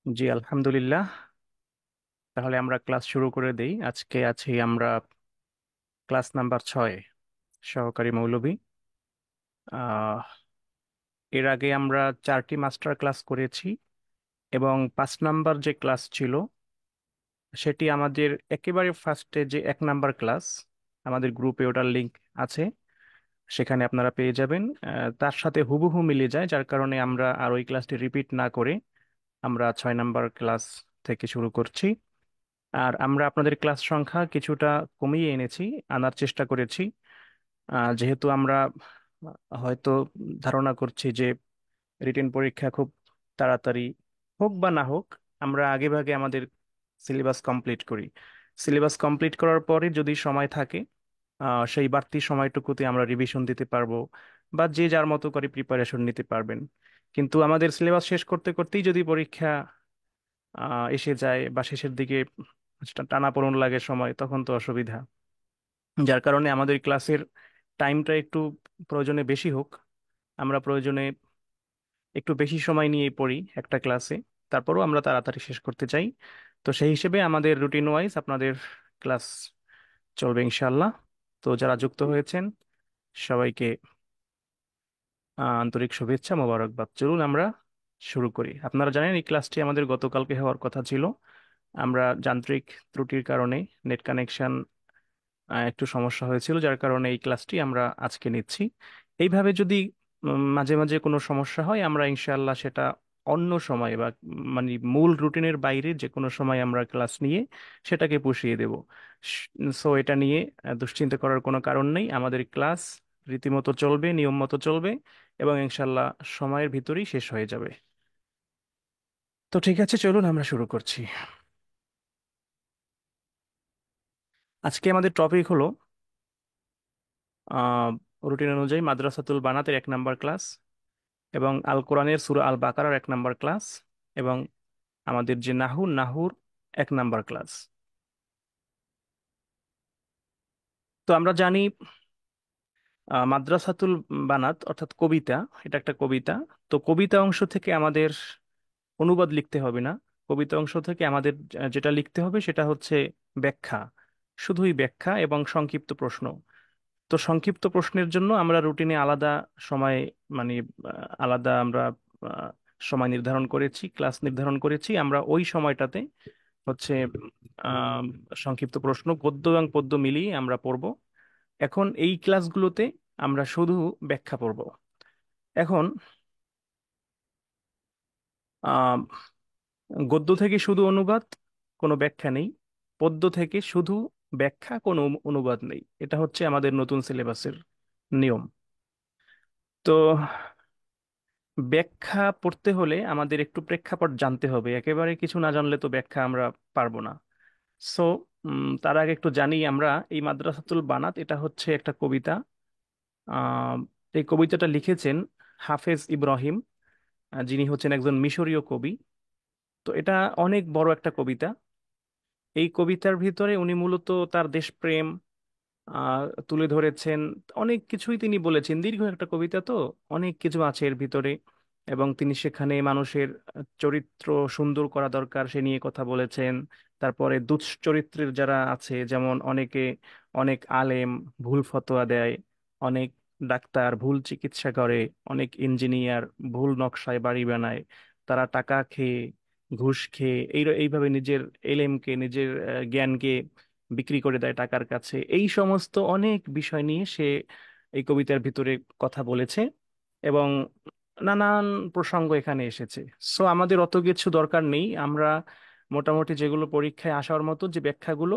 জি আলহামদুলিল্লাহ। তাহলে আমরা ক্লাস শুরু করে দেই। আজকে আছি আমরা ক্লাস নাম্বার 6, সহকারী মৌলভী। আহ এর আগে আমরা 4টি মাস্টার ক্লাস করেছি এবং 5 নাম্বার যে ক্লাস ছিল সেটি আমাদের একেবারে ফার্স্টে যে 1 নাম্বার ক্লাস, আমাদের গ্রুপে ওটার লিংক আছে, সেখানে আপনারা পেয়ে যাবেন। তার সাথে হুবহু মিলে যায়, যার কারণে আমরা আর ওই ক্লাসটি রিপিট না করে আমরা 6 নাম্বার ক্লাস থেকে শুরু করছি। আর আমরা আপনাদের ক্লাস সংখ্যা কিছুটা কমিয়ে এনেছি, আনার চেষ্টা করেছি। যেহেতু আমরা হয়তো ধারণা করছি যে রিটেন পরীক্ষা খুব তাড়াতাড়ি হোক বা না হোক, আমরা আগেভাগে আমাদের সিলেবাস কমপ্লিট করি। সিলেবাস কমপ্লিট করার পরে যদি সময় থাকে, সেই বাড়তি সময়টুকুতে আমরা রিভিশন দিতে পারবো বা যে যার মতো করে প্রিপারেশন নিতে পারবেন। কিন্তু আমাদের সিলেবাস শেষ করতে করতেই যদি পরীক্ষা এসে যায় বা শেষের দিকে টানাপোড়েন লাগে সময়, তখন তো অসুবিধা। যার কারণে আমাদের ক্লাসের টাইমটা একটু প্রয়োজনে বেশি হোক, আমরা প্রয়োজনে একটু বেশি সময় নিয়ে পড়ি একটা ক্লাসে, তারপরেও আমরা তাড়াতাড়ি শেষ করতে চাই। তো সেই হিসেবে আমাদের রুটিন ওয়াইজ আপনাদের ক্লাস চলবে ইনশাল্লাহ। তো যারা যুক্ত হয়েছেন সবাইকে আন্তরিক শুভেচ্ছা, মোবারকবাদ। চলুন আমরা শুরু করি। আপনারা জানেন এই ক্লাসটি আমাদের গতকালকে হওয়ার কথা ছিল। আমরা যান্ত্রিক ত্রুটির কারণে, নেট কানেকশন একটু সমস্যা হয়েছিল, যার কারণে এই ক্লাসটি আমরা আজকে নিচ্ছি। এইভাবে যদি মাঝে মাঝে কোনো সমস্যা হয়, আমরা ইনশাআল্লাহ সেটা অন্য সময় বা মানে মূল রুটিনের বাইরে যে কোনো সময় আমরা ক্লাস নিয়ে সেটাকে পুষিয়ে দেব। সো এটা নিয়ে দুশ্চিন্তা করার কোনো কারণ নেই। আমাদের ক্লাস রীতিমতো চলবে, নিয়ম মতো চলবে এবং ইনশাআল্লাহ সময়ের ভিতরেই শেষ হয়ে যাবে। তো ঠিক আছে, চলুন আমরা শুরু করছি। আজকে আমাদের টপিক হলো আহ রুটিন অনুযায়ী মাদ্রাসাতুল বানাতের 1 নাম্বার ক্লাস এবং আল কোরআনের সূরা আল বাকারার 1 নাম্বার ক্লাস এবং আমাদের যে নাহুর 1 নাম্বার ক্লাস। তো আমরা জানি মাদ্রাসাতুল বানাত অর্থাৎ কবিতা, এটা একটা কবিতা। তো কবিতা অংশ থেকে আমাদের অনুবাদ লিখতে হবে না। কবিতা অংশ থেকে আমাদের যেটা লিখতে হবে সেটা হচ্ছে ব্যাখ্যা, শুধুই ব্যাখ্যা এবং সংক্ষিপ্ত প্রশ্ন। তো সংক্ষিপ্ত প্রশ্নের জন্য আমরা রুটিনে আলাদা সময়, মানে আলাদা আমরা আহ, সময় নির্ধারণ করেছি, ক্লাস নির্ধারণ করেছি। আমরা ওই সময়টাতে হচ্ছে আহ, সংক্ষিপ্ত প্রশ্ন গদ্য এবং পদ্য মিলিয়ে আমরা পড়ব। এখন এই ক্লাসগুলোতে আমরা শুধু ব্যাখ্যা পড়ব। এখন আহ, গদ্য থেকে শুধু অনুবাদ, কোনো ব্যাখ্যা নেই। পদ্য থেকে শুধু ব্যাখ্যা, কোনো অনুবাদ নেই। এটা হচ্ছে আমাদের নতুন সিলেবাসের নিয়ম। তো ব্যাখ্যা পড়তে হলে আমাদের একটু প্রেক্ষাপট জানতে হবে, একেবারে কিছু না জানলে তো ব্যাখ্যা আমরা পারবো না। সো তার আগে একটু জানি আমরা এই মাদ্রাসাতুল বানাত, এটা হচ্ছে একটা কবিতা। আহ, এই কবিতাটা লিখেছেন হাফেজ ইব্রাহিম, যিনি হচ্ছেন একজন মিশরীয় কবি। তো এটা অনেক বড় একটা কবিতা। এই কবিতার ভিতরে উনি মূলত তার দেশপ্রেম তুলে ধরেছেন। অনেক কিছুই তিনি বলেছেন, দীর্ঘ একটা কবিতা তো, অনেক কিছু আছে এর ভিতরে। এবং তিনি সেখানে মানুষের চরিত্র সুন্দর করা দরকার সে নিয়ে কথা বলেছেন। তারপরে দুশ্চরিত্রের যারা আছে, যেমন অনেকে অনেক আলেম ভুল ফতোয়া দেয়, অনেক ডাক্তার ভুল চিকিৎসা করে, অনেক ইঞ্জিনিয়ার ভুল নকশায় বাড়ি বানায়, তারা টাকা খেয়ে, ঘুষ খেয়ে এইভাবে নিজের এলেমকে, নিজের জ্ঞানকে বিক্রি করে দেয় টাকার কাছে। এই সমস্ত অনেক বিষয় নিয়ে সে এই কবিতার ভিতরে কথা বলেছে এবং নানান প্রসঙ্গ এখানে এসেছে। সো আমাদের অত কিছু দরকার নেই। আমরা মোটামুটি যেগুলো পরীক্ষায় আসার মতো যে ব্যাখ্যাগুলো,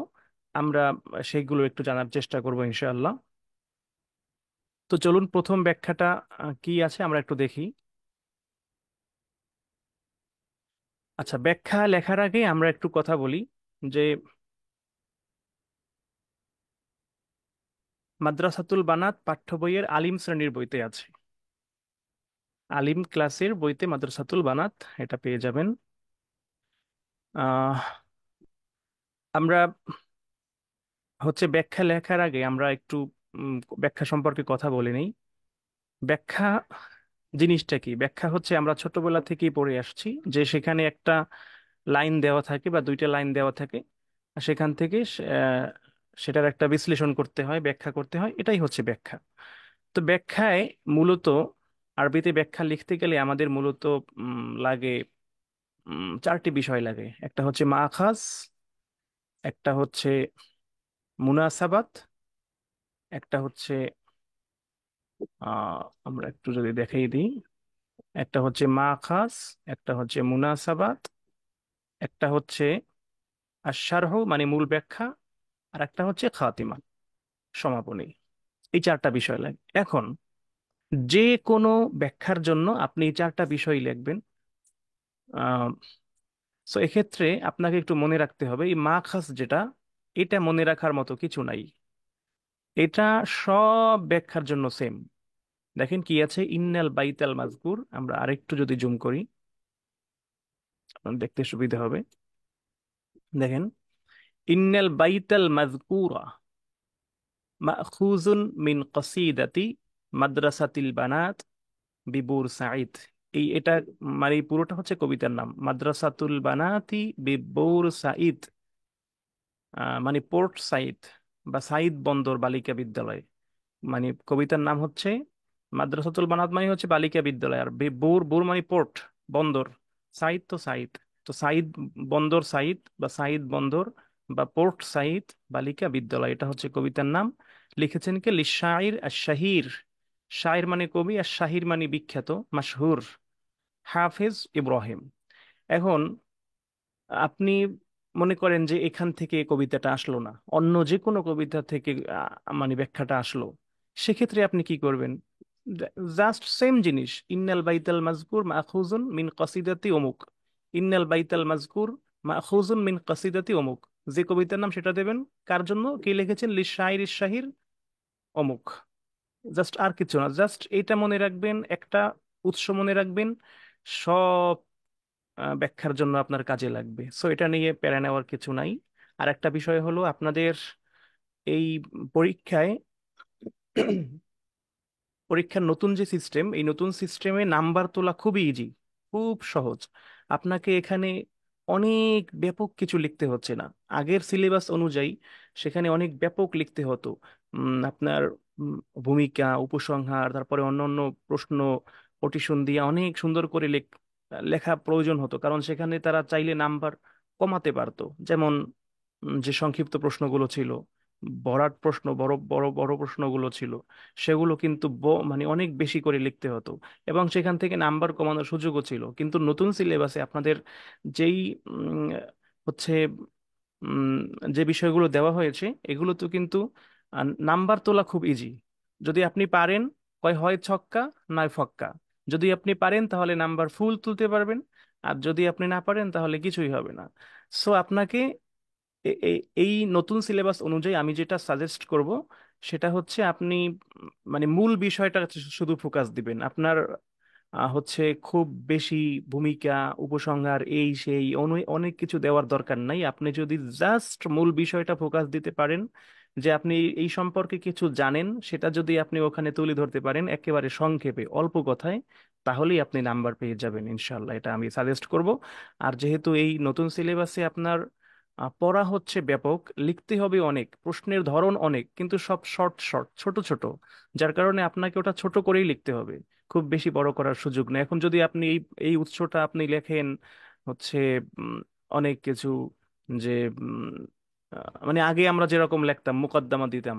আমরা সেইগুলো একটু জানার চেষ্টা করব ইনশাআল্লাহ। তো চলুন প্রথম ব্যাখ্যাটা কি আছে আমরা একটু দেখি। আচ্ছা, ব্যাখ্যা লেখার আগে আমরা একটু কথা বলি যে মাদ্রাসাতুল বানাত পাঠ্য বইয়ের আলিম শ্রেণীর বইতে আছে। আলিম ক্লাসের বইতে মাদ্রাসাতুল বানাত এটা পেয়ে যাবেন। আহ আমরা হচ্ছে ব্যাখ্যা লেখার আগে আমরা একটু উম, ব্যাখ্যা সম্পর্কে কথা বলে নেই। ব্যাখ্যা জিনিসটা কি? ব্যাখ্যা হচ্ছে আমরা ছোটবেলা থেকেই পড়ে আসছি যে সেখানে একটা লাইন দেওয়া থাকে বা দুইটা লাইন দেওয়া থাকে, আর সেখান থেকে সেটার একটা বিশ্লেষণ করতে হয়, ব্যাখ্যা করতে হয়, এটাই হচ্ছে ব্যাখ্যা। তো ব্যাখ্যায় মূলত, আরবিতে ব্যাখ্যা লিখতে গেলে আমাদের মূলত লাগে চারটি বিষয় লাগে। একটা হচ্ছে মাখাজ, একটা হচ্ছে মুনাসাবাত, একটা হচ্ছে আমরা একটু যদি দেখাই দিই, একটা হচ্ছে মাখাজ, একটা হচ্ছে মুনাসাবাত, একটা হচ্ছে আশারহ মানে মূল ব্যাখ্যা, আর একটা হচ্ছে খাতিমা, সমাপনী। এই চারটা বিষয় লাগে। এখন যে কোনো ব্যাখ্যার জন্য আপনি এই চারটা বিষয় লিখবেন। আহ সো এক্ষেত্রে আপনাকে একটু মনে রাখতে হবে, এই মাখাজ যেটা, এটা মনে রাখার মতো কিছু নাই। এটা সব ব্যাখ্যার জন্য সেম। দেখেন কি আছে, ইন্নাল বাইতাল মাজকুর, আমরা আরেকটু যদি জুম করি আপনার দেখতে সুবিধা হবে। দেখেন, ইন্নাল বাইতাল মাজকুরা মাখুজুন মিন কসিদাতি মাদ্রাসাতিল বানাত বিবুর সাইদ। এটা মানে এই পুরোটা হচ্ছে কবিতার নাম, মাদ্রাসাতুল বানাতি বিবুর সাইদ, মানে পোর্ট সাইদ বা সাইদ বন্দর বালিকা বিদ্যালয়। মানে কবিতার নাম হচ্ছে মাদ্রাসাতুল বানাত, মানে হচ্ছে বালিকা বিদ্যালয়। আর বোর, বোর মানে পোর্ট, বন্দর। সাইদ তো সাইদ, তো সাইদ বন্দর সাইদ বা সাইদ বন্দর বা পোর্ট সাইদ বালিকা বিদ্যালয়, এটা হচ্ছে কবিতার নাম। লিখেছেন কে? লিশাইর আর শাহির। শাইর মানে কবি, আর শাহির মানে বিখ্যাত, মাশহুর, হাফেজ ইব্রাহিম। এখন আপনি মনে করেন যে এখান থেকে কবিতাটা আসলো না, অন্য যে কোনো কবিতা থেকে মানে ব্যাখ্যাটা আসলো, সেক্ষেত্রে আপনি কি করবেন? জাস্ট সেম জিনিস, ইন্নাল বাইতাল মাজকুর মাখুজুন মিন কসিদাতি অমুক, ইন্নাল বাইতাল মাজকুর মাখুজুন মিন কসিদাতি অমুক, যে কবিতার নাম সেটা দেবেন। কার জন্য কে লিখেছেন? লিশাইর শাহির অমুক। জাস্ট, আর কিছু না, জাস্ট এটা মনে রাখবেন, একটা উৎস মনে রাখবেন, সব ব্যাখ্যার জন্য আপনার কাজে লাগবে। সো এটা নিয়ে প্যারা নেওয়ার কিছু নাই। আর একটা বিষয় হলো, আপনাদের এই পরীক্ষায় পরীক্ষার নতুন যে সিস্টেম, এই নতুন সিস্টেমে নাম্বার তোলা খুবই ইজি, খুব সহজ। আপনাকে এখানে অনেক ব্যাপক কিছু লিখতে হচ্ছে না। আগের সিলেবাস অনুযায়ী সেখানে অনেক ব্যাপক লিখতে হতো। আপনার উম, ভূমিকা, উপসংহার, তারপরে অন্যান্য প্রশ্ন পটিশন দিয়ে অনেক সুন্দর করে লেখা প্রয়োজন হতো, কারণ সেখানে তারা চাইলে নাম্বার কমাতে পারতো। যেমন যে সংক্ষিপ্ত প্রশ্নগুলো ছিল, ভরাট প্রশ্ন, বড় বড় বড় প্রশ্নগুলো ছিল, সেগুলো কিন্তু মানে অনেক বেশি করে লিখতে হতো, এবং সেখান থেকে নাম্বার কমানোর সুযোগও ছিল। কিন্তু নতুন সিলেবাসে আপনাদের যেই উম, হচ্ছে উম, যে বিষয়গুলো দেওয়া হয়েছে, এগুলো তো কিন্তু নাম্বার তোলা খুব ইজি। যদি আপনি পারেন, হয় ছক্কা নয় ফক্কা। যদি আপনি পারেন তাহলে নাম্বার ফুল তুলতে পারবেন, আর যদি আপনি না পারেন তাহলে কিছুই হবে না। সো আপনাকে এই নতুন সিলেবাস অনুযায়ী আমি যেটা সাজেস্ট করব, সেটা হচ্ছে আপনি মানে মূল বিষয়টা শুধু ফোকাস দিবেন। আপনার হচ্ছে খুব বেশি ভূমিকা, উপসংহার, এই সেই অনেক কিছু দেওয়ার দরকার নাই। আপনি যদি জাস্ট মূল বিষয়টা ফোকাস দিতে পারেন, যে আপনি এই সম্পর্কে কিছু জানেন, সেটা যদি আপনি ওখানে তুলে ধরতে পারেন একেবারে সংক্ষেপে অল্প কথায়, তাহলেই আপনি নাম্বার পেয়ে যাবেন ইনশাল্লাহ। এটা আমি সাজেস্ট করব। আর যেহেতু এই নতুন সিলেবাসে আপনার পড়া হচ্ছে ব্যাপক, লিখতে হবে অনেক, প্রশ্নের ধরন অনেক, কিন্তু সব শর্ট শর্ট, ছোট ছোট, যার কারণে আপনাকে ওটা ছোট করেই লিখতে হবে, খুব বেশি বড় করার সুযোগ নেই। এখন যদি আপনি এই এই উৎসটা আপনি লেখেন হচ্ছে উম, অনেক কিছু, যে মানে আগে আমরা যেরকম লিখতাম মুকদ্দমা দিতাম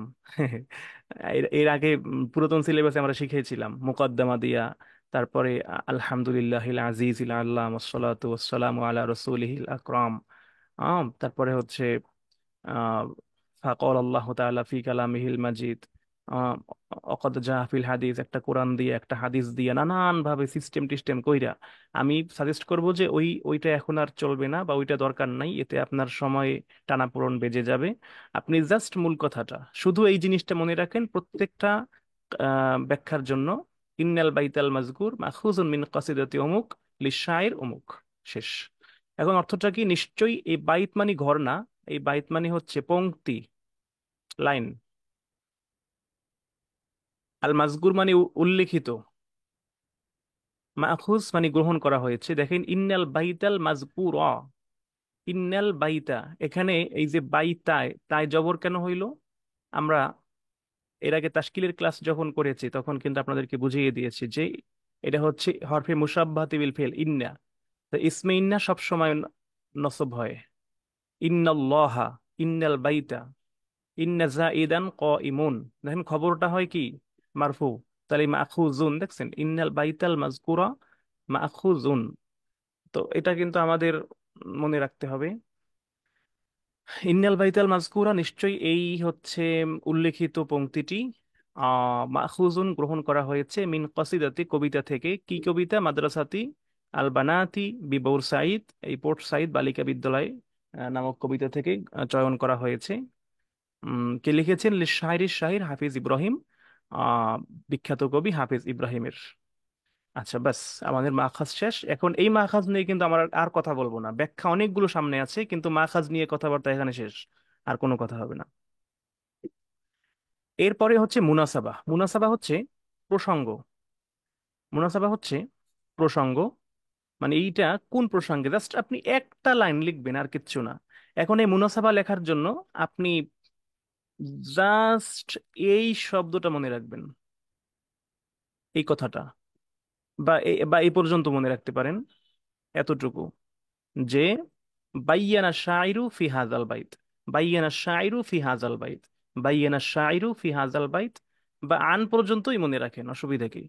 এর আগে পুরাতন সিলেবাসে আমরা শিখেছিলাম মুকদ্দমা দিয়া, তারপরে আলহামদুলিল্লাহিল আজিজিল আল্লাহ ওয়াসসালাতু ওয়াসসালামু আলা রাসূলিহিল আকরাম। তারপরে হচ্ছে ফাকাল আল্লাহ তাআলা ফি কালামিহিল মাজিদ, অকদ জাহ ফিল হাদিস, একটা কোরআন দিয়ে একটা হাদিস দিয়ে নানান ভাবে সিস্টেম টিস্টেম কইরা। আমি সাজেস্ট করব যে ওইটা এখন আর চলবে না, বা ওইটা দরকার নাই, এতে আপনার সময় টানাপোড়েন বেজে যাবে। আপনি জাস্ট মূল কথাটা, শুধু এই জিনিসটা মনে রাখেন প্রত্যেকটা ব্যাখ্যার জন্য, ইন্নাল বাইতাল মাজকুর মাখুজুন মিন কাসিদাতি অমুক লিশাইর অমুক, শেষ। এখন অর্থটা কি? নিশ্চয়ই এই বাইত মানে ঘর না, এই বাইত মানে হচ্ছে পংক্তি, লাইন। আল মাজকুর মানে উল্লিখিত, মাখুজ মানে গ্রহণ করা হয়েছে। দেখেন, ইন্নাল বাইতাল মাজকুর, ইন্নাল বাইতা, এখানে এই যে বাইতায় তাই জবর কেন হইল? আমরা এর আগে তাশকিলের ক্লাস যখন করেছি তখন কিন্তু আপনাদেরকে বুঝিয়ে দিয়েছি যে এটা হচ্ছে হরফে মুসাব্বাহাতি বিল ফেল ইন্না। তো ইসমে ইন্না সবসময় নসব হয়। ইন্নাল্লাহা, ইন্নাল বাইতা, ইন্না জাইদান কাইমুন, দেখেন খবরটা হয় কি মারফু। তাহলে মাখুজুন, দেখছেন ইন্নাল বাইতাল মাযকুরা মাখুজুন। তো এটা কিন্তু আমাদের মনে রাখতে হবে। ইন্নাল বাইতাল মাযকুরা, নিশ্চয়ই এই হচ্ছে উল্লেখিত পংক্তিটি মাখুজুন গ্রহণ করা হয়েছে মিন কসিদাতি, কবিতা থেকে। কি কবিতা? মাদ্রাসাতি আল বানাতি বিবৌর সাইদ, এই পোর্ট সাইদ বালিকা বিদ্যালয় নামক কবিতা থেকে চয়ন করা হয়েছে। কে লিখেছেন? শায়রি শাহির হাফিজ ইব্রাহিম, আহ বিখ্যাত কবি হাফিজ ইব্রাহিমের। আচ্ছা বাস, আমাদের মাখাজ শেষ। এখন এই মাখাজ নিয়ে কিন্তু আমার আর কথা বলবো না, ব্যাখ্যা অনেকগুলো সামনে আছে, কিন্তু মাখাজ নিয়ে কথাবার্তা এখানে শেষ, আর কোনো কথা হবে না। এরপরে হচ্ছে মুনাসাবা। মুনাসাবা হচ্ছে প্রসঙ্গ। মুনাসাবা হচ্ছে প্রসঙ্গ, মানে এইটা কোন প্রসঙ্গে, জাস্ট আপনি একটা লাইন লিখবেন আর কিচ্ছু না। এখন এই মুনাসাবা লেখার জন্য আপনি জাস্ট এই শব্দটা মনে রাখবেন, এই কথাটা, বা এই পর্যন্ত মনে রাখতে পারেন, এতটুকু, যে বাইয়ানা শাইরু ফি হাজাল বাইত, বাইয়ানা শাইরু ফি হাজাল বাইত, বাইয়ানা শাইরু ফি হাজাল বাইত, বা আন পর্যন্তই মনে রাখেন, অসুবিধা কি?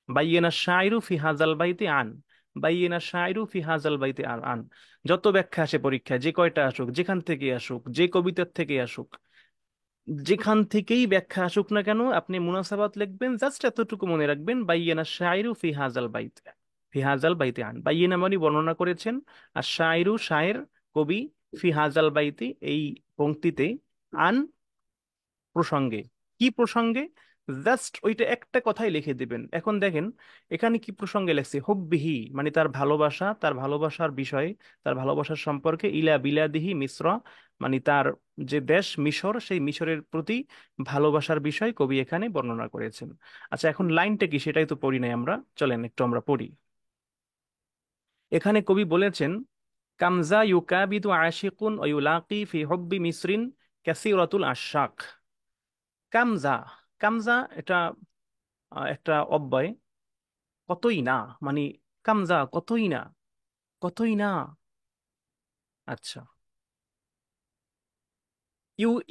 বাইয়ানা শাইরু ফি হাজাল বাইতে আন, বাইয়ানা শাইরু ফি হাজাল বাইতে আর আন। যত ব্যাখ্যা আসে পরীক্ষায়, যে কয়টা আসুক, যেখান থেকে আসুক, যে কবিতার থেকে আসুক, যেখান থেকেই ব্যাখ্যা আসুক না কেন, আপনি মুনাসাবাত লিখবেন, জাস্ট এতটুকু মনে রাখবেন, বাইয়ানা শায়রু ফি হাজাল বাইত, ফি হাজাল বাইতে আন। বাইয়িনা মানে বর্ণনা করেছেন, আর শায়রু শায়ের, কবি, ফি হাজাল বাইতে এই পংক্তিতে, আন প্রসঙ্গে। কি প্রসঙ্গে? জাস্ট ওইটা একটা কথাই লিখে দিবেন। এখন দেখেন এখানে কি প্রসঙ্গে লেখছে, হুব্বিহি মানে তার ভালোবাসা, তার ভালোবাসার বিষয়, তার ভালোবাসার সম্পর্কে, ইলা বিলাদিহি মিশ্র মানে তার যে দেশ মিশর, সেই মিশরের প্রতি ভালোবাসার বিষয় কবি এখানে বর্ণনা করেছেন। আচ্ছা এখন লাইনটা কি সেটাই তো পড়ি নাই আমরা, চলেন একটু আমরা পড়ি। এখানে কবি বলেছেন, কামজা ইউকাবিদু আশিকুন ও ইউলাকি ফি হুব্বি মিসরিন কাসীরাতুল আশাক। কামজা, কামজা এটা একটা অব্যয়, কতই না, মানে কামজা কতই না, কতই না। আচ্ছা,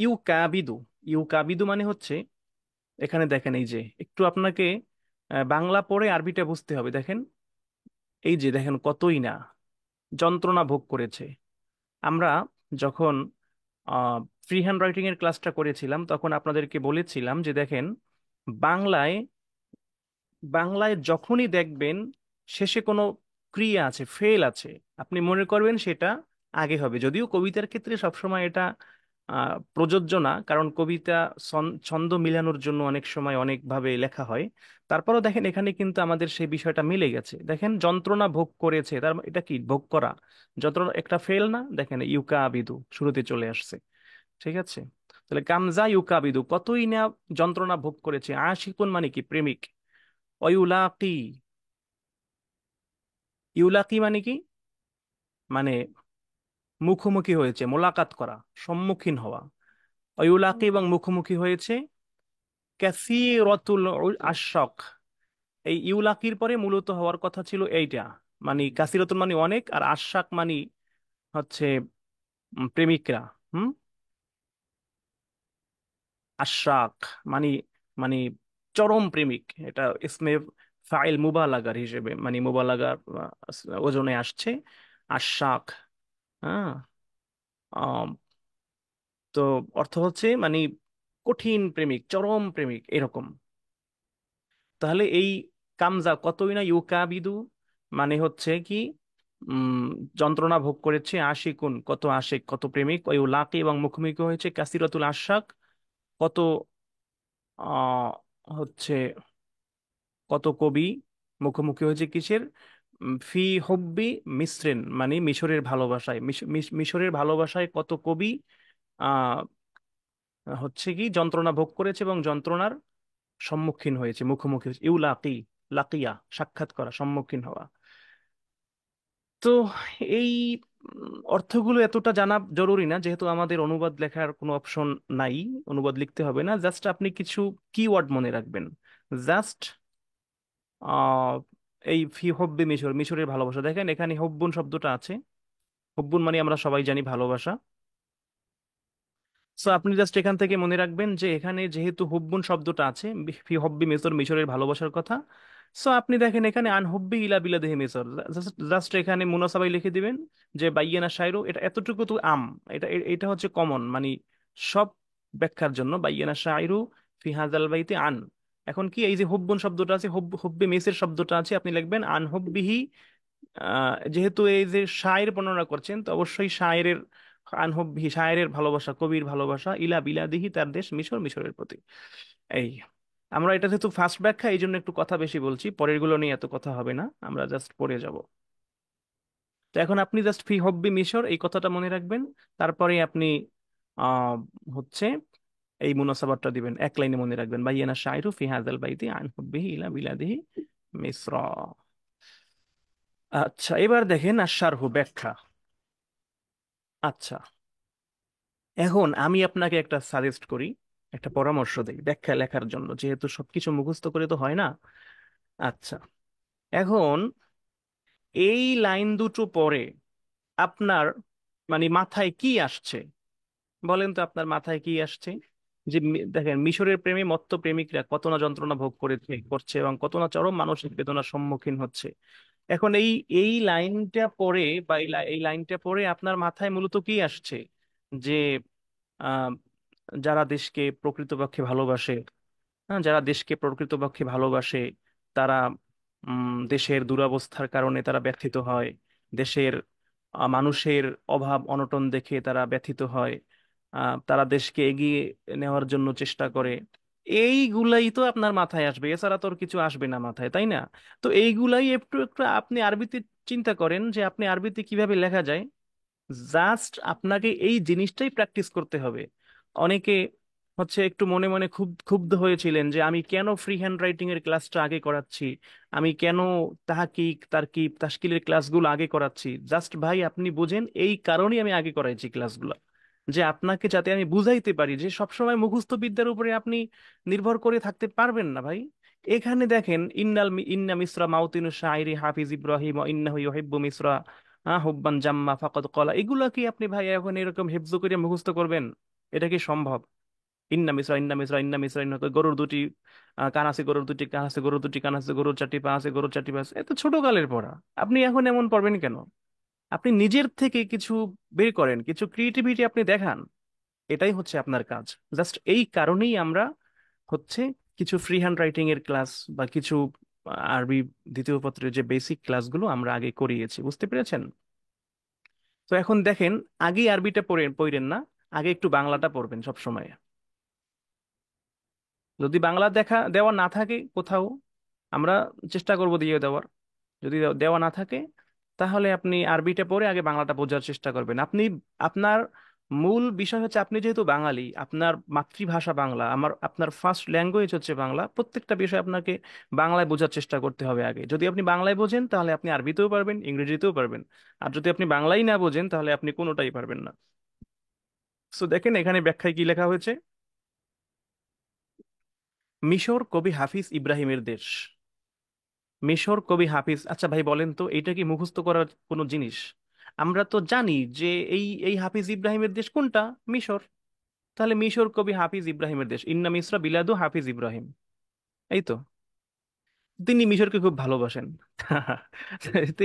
ইউ কাবিদু, ইউ কাবিদু মানে হচ্ছে, এখানে দেখেন এই যে একটু আপনাকে বাংলা পড়ে আরবিটা বুঝতে হবে। দেখেন এই যে দেখেন কতই না, যন্ত্রণা ভোগ করেছে। আমরা যখন ফ্রি হ্যান্ড রাইটিং এর ক্লাসটা করেছিলাম তখন আপনাদেরকে বলেছিলাম যে দেখেন, বাংলায়, বাংলায় যখনই দেখবেন শেষে কোনো ক্রিয়া আছে, ফেল আছে, আপনি মনে করবেন সেটা আগে হবে। যদিও কবিতার ক্ষেত্রে সবসময় এটা প্রযোজ্য না, কারণ কবিতা ছন্দ মিলানোর জন্য অনেক সময় অনেকভাবে লেখা হয়। তারপরও দেখেন এখানে কিন্তু আমাদের সেই বিষয়টা মিলে গেছে। দেখেন যন্ত্রণা ভোগ করেছে, এটা কি ভোগ করা, যন্ত্রণা একটা ফেল না, দেখেন ইউকা আবিদু শুরুতে চলে আসছে। ঠিক আছে, তাহলে কামজা ইউকা আবিদু কতই না যন্ত্রণা ভোগ করেছে, আশিকুন মানে কি প্রেমিক, অয়ুলাকি, ইউলাকি মানে কি, মানে মুখোমুখি হয়েছে, মোলাকাত করা, সম্মুখীন হওয়া। অয়ুলাকি এবং মুখোমুখি হয়েছে, কাসীরাতুল আশাক। এই ইউলাকির পরে মূলত হওয়ার কথা ছিল এইটা, মানে কাসীরাতুল মানে অনেক, আর আশাক মানে হচ্ছে প্রেমিকরা। হুম, আশাক মানে, মানে চরম প্রেমিক, এটা ইসমে ফাইল মুবালাগার হিসেবে, মানে মুবালাগার ওজনে আসছে আশাক। হ্যাঁ, তো অর্থ হচ্ছে মানে কঠিন প্রেমিক, চরম প্রেমিক এরকম। তাহলে এই কামজা কতই না ইউকাবিদু মানে হচ্ছে কি, উম যন্ত্রণা ভোগ করেছে, আশিকুন কত আশিক, কত প্রেমিক, ওই লাকি এবং মুখোমুখি হয়েছে, কাসিরাতুল আশাক কত আহ হচ্ছে, কত কবি মুখোমুখি হয়েছে কিসের, ফি হব্বি মিসরিন মানে মিশরের ভালোবাসায়, মিশরের ভালোবাসায় কত কবি আহ হচ্ছে কি যন্ত্রণা ভোগ করেছে এবং যন্ত্রণার সম্মুখীন হয়েছে, মুখোমুখি হয়েছে। ইউলাকি, লাকিয়া সাক্ষাৎ করা, সম্মুখীন হওয়া। তো এই অর্থগুলো এতটা জানা জরুরি না, যেহেতু আমাদের অনুবাদ লেখার কোনো অপশন নাই। অনুবাদ লিখতে হবে না, জাস্ট আপনি কিছু কিওয়ার্ড মনে রাখবেন। জাস্ট আহ এই ফি হব্বে মিশর, মিশরের ভালোবাসা, দেখেন এখানে হব্বুন শব্দটা আছে। হব্বুন মানে আমরা সবাই জানি ভালোবাসা। সো আপনি জাস্ট এখান থেকে মনে রাখবেন যে এখানে যেহেতু হুব্বুন শব্দটা আছে, ফি হব্বি মিসর, মিশরের ভালোবাসার কথা। সো আপনি দেখেন এখানে আন হব্বি ইলা বিলাদেহি মিসর, জাস্ট এখানে মুনাসাবাই লিখে দিবেন যে বাইয়ানা শায়রু, এটা এতটুকু তো এটা হচ্ছে কমন, মানে সব ব্যাখ্যার জন্য বাইয়ানা শায়রু ফি হাজাল বাইতে আন। এখন কি এই যে হুব্বুন শব্দটা আছে, হব্বি মিসের শব্দটা আছে, আপনি লিখবেন আন হব্বিহি। যেহেতু এই যে শায়ের বর্ণনা করছেন, তো অবশ্যই শায়ের আনহব্বি, শায়ের ভালোবাসা, কবির ভালোবাসা, ইলা বিলাদিহি, তার দেশ মিশর, মিশরের প্রতি। এই আমরা এটা যেহেতু ফার্স্ট ব্যাখ্যা, এই জন্য একটু কথা বেশি বলছি, পরের গুলো নিয়ে এত কথা হবে না, আমরা জাস্ট পড়ে যাব। তো এখন আপনি জাস্ট ফি হব্বি মিশর এই কথাটা মনে রাখবেন। তারপরে আপনি আহ হচ্ছে এই মুনাসাবাতটা দিবেন, এক লাইনে মনে রাখবেন, বাইয়ানা শায়রু ফি হাযাল বাইতি আন হুব্বিহি ইলা বিলাদিহি মিসর। আচ্ছা, এবার দেখেন আশারহু, ব্যাখ্যা। আচ্ছা, এখন আমি আপনাকে একটা সাজেস্ট করি, একটা পরামর্শ দেই ব্যাখ্যা লেখার জন্য, যেহেতু সবকিছু মুখস্থ করে তো হয় না। আচ্ছা, এখন এই লাইন দুটো পরে আপনার মানে মাথায় কি আসছে? বলেন তো, আপনার মাথায় কি আসছে? যে দেখেন মিশরের প্রেমে মত্ত প্রেমিকরা কত না যন্ত্রণা ভোগ করছে এবং কত না চরম মানসিক বেদনার সম্মুখীন হচ্ছে। এখন এই এই লাইনটা পরে বা এই লাইনটা পরে আপনার মাথায় মূলত কি আসছে? যে আহ যারা দেশকে প্রকৃতপক্ষে ভালোবাসে, হ্যাঁ, যারা দেশকে প্রকৃতপক্ষে ভালোবাসে তারা দেশের দুরবস্থার কারণে তারা ব্যথিত হয়। দেশের মানুষের অভাব অনটন দেখে তারা ব্যথিত হয়। তারা দেশকে এগিয়ে নেওয়ার জন্য চেষ্টা করে। এইগুলাই তো আপনার মাথায় আসবে, এছাড়া তো আর কিছু আসবে না মাথায়, তাই না? তো এইগুলাই একটু একটু আপনি আরবিতে চিন্তা করেন যে আপনি আরবিতে কিভাবে লেখা যায়। জাস্ট আপনাকে এই জিনিসটাই প্র্যাকটিস করতে হবে। অনেকে হচ্ছে একটু মনে মনে খুব ক্ষুব্ধ হয়েছিলেন যে আমি কেন ফ্রি হ্যান্ড রাইটিং এর ক্লাসটা আগে করাচ্ছি, আমি কেন তাহকিক তারকিব তাশকিলের ক্লাসগুলো আগে করাচ্ছি। জাস্ট ভাই আপনি বুঝেন, এই কারণেই আমি আগে করাইছি ক্লাসগুলো, যে আপনাকে যাতে আমি বুঝাইতে পারি যে সবসময় মুখস্থ বিদ্যার উপরে আপনি নির্ভর করে থাকতে পারবেন না ভাই। এখানে দেখেন ইন্না মিসরা মাউতিনু শাইরি হাফিজ ইব্রাহিম ওয়া ইন্নাহু ইউহিব্বু মিসরা, হ্যাঁ, হুব্বান জাম্মা ফাকাদ কলা, এগুলা কি আপনি ভাই এখন এরকম হেফজ করে মুখস্থ করবেন? এটা কি সম্ভব? ইন্না মিসরা ইন্না মিসরা ইন্না মিসরা ইন্না, গরুর দুটি কান আছে, গরুর দুটি কান আছে, গরুর দুটি কান আছে, গরুর চারটি পা আছে, গরুর চারটি পা আছে, এত ছোট কালের পড়া। আপনি এখন এমন পড়বেন কেন? আপনি নিজের থেকে কিছু বের করেন, কিছু ক্রিয়েটিভিটি আপনি দেখান। এটাই হচ্ছে আপনার কাজ। জাস্ট এই কারণেই আমরা হচ্ছে কিছু ফ্রি হ্যান্ড রাইটিং এর ক্লাস বা কিছু আরবি দ্বিতীয় পত্রের যে বেসিক ক্লাসগুলো আমরা আগে করিয়েছি, বুঝতে পেরেছেন? তো এখন দেখেন, আগেই আরবিটা পড়েন না, আগে একটু বাংলাটা পড়বেন সব সময়। যদি বাংলা দেওয়া না থাকে কোথাও, আমরা চেষ্টা করব দিয়ে দেওয়ার। যদি দেওয়া না থাকে, তাহলে আপনি আরবিটা পড়ে আগে বাংলাটা বোঝার চেষ্টা করবেন। আপনার মূল বিষয় হচ্ছে, আপনি যেহেতু বাঙালি, আপনার মাতৃভাষা বাংলা, আপনার ফার্স্ট ল্যাঙ্গুয়েজ হচ্ছে বাংলা, প্রত্যেকটা বিষয় আপনাকে বাংলায় বোঝার চেষ্টা করতে হবে আগে। যদি আপনি বাংলায় বোঝেন তাহলে আপনি আরবিতেও পারবেন, ইংরেজিতেও পারবেন। আর যদি আপনি বাংলাই না বোঝেন তাহলে আপনি কোনোটাই পারবেন না। সো দেখেন এখানে ব্যাখ্যায় কি লেখা হয়েছে। মিশর কবি হাফিজ ইব্রাহিমের দেশ। মিশর কবি হাফিজ, আচ্ছা ভাই বলেন তো, এটা কি মুখস্থ করার কোনো জিনিস? আমরা তো জানি যে এই এই হাফিজ ইব্রাহিমের দেশ কোনটা, মিশর। তাহলে মিশর কবি হাফিজ ইব্রাহিমের দেশ, ইন্না মিসরা বিলাদু হাফিজ ইব্রাহিম, এই তো। তিনি মিশরকে খুব ভালোবাসেন। তো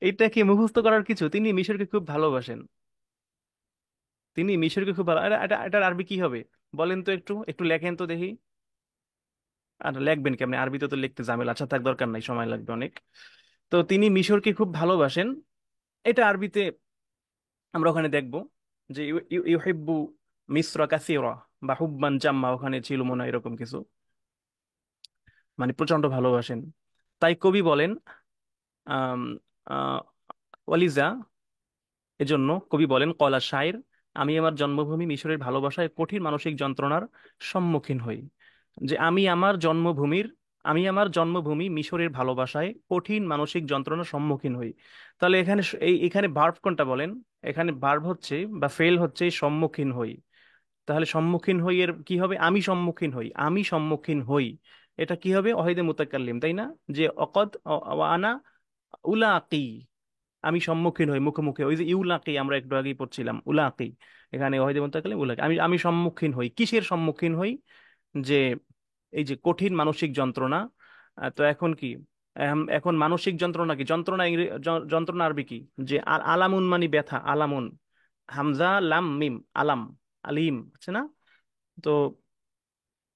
এইটা কি মুখস্থ করার কিছু? তিনি মিশরকে খুব ভালোবাসেন। তিনি মিশরকে খুব ভালো, এটার আরবি কি হবে বলেন তো, একটু একটু লেখেন তো দেখি। আর লিখবেন কেমনে, আরবিতে তো লিখতে ঝামেলা। আচ্ছা থাক, দরকার নাই, সময় লাগবে অনেক। তো তিনি মিশরকে খুব ভালোবাসেন, এটা আরবিতে আমরা ওখানে দেখব যে ইউহিব্বু মিসরা কাসীরা, বা হুব্বান জাম্মা ওখানে ছিল মনে হয় এরকম কিছু, মানে প্রচন্ড ভালোবাসেন। তাই কবি বলেন আম, আহ, ওয়ালিজা, এজন্য কবি বলেন কলা শায়ের, আমি আমার জন্মভূমি মিশরের ভালোবাসায় কঠিন মানসিক যন্ত্রণার সম্মুখীন হই। যে আমি আমার জন্মভূমির আমি আমার জন্মভূমি মিশরের ভালোবাসায় কঠিন মানসিক যন্ত্রণার সম্মুখীন হই। তাহলে এখানে এখানে ভার্ব কোনটা বলেন? এখানে ভার্ব হচ্ছে বা ফেল হচ্ছে সম্মুখীন হই। তাহলে সম্মুখীন হই এর কি হবে? আমি সম্মুখীন হই, আমি সম্মুখীন হই। এটা কি হবে? ওয়াহিদে মুতাকাল্লিম, তাই না? যে অকদ আনা উলাকি, আমি সম্মুখীন হই, মুখোমুখি। ওই যে ইউলাকি আমরা একটু আগেই পড়ছিলাম, উলাকি। এখানে ওয়াহিদে মুতাকাল্লিম উলাকি। আমি সম্মুখীন হই, কিসের সম্মুখীন হই? যে এই যে কঠিন মানসিক যন্ত্রণা। তো এখন কি, এখন মানসিক যন্ত্রণা কি? যন্ত্রণা যন্ত্রণা আরবি কি? যে আর আলামুন মানে ব্যথা, আলামুন, হামজা লাম মিম, আলাম, আলিম আছে না? তো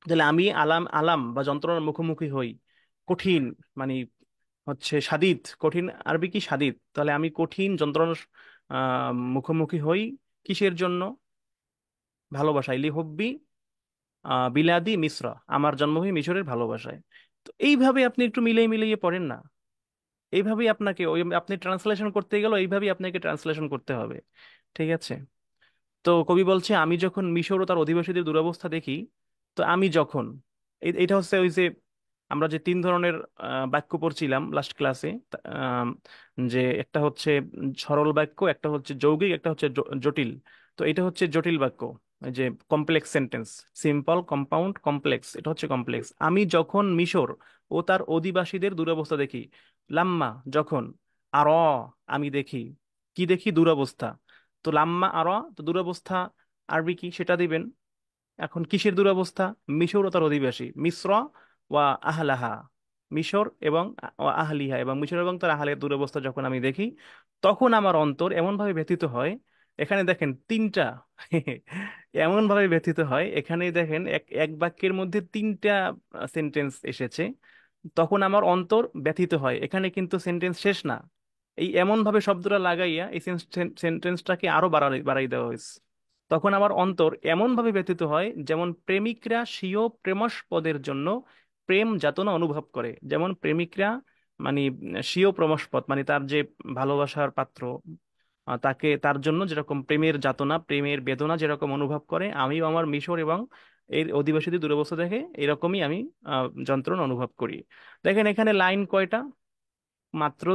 তাহলে আমি আলাম আলাম বা যন্ত্রণার মুখোমুখি হই। কঠিন মানে হচ্ছে সাদিদ, কঠিন আরবি কি? সাদিদ। তাহলে আমি কঠিন যন্ত্রণার মুখোমুখি হই কিসের জন্য? ভালোবাসায়, লিহব্বি বিলাদি মিশ্র, আমার জন্মভূমি মিশরের ভালোবাসায়। তো এইভাবে আপনি একটু মিলিয়ে মিলিয়ে পড়েন না। এইভাবেই আপনাকে ওই আপনি ট্রান্সলেশন করতে গেলে এইভাবেই আপনাকে ট্রান্সলেশন করতে হবে। ঠিক আছে? তো কবি বলছে, আমি যখন মিশর ও তার অধিবাসীদের দুরবস্থা দেখি। তো আমি যখন, এটা হচ্ছে ওই যে আমরা যে তিন ধরনের বাক্য পড়ছিলাম লাস্ট ক্লাসে, যে একটা হচ্ছে সরল বাক্য, একটা হচ্ছে যৌগিক, একটা হচ্ছে জটিল। তো এটা হচ্ছে জটিল বাক্য, এই যে complex sentence. Simple, compound, complex, এটা হচ্ছে কমপ্লেক্স। আমি যখন মিশর ও তার অধিবাসীদের দুরবস্থা দেখি। লাম্মা যখন, আর আমি দেখি, কি দেখি? দুরবস্থা। তো লাম্মা আর, তো দুরবস্থা আরবি কি সেটা দিবেন। এখন কিসের দুরবস্থা? মিশর ও তার অধিবাসী, মিশ্র ওয়া আহলাহা, মিশর এবং ওয়া আহলিহা, এবং মিশর এবং তার আহলের দুরবস্থা যখন আমি দেখি, তখন আমার অন্তর এমন ভাবে ব্যথিত হয়। এখানে দেখেন তিনটা এমন ভাবে ব্যথিত হয়, এখানে দেখেন এক এক বাক্যের মধ্যে তিনটা সেন্টেন্স এসেছে। তখন আমার অন্তর ব্যথিত হয়, এখানে কিন্তু সেন্টেন্স শেষ না। এই এমন ভাবে শব্দটা লাগাইয়া এই সেন্টেন্সটাকে আরো বাড়াই বাড়াই দেওয়া হয়েছে। তখন আমার অন্তর এমন ভাবে ব্যথিত হয়, যেমন প্রেমিকরা স্বীয় প্রেমস্পদের জন্য প্রেম যাতনা অনুভব করে। যেমন প্রেমিকরা মানে স্বীয় প্রেমস্পদ মানে তার যে ভালোবাসার পাত্র, তাকে, তার জন্য যেরকম প্রেমের যাতনা, প্রেমের বেদনা যেরকম অনুভব করে, আমিও আমার মিশর এবং এর অধিবাসীদের দুরবস্থা দেখে এরকমই আমি যন্ত্রণা অনুভব করি। দেখেন এখানে লাইন কয়টা? মাত্র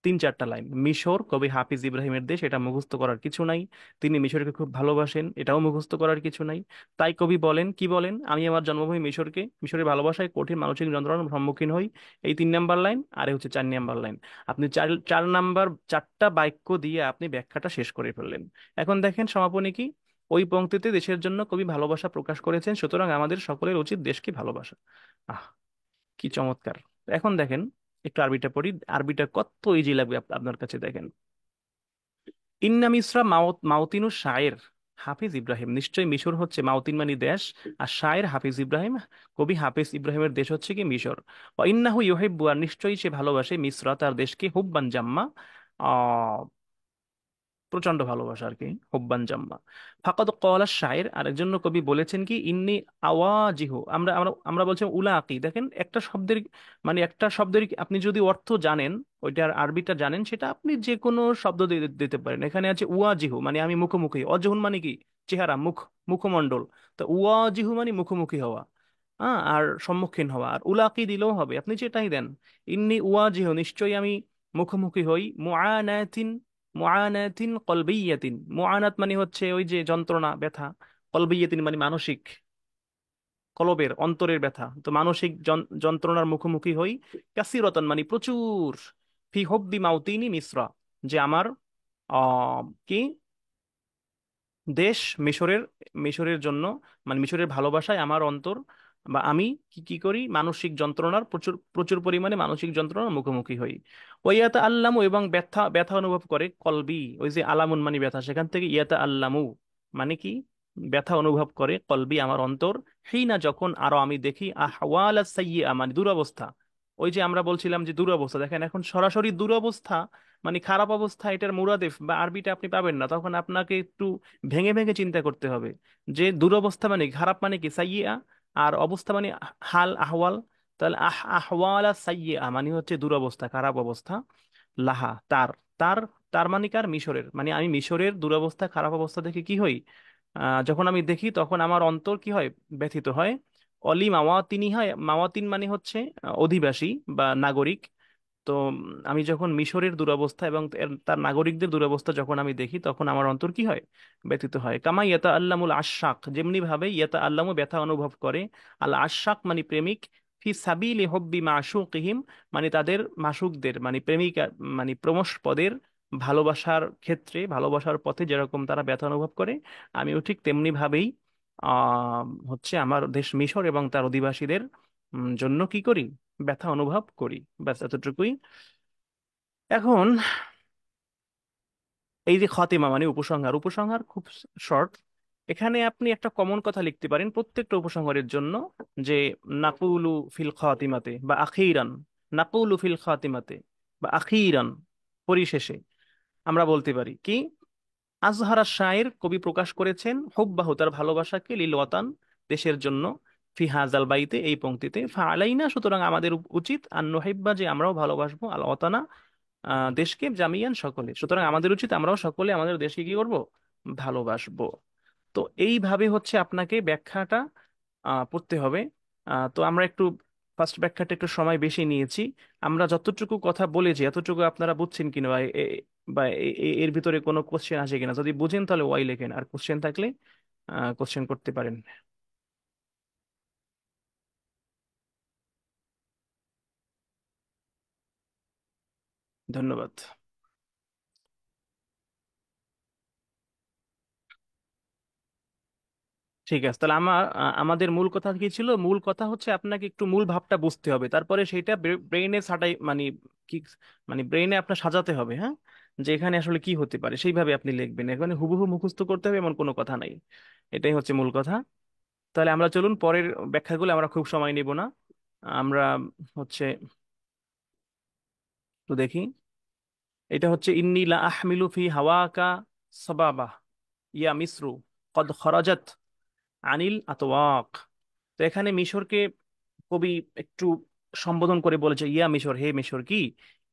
তিন চারটা লাইন। মিশর কবি হাফিজ ইব্রাহিমের দেশ, এটা মুখস্থ করার কিছু নাই। তিনি মিশরকে খুব ভালোবাসেন, এটাও মুখস্থ করার কিছু নাই। তাই কবি বলেন, কি বলেন? আমি আমার জন্মভূমি মিশরকে, মিশরের ভালোবাসায় কঠিন মানসিক যন্ত্রণার সম্মুখীন হই। এই 3 নাম্বার লাইন, আর এই হচ্ছে 4 নাম্বার লাইন। আপনি চার চার নাম্বার চারটা বাক্য দিয়ে আপনি ব্যাখ্যাটা শেষ করে ফেললেন। এখন দেখেন সমাপনী কি? ওই পংক্তিতে দেশের জন্য কবি ভালোবাসা প্রকাশ করেছেন, সুতরাং আমাদের সকলের উচিত দেশকে ভালোবাসা। আহ, কি চমৎকার! এখন দেখেন, একটু আরবিটা পড়ি। আরবিটা কত ইজি লাগবে আপনার কাছে, দেখেন। ইন্না মিসরা মাউতিনু শায়ের হাফিজ ইব্রাহিম, নিশ্চয়ই মিশর হচ্ছে, মাউতিন মানে দেশ, আর শায়ের হাফিজ ইব্রাহিম, কবি হাফিজ ইব্রাহিমের দেশ হচ্ছে কি মিশর। ও ইন্নাহু ইউহিব্বু, আর নিশ্চয়ই সে ভালোবাসে, মিসরা তার দেশকে, হুব্বান জাম্মা, প্রচন্ড ভালোবাসা আর কি, হুব্বান জাম্মা। ফাকাদ কওয়ালা শায়ের, আরেকজন কবি বলেছেন কি, ইন্নি আওয়াজিহু, আমরা আমরা আমরা বলছি উলাকি। দেখেন একটা শব্দের মানে একটা শব্দের আপনি যদি অর্থ জানেন, ওইটার আরবিটা জানেন, সেটা আপনি যে কোনো শব্দ দিয়ে দিতে পারেন। এখানে আছে উয়াজিহু মানে আমি মুখোমুখি, অজহুন মানে কি? চেহারা, মুখ, মুখমণ্ডল। তো উয়াজিহু মানে মুখোমুখি হওয়া, আর সম্মুখীন হওয়া। আর উলাকি দিলেও হবে, আপনি যেটাই দেন। ইন্নি উয়াজিহু, নিশ্চয়ই আমি মুখোমুখি হই, মুআনাতিন, মুআনাতিন কলবিয়াতিন, মুআনাত মানে হচ্ছে ওই যে যন্ত্রণা, ব্যথা। কলবিয়াতিন মানে মানসিক, কলবের অন্তরের ব্যথা। তো মানসিক যন্ত্রণার মুখোমুখি হই। কাসিরতান মানে প্রচুর। ফি হব্বি মাউতিনি মিসরা, যে আমার কি দেশ মিশরের, মিশরের জন্য মানে মিশরের ভালোবাসায় আমার অন্তর বা আমি কি কি করি? মানসিক যন্ত্রণার প্রচুর প্রচুর পরিমাণে মানসিক যন্ত্রণার মুখোমুখি হই। ওয়াইয়াতা আল্লামু, এবং ব্যথা ব্যথা অনুভব করে কলবি, ওই যে আলামুন মানে ব্যথা, সেখান থেকে ইয়াতা আল্লামু মানে কি? ব্যথা অনুভব করে কলবি আমার অন্তর। হিনা যখন, আরো আমি দেখি, আহওয়ালা সাইয়্যিআ মানে দুরবস্থা। ওই যে আমরা বলছিলাম যে দুরবস্থা, দেখেন এখন সরাসরি দুরবস্থা মানে খারাপ অবস্থা, এটার মুরাদেফ বা আরবিটা আপনি পাবেন না। তখন আপনাকে একটু ভেঙে ভেঙে চিন্তা করতে হবে যে দুরবস্থা মানে খারাপ মানে কি? সাইয়্যিআ। আর অবস্থা মানে হাল, আহওয়াল। তাহলে আহওয়ালা সাইয়্যিআ মানে হচ্ছে দুরবস্থা, খারাপ অবস্থা। লাহা তার, তার তার মানে কার? মিশরের। মানে আমি মিশরের দুরবস্থা, খারাপ অবস্থা দেখে কি হই? যখন আমি দেখি তখন আমার অন্তর কি হয়? ব্যথিত হয়। অলি মাওয়াতিনি হয়, মাওয়াতিন মানে হচ্ছে অধিবাসী বা নাগরিক। তো আমি যখন মিশরের দুরবস্থা এবং তার নাগরিকদের দুরবস্থা যখন আমি দেখি, তখন আমার অন্তর কি হয়, ব্যথিত হয়। কামা ইয়াতা আল্লামুল আশাক, যেমনি ভাবে ইয়াতা আল্লামু ব্যথা অনুভব করে, আল আশাক মানে প্রেমিক, ফি সাবিলি হব্বি মাশুকিহিম মানে তাদের মাশুকদের মানে প্রেমিকা মানে প্রমোষপদের ভালোবাসার ক্ষেত্রে, ভালোবাসার পথে যেরকম তারা ব্যথা অনুভব করে, আমিও ঠিক তেমনি ভাবেই হচ্ছে আমার দেশ মিশর এবং তার অধিবাসীদের জন্য কি করি, ব্যথা অনুভব করি। ব্যাস এতটুকুই। এখন এই যে খাতিমা মানে উপসংহার, উপসংহার খুব শর্ট। এখানে আপনি একটা কমন কথা লিখতে পারেন প্রত্যেকটা উপসংহারের জন্য, যে নাকুলু ফিল খাতিমাতে বা আখিরান, নাকুলু ফিল খাতিমাতে বা আখিরান, পরিশেষে আমরা বলতে পারি কি, আজহারা শায়ের কবি প্রকাশ করেছেন হুব্বাহু তার ভালোবাসাকে, লিল ওয়াতান দেশের জন্য, ফি হাজাল বাইতে এই পংক্তিতে, ফা আলাইনা সুতরাং আমাদের উচিত, আন নুহিব্বা যে আমরাও ভালোবাসবো, আল ওয়াতানা দেশকে, জামিয়ান সকলে, সুতরাং আমাদের উচিত আমরাও সকলে আমাদের দেশকে কি করব, ভালোবাসবো। তো এইভাবে হচ্ছে আপনাকে ব্যাখ্যাটা পড়তে হবে। তো আমরা একটু ফার্স্ট ব্যাখ্যাটা একটু সময় বেশি নিয়েছি। আমরা যতটুকু কথা বলেছি এতটুকু আপনারা বুঝছেন কিনা, বা এর ভিতরে কোনো কোশ্চেন আসে কিনা, যদি বুঝেন তাহলে ওয়াই লেখেন, আর কোশ্চেন থাকলে কোশ্চেন করতে পারেন। ধন্যবাদ। ঠিক আছে, তাহলে আমাদের মূল কথা কি ছিল, মূল কথা হচ্ছে আপনাকে একটু মূল ভাবটা বুঝতে হবে, তারপরে সেইটা ব্রেইনে সাটাই মানে কি, মানে ব্রেইনে আপনার সাজাতে হবে, হ্যাঁ, যে এখানে আসলে কি হতে পারে সেইভাবে আপনি লিখবেন, এখানে হুবহু মুখস্থ করতে হবে এমন কোনো কথা নাই। এটাই হচ্ছে মূল কথা। তাহলে আমরা চলুন পরের ব্যাখ্যাগুলো, আমরা খুব সময় নিব না। আমরা হচ্ছে তো দেখি, এটা হচ্ছে ইন্নী লা আহমিলু ফি হাওয়াকা সাবাবা ইয়া মিসরু কদ খরাজাত আনিল আতওয়াক। তো এখানে মিশরকে কবি একটু সম্বোধন করে বলেছে, ইয়া মিশর, হে মিশর কি,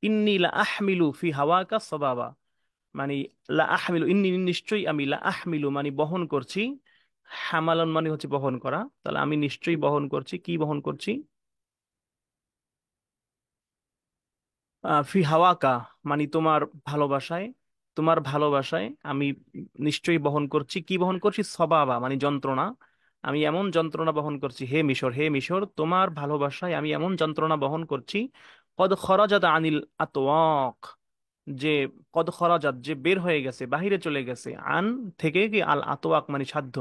ইন্নি লা আহমিলু ফি হাওয়াকা সাবাবা মানে, লা আহমিলু ইন্নি নিশ্চয়ই আমি, লা আহমিলু মানে বহন করছি, হামালন মানে হচ্ছে বহন করা, তাহলে আমি নিশ্চয়ই বহন করছি, কি বহন করছি, ফি হাওয়াকা মানে তোমার ভালোবাসায়, তোমার ভালোবাসায় আমি নিশ্চয়ই বহন করছি, কি বহন করছি, সবাবা মানে যন্ত্রণা, আমি এমন যন্ত্রণা বহন করছি, হে মিশর, হে মিশর তোমার ভালোবাসায় আমি এমন যন্ত্রণা বহন করছি, কদ খরাজাত আনিল আতওয়াক যে, কদ খরাজাত যে বের হয়ে গেছে, বাহিরে চলে গেছে, আন থেকে কি, আল আতওয়াক মানে সাধ্য,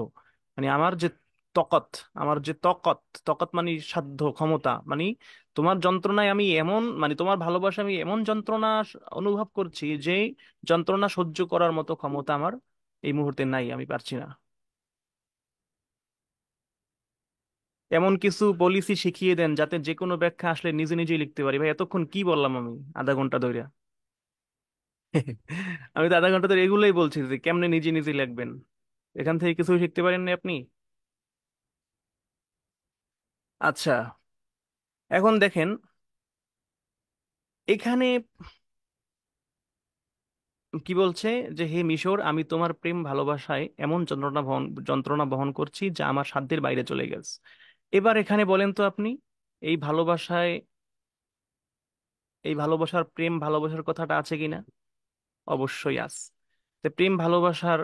মানে আমার যে তকত, আমার যে তকত, তকত মানে সাধ্য ক্ষমতা মানে, তোমার যন্ত্রণায় আমি এমন মানে তোমার ভালোবাসা আমি এমন যন্ত্রণা অনুভব করছি যে যন্ত্রণা সহ্য করার মতো ক্ষমতা আমার এই মুহূর্তে নাই, আমি পারছি না। এমন কিছু পলিসি শিখিয়ে দেন যাতে যে কোনো ব্যাখ্যা আসলে নিজে নিজেই লিখতে পারি। ভাই এতক্ষণ কি বললাম আমি, আধা ঘন্টা ধরে? আমি তো আধা ঘন্টা ধরে এগুলোই বলছি যে কেমনে নিজে নিজে লিখবেন। এখান থেকে কিছু শিখতে পারেননি আপনি? আচ্ছা, এখন দেখেন এখানে কি বলছে, যে হে মিশর আমি তোমার প্রেম ভালোবাসায় এমন যন্ত্রণা বহন করছি যা আমার সাধ্যের বাইরে চলে গেছে। এবার এখানে বলেন তো আপনি, এই ভালোবাসায়, এই ভালোবাসার প্রেম ভালোবাসার কথাটা আছে কিনা? অবশ্যই আছে। তো প্রেম ভালোবাসার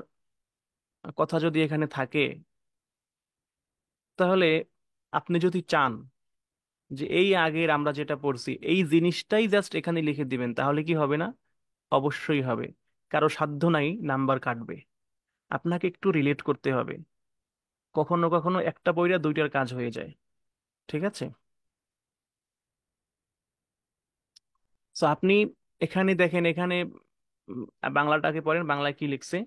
কথা যদি এখানে থাকে, তাহলে আপনি যদি চান যে এই আগের আমরা যেটা পড়ছি এই জিনিসটাই জাস্ট এখানে লিখে দিবেন, তাহলে কি হবে না? অবশ্যই হবে। কারো সাধ্য নাই নাম্বার কাটবে, আপনাকে একটু রিলেট করতে হবে। কখনো কখনো একটা বইরা দুইটার কাজ হয়ে যায়। ঠিক আছে, তো আপনি এখানে দেখেন, এখানে উম, বাংলাটাকে পড়েন, বাংলায় কি লিখছে।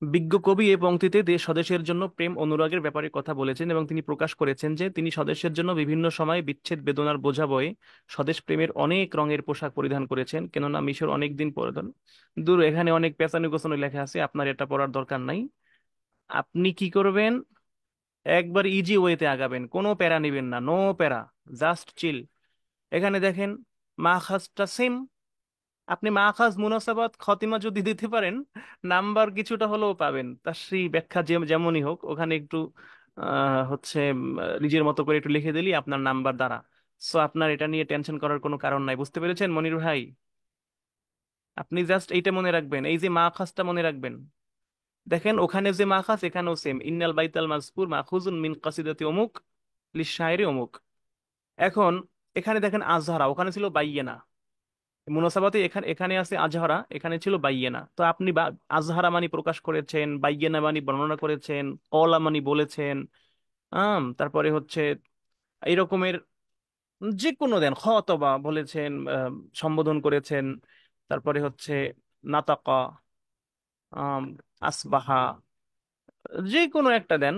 বিজ্ঞ কবি এই পংক্তিতে দেশ স্বদেশের জন্য প্রেম অনুরাগের ব্যাপারে কথা বলেছেন এবং তিনি প্রকাশ করেছেন যে তিনি স্বদেশের জন্য বিভিন্ন সময় বিচ্ছেদ বেদনার বোঝা বয়ে স্বদেশ প্রেমের অনেক রঙের পোশাক পরিধান করেছেন, কেননা মিশর অনেক দিন পরিধান দূর, এখানে অনেক পেঁচানো গোছানো লেখা আছে, আপনার এটা পড়ার দরকার নাই। আপনি কি করবেন, একবার ইজি ওয়েতে আগাবেন, কোনো প্যারা নিবেন না, নো প্যারা, জাস্ট চিল। এখানে দেখেন মাখাজটা সেম, আপনি মাখাজ মুনাসাবাত খতিমা যদি দিতে পারেন, নাম্বার কিছুটা হলেও পাবেন। তার সেই ব্যাখ্যা যেমনই হোক, ওখানে একটু হচ্ছে নিজের মতো করে একটু লিখে দিলি আপনার নাম্বার দ্বারা। সো আপনার এটা নিয়ে টেনশন করার কোনো কারণ নাই, বুঝতে পেরেছেন মনির ভাই? আপনি জাস্ট এইটা মনে রাখবেন, এই যে মাখাজটা মনে রাখবেন। দেখেন ওখানে যে মাখাজ এখানেও সেম, ইন্নাল বাইতাল মাযকুর মাখুজুন মিন কাসিদাতি অমুক লিশায়রি অমুক। এখন এখানে দেখেন আজহারা, ওখানে ছিল বাইয়েনা। মুনাসাবাতে এখানে এখানে আছে আজহারা, এখানে ছিল বাইয়েনা। তো আপনি আজহারা মানি প্রকাশ করেছেন, বাইয়েনা মানি বর্ণনা করেছেন, কলা মানি বলেছেন। তারপরে হচ্ছে এই রকমের যে কোনো দেন, খ অথবা বলেছেন, সম্বোধন করেছেন। তারপরে হচ্ছে নাতাকা, আম, আসবাহা, যে কোনো একটা দেন,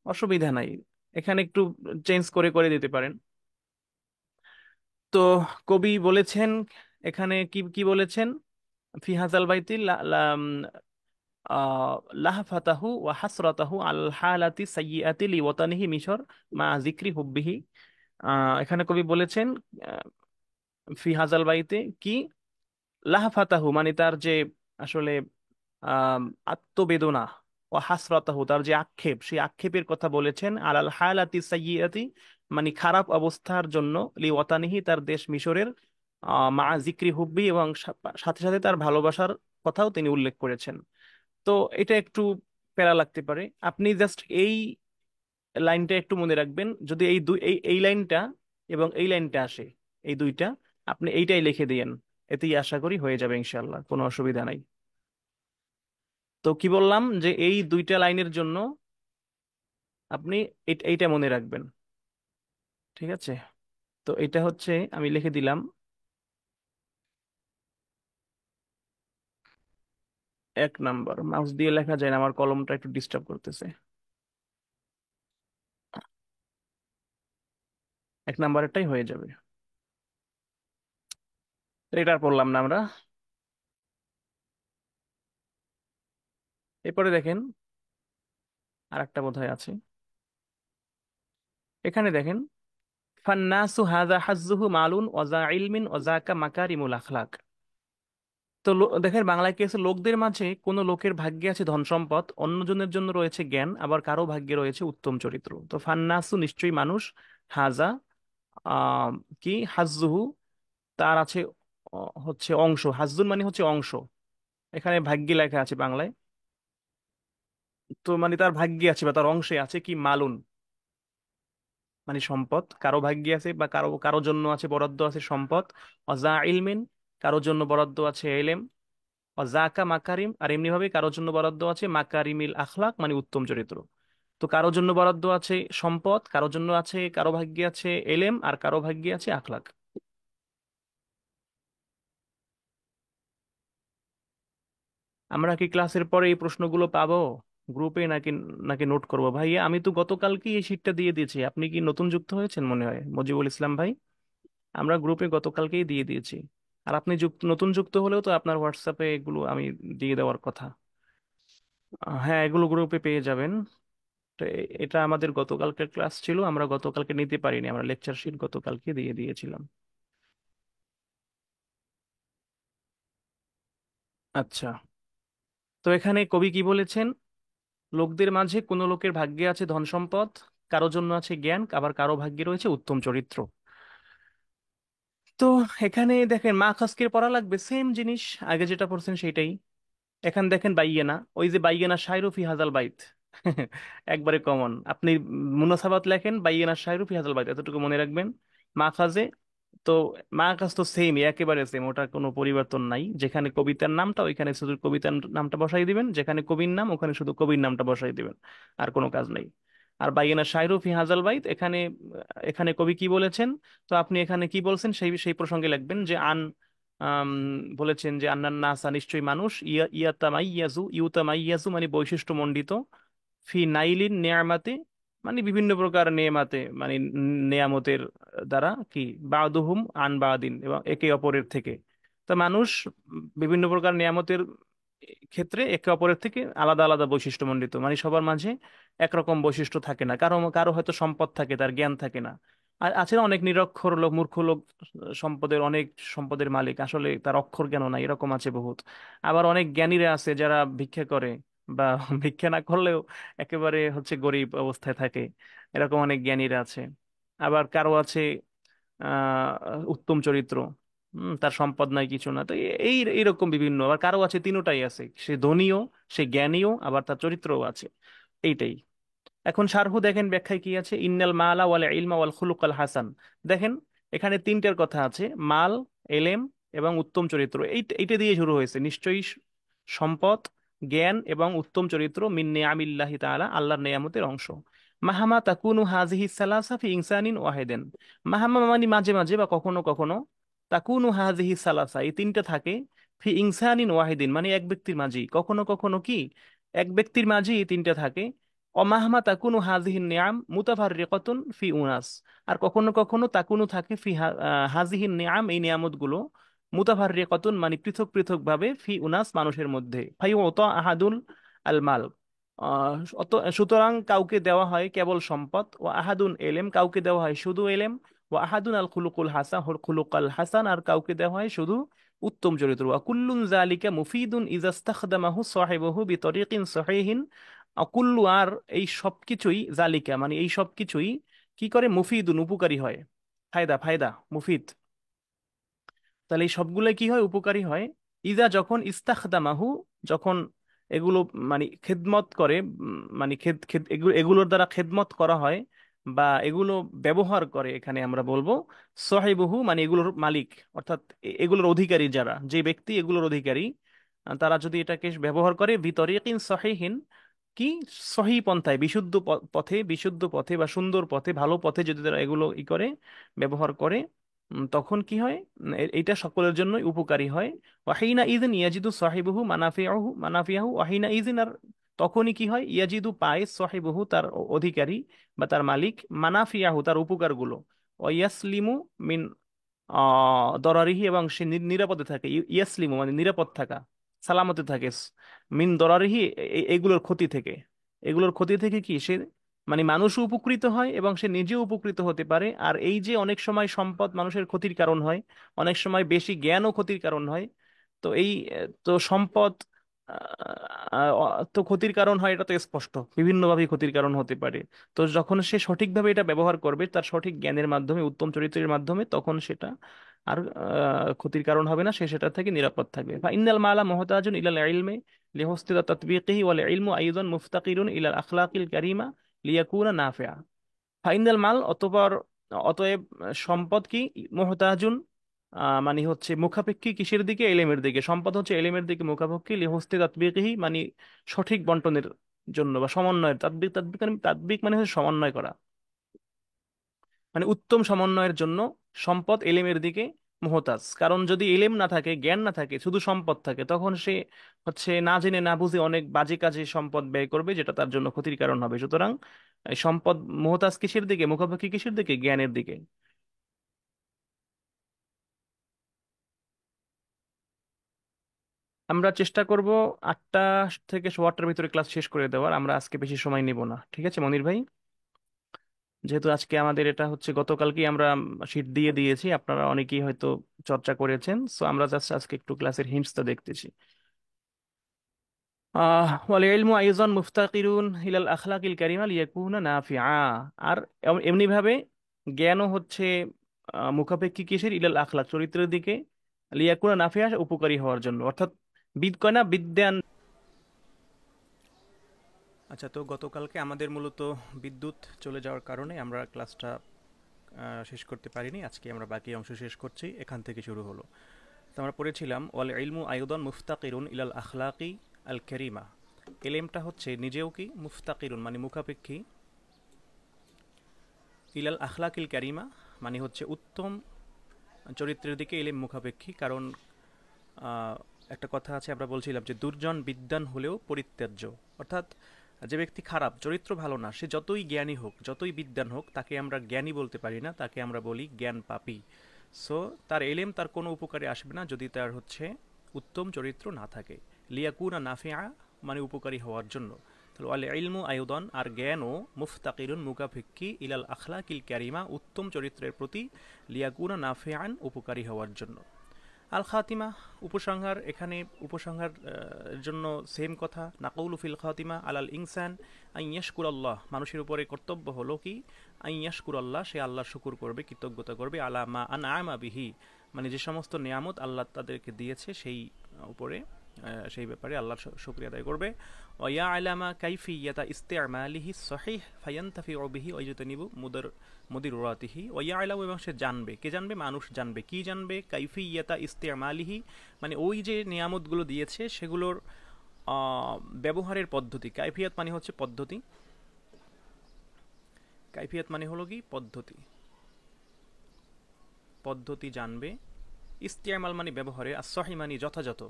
অসুবিধা নাই। এখানে একটু চেঞ্জ করে করে দিতে পারেন। তো কবি বলেছেন, এখানে কি কি বলেছেন? ফি হাজাল বাইতি লাহফাতাহু ওয়া হাসরাতাহু আল হালাতি সাইয়্যাতি লিওয়াতানিহি মিশর মা যিকরি হুব্বিহি। এখানে কবি বলেছেন ফি হাজাল বাইতে কি, লাহফাতাহু মানে তার যে আসলে আম, আত্মবেদনা, ও হাসরাতাহু তার যে আক্ষেপ, সেই আক্ষেপের কথা বলেছেন। আলাল হালাতি সাইয়্যাতি মানে খারাপ অবস্থার জন্য, লিওয়াতানিহি তার দেশ মিশরের, মা যিকরি হুব্বি এবং সাথে সাথে তার ভালোবাসার কথাও তিনি উল্লেখ করেছেন। তো এটা একটু প্যারা লাগতে পারে। আপনি জাস্ট এই লাইনটা একটু মনে রাখবেন, যদি এই দুই এই লাইনটা এবং এই লাইনটা আসে, এই দুইটা আপনি এইটাই লিখে দিয়েন, এতেই আশা করি হয়ে যাবে ইনশাল্লাহ, কোনো অসুবিধা নাই। তো কি বললাম, যে এই দুইটা লাইনের জন্য আপনি এইটা মনে রাখবেন। ঠিক আছে? তো এটা হচ্ছে, আমি লিখে দিলাম 1 নাম্বার। মাউস দিয়ে লেখা যায় না, আমার কলমটা একটু ডিস্টার্ব করতেছে। 1 নাম্বারেরটাই হয়ে যাবে। তো এটা আর পড়লাম না আমরা। এরপরে দেখেন, আর একটা বোধহয় আছে। এখানে দেখেন, ফান্নাসু হাযা হাজ্জুহু মালুন ওয়াজা ইলমিন ওয়াজাকা মাকারিমুল আখলাক। তো দেখেন বাংলায় কি আছে, লোকদের মাঝে কোন লোকের ভাগ্যে আছে ধন সম্পদ, অন্যজনের জন্য রয়েছে জ্ঞান, আবার কারো ভাগ্যে রয়েছে উত্তম চরিত্র। তো ফান্নাসু নিশ্চয়ই মানুষ, হাজা আহ কি হাজ্জুহু তার আছে হচ্ছে অংশ, হাজ্জুন মানে হচ্ছে অংশ। এখানে ভাগ্যে লেখা আছে বাংলায়। তো মানে তার ভাগ্যে আছে বা তার অংশে আছে কি, মালুন মানে সম্পদ, কারো ভাগ্যে আছে বা কারো কারো জন্য আছে, বরাদ্দ আছে সম্পদ। অজা ইলমিন, কারো জন্য বরাদ্দ আছে এলেম। অজাকা মাকারিম, আর এমনি ভাবে কারোর জন্য বরাদ্দ আছে মাকারিমিল আখলাক মানে উত্তম চরিত্র। তো কারোর জন্য বরাদ্দ আছে সম্পদ, কারোর জন্য আছে, কারো ভাগ্যে আছে এলেম, আর কারো ভাগ্যে আছে আখলাক। আমরা কি ক্লাসের পরে এই প্রশ্নগুলো পাবো গ্রুপে, নাকি নাকি নোট করবো? ভাইয়া আমি তো গতকালকে এই শিটটা দিয়ে দিয়েছি, আপনি কি নতুন যুক্ত হয়েছেন মনে হয় মজিবুল ইসলাম ভাই? আমরা গ্রুপে গতকালকেই দিয়ে দিয়েছি। আর আপনি নতুন যুক্ত হলেও তো আপনার হোয়াটসঅ্যাপে এগুলো আমি দিয়ে দেওয়ার কথা। হ্যাঁ, এগুলো গ্রুপে পেয়ে যাবেন। তো এটা আমাদের গতকালকের ক্লাস ছিল, আমরা গতকালকে নিতে পারিনি, আমরা লেকচার শিট গতকালকে দিয়ে দিয়েছিলাম। আচ্ছা, তো এখানে কবি কি বলেছেন? লোকদের মাঝে কোন লোকের ভাগ্যে আছে ধন সম্পদ, কারো জন্য আছে জ্ঞান, আবার কারো ভাগ্যে রয়েছে উত্তম চরিত্র। তো এখানে দেখেন মা খাসকে পড়া লাগবে সেম জিনিস, আগে যেটা পড়ছেন সেটাই। এখান দেখেন বাইয়েনা, ওই যে বাইয়েনা শায়রুফি হাজাল বাইত একবারে কমন। আপনি মুনাসাবাত লেখেন বাইয়েনা শায়রুফি হাজাল বাইত, এতটুকু মনে রাখবেন। মাখাজে তো, মাখাজ তো সেম, একেবারে সেম, ওটা কোনো পরিবর্তন নাই। যেখানে কবিতার নামটা ওইখানে শুধু কবিতার নামটা বসাই দিবেন, যেখানে কবির নাম ওখানে শুধু কবির নামটা বসাই দিবেন, আর কোনো কাজ নেই। আর বাইয়েনা শায়রুফি হাজাল বাইত, এখানে এখানে কবি কি বলেছেন? তো আপনি এখানে কি বলছেন সেই সেই প্রসঙ্গে লিখবেন, যে আম, বলেছেন যে আন্নান নাসা নিশ্চয়ই মানুষ, ইউতামাইয়াজু মানে বৈশিষ্ট্য মণ্ডিত, ফি নাইলিন নেয়ামাতে মানে বিভিন্ন প্রকার নেয়ামাতে মানে নেয়ামতের দ্বারা কি, বাদুহুম আন বাদিন এবং একে অপরের থেকে। তা মানুষ বিভিন্ন প্রকার নেয়ামতের ক্ষেত্রে একে অপরের থেকে আলাদা আলাদা বৈশিষ্ট্যমণ্ডিত, মানে সবার মাঝে একরকম বৈশিষ্ট্য থাকে না। কারো কারো হয়তো সম্পদ থাকে, তার জ্ঞান থাকে না। আর আছে না অনেক নিরক্ষর লোক, মূর্খ লোক, সম্পদের অনেক সম্পদের মালিক, আসলে তার অক্ষর জ্ঞান নাই, এরকম আছে বহুত। আবার অনেক জ্ঞানীরা আছে যারা ভিক্ষা করে, বা ভিক্ষা না করলেও একেবারে হচ্ছে গরিব অবস্থায় থাকে, এরকম অনেক জ্ঞানীরা আছে। আবার কারো আছে উত্তম চরিত্র, তার সম্পদ নাই কিছু না, তো এই এইরকম বিভিন্ন। আবার কারো আছে তিনোটাই আছে, সে ধনীও, সে জ্ঞানীও, আবার তার চরিত্রও আছে। এইটাই। এখন শারহু দেখেন, ব্যাখ্যায় কি আছে, ইন্নাল মালা ওয়াল ইলমা ওয়াল খুলুকাল হাসান। দেখেন এখানে তিনটার কথা আছে, মাল, এলেম এবং উত্তম চরিত্র। এইটা দিয়ে শুরু হয়েছে, নিশ্চয়ই সম্পদ, জ্ঞান এবং উত্তম চরিত্র মিন নিআমিল্লাহি তাআলা, আল্লাহর নেয়ামতের অংশ। মাহামা তাকুনু হাযিহি সালাসা ফি ইনসানিন ওয়াহিদিন। মাহামা মানে মাঝে মাঝে বা কখনো কখনো, তাকুনু হাযিহি সালাসা এই তিনটা থাকে, ফি ইনসানিন ওয়াহিদিন মানে এক ব্যক্তির মাঝেই, কখনো কখনো কি এক ব্যক্তির মাঝেই এই তিনটা থাকে। অমাহমা তাকুনু হাজিহিন নিয়াম মুতাফাররিকাতুন ফি উনাস। আর কখনো কখনো তাকুনু থাকে ফি হাজিহিন নিয়াম এই নিয়ামত গুলো, মুতাফাররিকাতুন মানে পৃথক পৃথক ভাবে, ফি উনাস মানুষের মধ্যে, ফাই ওতা আহাদুল আল মাল। সুতরাং কাউকে দেওয়া হয় কেবল সম্পদ, ও আহাদুন এলেম কাউকে দেওয়া হয় শুধু এলেম, ও আহাদুন আল খুলুকুল হাসান খুলুকাল হাসান আর কাউকে দেওয়া হয় শুধু উত্তম চরিত্র। ওয়া কুল্লুন যালিকা মুফিদুন ইজা ইস্তাখদামাহু সাহিবুহু বিতরিকিন সহিহিন। অকুল্লু আর এই সব কিছুই, জালিকা মানে এই সব কিছুই কি করে, মুফিদুন উপকারী হয়, ফায়দা ফায়দা মুফিদ। তাহলে এই সবগুলো কি হয়, উপকারী হয়। ইজা যখন, ইস্তাখদামাহু যখন এগুলো মানে খেদমত করে, মানে এগুলোর দ্বারা খেদমত করা হয়, বা এগুলো ব্যবহার করে, এখানে আমরা বলবো সহিবহু মানে এগুলোর মালিক, অর্থাৎ এগুলোর অধিকারী যারা, যে ব্যক্তি এগুলোর অধিকারী, তারা যদি এটাকে ব্যবহার করে বিতরিকিন সহিহিন, কি সহি পন্থায়, বিশুদ্ধ পথে, বিশুদ্ধ পথে বা সুন্দর পথে, ভালো পথে যদি তারা এগুলো করে, ব্যবহার করে, তখন কি হয়, এইটা সকলের জন্যই উপকারী হয়। ওয়াহিনা ইদিন ইয়াজিদু সাহিবুহু মানাফিয়াহু ওয়াহিনা ইদিন আর তখনই কি হয়, ইয়াজিদু পায়, সাহিবুহু তার অধিকারী বা তার মালিক, মানাফিয়াহু তার উপকারগুলো, ওয়াসলিমু মিন দরারিহি এবং সে নিরাপদে থাকে। ইয়াসলিমু মানে নিরাপদ থাকা, সালামতে থাকে, মিন দরারিহি এগুলোর ক্ষতি থেকে। এগুলোর ক্ষতি থেকে কি সে মানে মানুষও উপকৃত হয় এবং সে নিজেও উপকৃত হতে পারে। আর এই যে অনেক সময় সম্পদ মানুষের ক্ষতির কারণ হয়, অনেক সময় বেশি জ্ঞানও ক্ষতির কারণ হয়। তো এই তো সম্পদ তো ক্ষতির কারণ হয়, এটা তো স্পষ্ট, বিভিন্নভাবে ক্ষতির কারণ হতে পারে। তো যখন সে সঠিকভাবে এটা ব্যবহার করবে, তার সঠিক জ্ঞানের মাধ্যমে, উত্তম চরিত্রের মাধ্যমে, তখন সেটা আর ক্ষতির কারণ হবে না, সে সেটা থেকে নিরাপদ থাকবে। ফাইনাল মালা মুহতাজুন ইলাল ইলমি লিহুসনি তাতবিকিহি ওয়াল ইলমু আইদান মুফতাকিরুন ইলাল আখলাকিল কারিমা লিয়াকুনা নাফিআ। ফাইনাল মাল অতএব সম্পদ কি, মুহতাজুন মানে হচ্ছে মুখাপেক্ষী কিসের দিকে, এলেমের দিকে। সম্পদ হচ্ছে এলেমের দিকে মুখাপেক্ষী, লিহুসনি তাতবিকিহি মানে সঠিক বন্টনের জন্য বা সমন্বয়ের, তাতবিক মানে হচ্ছে সমন্বয় করা, মানে উত্তম সমন্বয়ের জন্য সম্পদ এলেমের দিকে মুহতাজ। কারণ যদি এলেম না থাকে, জ্ঞান না থাকে, শুধু সম্পদ থাকে, তখন সে হচ্ছে না জেনে না বুঝে অনেক বাজে কাজে সম্পদ ব্যয় করবে, যেটা তার জন্য ক্ষতির কারণ হবে। সুতরাং এই সম্পদ মুহতাজ কিসের দিকে, মুখাপেক্ষী কিসের দিকে, জ্ঞানের দিকে। আমরা চেষ্টা করব 8টা থেকে 8টার ভিতরে ক্লাস শেষ করে দেওয়ার। আমরা আজকে বেশি সময় নিব না, ঠিক আছে মনির ভাই? যেহেতু আজকে আমাদের এটা হচ্ছে, গতকালকেই আমরা শীট দিয়ে দিয়েছি, আপনারা অনেকেই হয়তো চর্চা করেছেন, সো আমরা জাস্ট আজকে একটু ক্লাসের হিন্টসটা দেখতেছি। ওয়াল ইলমু আইজন মুফতাকিরুন ইলাল আখলাকিল কারিমা লিয়াকুনা নাফিআ। আর এমনি ভাবে জ্ঞানও হচ্ছে মুখাপেক্ষী কিসের, ইলাল আখলাক চরিত্রের দিকে, লিয়াকুনা নাফিআ উপকারী হওয়ার জন্য, অর্থাৎ বিদ বিদ্যান। আচ্ছা, তো গতকালকে আমাদের মূলত বিদ্যুৎ চলে যাওয়ার কারণে আমরা ক্লাসটা শেষ করতে পারিনি। আজকে আমরা বাকি অংশ শেষ করছি, এখান থেকে শুরু হলো। তো আমরা পড়েছিলাম ওয়াল ইলমু আইদান মুফতাকিরুন ইলাল আখলাকি আল কারিমা। এলেমটা হচ্ছে নিজেও কি, মুফতাকিরুন মানে মুখাপেক্ষী, ইলাল আখলাকিল কারিমা মানে হচ্ছে উত্তম চরিত্রের দিকে এলেম মুখাপেক্ষী। কারণ আহ, একটা কথা আছে, আমরা বলছিলাম যে দুর্জন বিদ্বান হলেও পরিত্যাজ্য, অর্থাৎ যে ব্যক্তি খারাপ, চরিত্র ভালো না, সে যতই জ্ঞানী হোক, যতই বিদ্বান হোক, তাকে আমরা জ্ঞানী বলতে পারি না, তাকে আমরা বলি জ্ঞান পাপী। সো তার এলেম তার কোনো উপকারে আসবে না যদি তার হচ্ছে উত্তম চরিত্র না থাকে। লিয়াকুনা নাফিআ মানে উপকারী হওয়ার জন্য। তাহলে ওয়াল ইলমু আয়ুদন, আর জ্ঞানও মুফতাকিরুন মুকাফিক্কি ইলাল আখলাকিল কারিমা, উত্তম চরিত্রের প্রতি, লিয়াকুনা নাফিআন, উপকারী হওয়ার জন্য। আল খাতিমা, উপসংহার। এখানে উপসংহার জন্য সেম কথা, নাকৌলু ফিল খাতিমা আলাল ইনসান আইয়াশকুর আল্লাহ, মানুষের উপরে কর্তব্য হলো কি আইয়াশকুর আল্লাহ, সে আল্লাহর শুকুর করবে, কৃতজ্ঞতা করবে, আলা মা আনআমা বিহি, মানে যে সমস্ত নিয়ামত আল্লাহ তাদেরকে দিয়েছে সেই উপরে, সেই ব্যাপারে আল্লাহর শুকরিয়া আদায় করবে। ওয়া আলামা কাইফিয়াতা ইস্তেমালিহি সহিহ ফায়ান্তাফিউ বিহি ওয়া ইয়াজতানিবু মুদিররাতিহি। ওয়া আলামু, এবং সে জানবে, কে জানবে? মানুষ জানবে। কি জানবে? কাইফিয়াতা ইস্তেমালিহি, মানে ওই যে নিয়ামতগুলো দিয়েছে সেগুলোর ব্যবহারের পদ্ধতি। কাইফিয়াত মানে হচ্ছে পদ্ধতি, কাইফিয়াত মানে হলো কি পদ্ধতি, পদ্ধতি জানবে। ইস্তেমাল মানে ব্যবহারের, আর সহি মানে যথাযথ,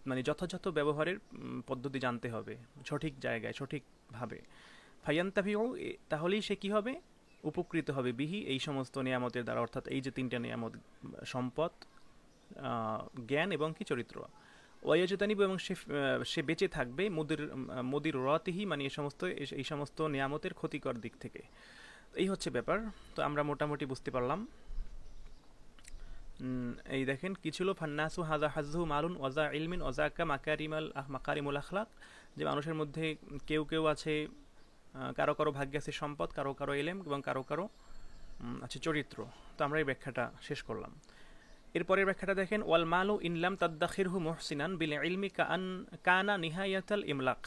মানে যথাযথ ব্যবহারের পদ্ধতি জানতে হবে, সঠিক জায়গায় সঠিকভাবে। ফায়ান্তাফিউ, তাহলেই সে কি হবে? উপকৃত হবে, বিহি, এই সমস্ত নিয়ামতের দ্বারা, অর্থাৎ এই যে তিনটা নিয়ামত, সম্পদ, জ্ঞান এবং কি চরিত্র। ওয়াইয়াজতানিবু, এবং সে বেঁচে থাকবে, মুদির রাতিহি, মানে এই সমস্ত নিয়ামতের ক্ষতিকর দিক থেকে। এই হচ্ছে ব্যাপার। তো আমরা মোটামুটি বুঝতে পারলাম। এই দেখেন কি ছিল, ফান্নাসু হাজা হাজহু মালুন ওয়াজা ইলমিন ওয়াজাকা মাকারিমুল আখলাক, যে মানুষের মধ্যে কেউ কেউ আছে, কারো কারো ভাগ্যে আছে সম্পদ, কারো কারো ইলম, এবং কারো কারো আছে চরিত্র। তো আমরা এই ব্যাখ্যাটা শেষ করলাম। এরপরের ব্যাখ্যাটা দেখেন, ওয়াল মালু ইনলাম তাদ্দাখিরহু মুহসিনান বিল ইলমি কানা নিহায়াতাল ইমলাক।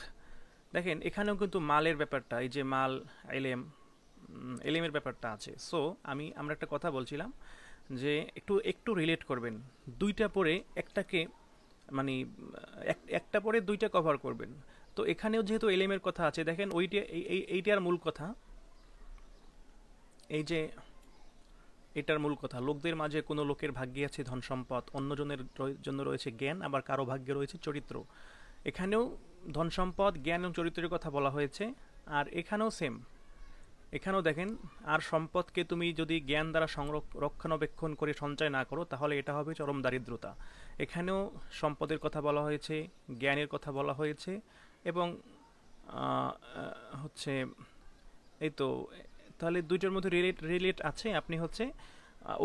দেখেন এখানেও কিন্তু মালের ব্যাপারটা, এই যে মাল, এলেমের ব্যাপারটা আছে। সো আমরা একটা কথা বলছিলাম যে একটু একটু রিলেট করবেন, দুইটা পরে একটাকে, মানে একটা পরে দুইটা কভার করবেন। তো এখানেও যেহেতু এলেমের কথা আছে, দেখেন ওইটা এইটার মূল কথা, এই যে এটার মূল কথা, লোকদের মাঝে কোনো লোকের ভাগ্যে আছে ধন সম্পদ, অন্যজনের জন্য রয়েছে জ্ঞান, আবার কারো ভাগ্যে রয়েছে চরিত্র। এখানেও ধন সম্পদ, জ্ঞান এবং চরিত্রের কথা বলা হয়েছে। আর এখানেও সেম, এখানেও দেখেন, আর সম্পদকে তুমি যদি জ্ঞান দ্বারা রক্ষণাবেক্ষণ করে সঞ্চয় না করো, তাহলে এটা হবে চরম দারিদ্রতা। এখানেও সম্পদের কথা বলা হয়েছে, জ্ঞানের কথা বলা হয়েছে, এবং হচ্ছে এই তো, তাহলে দুইটার মধ্যে রিলেট আছে। আপনি হচ্ছে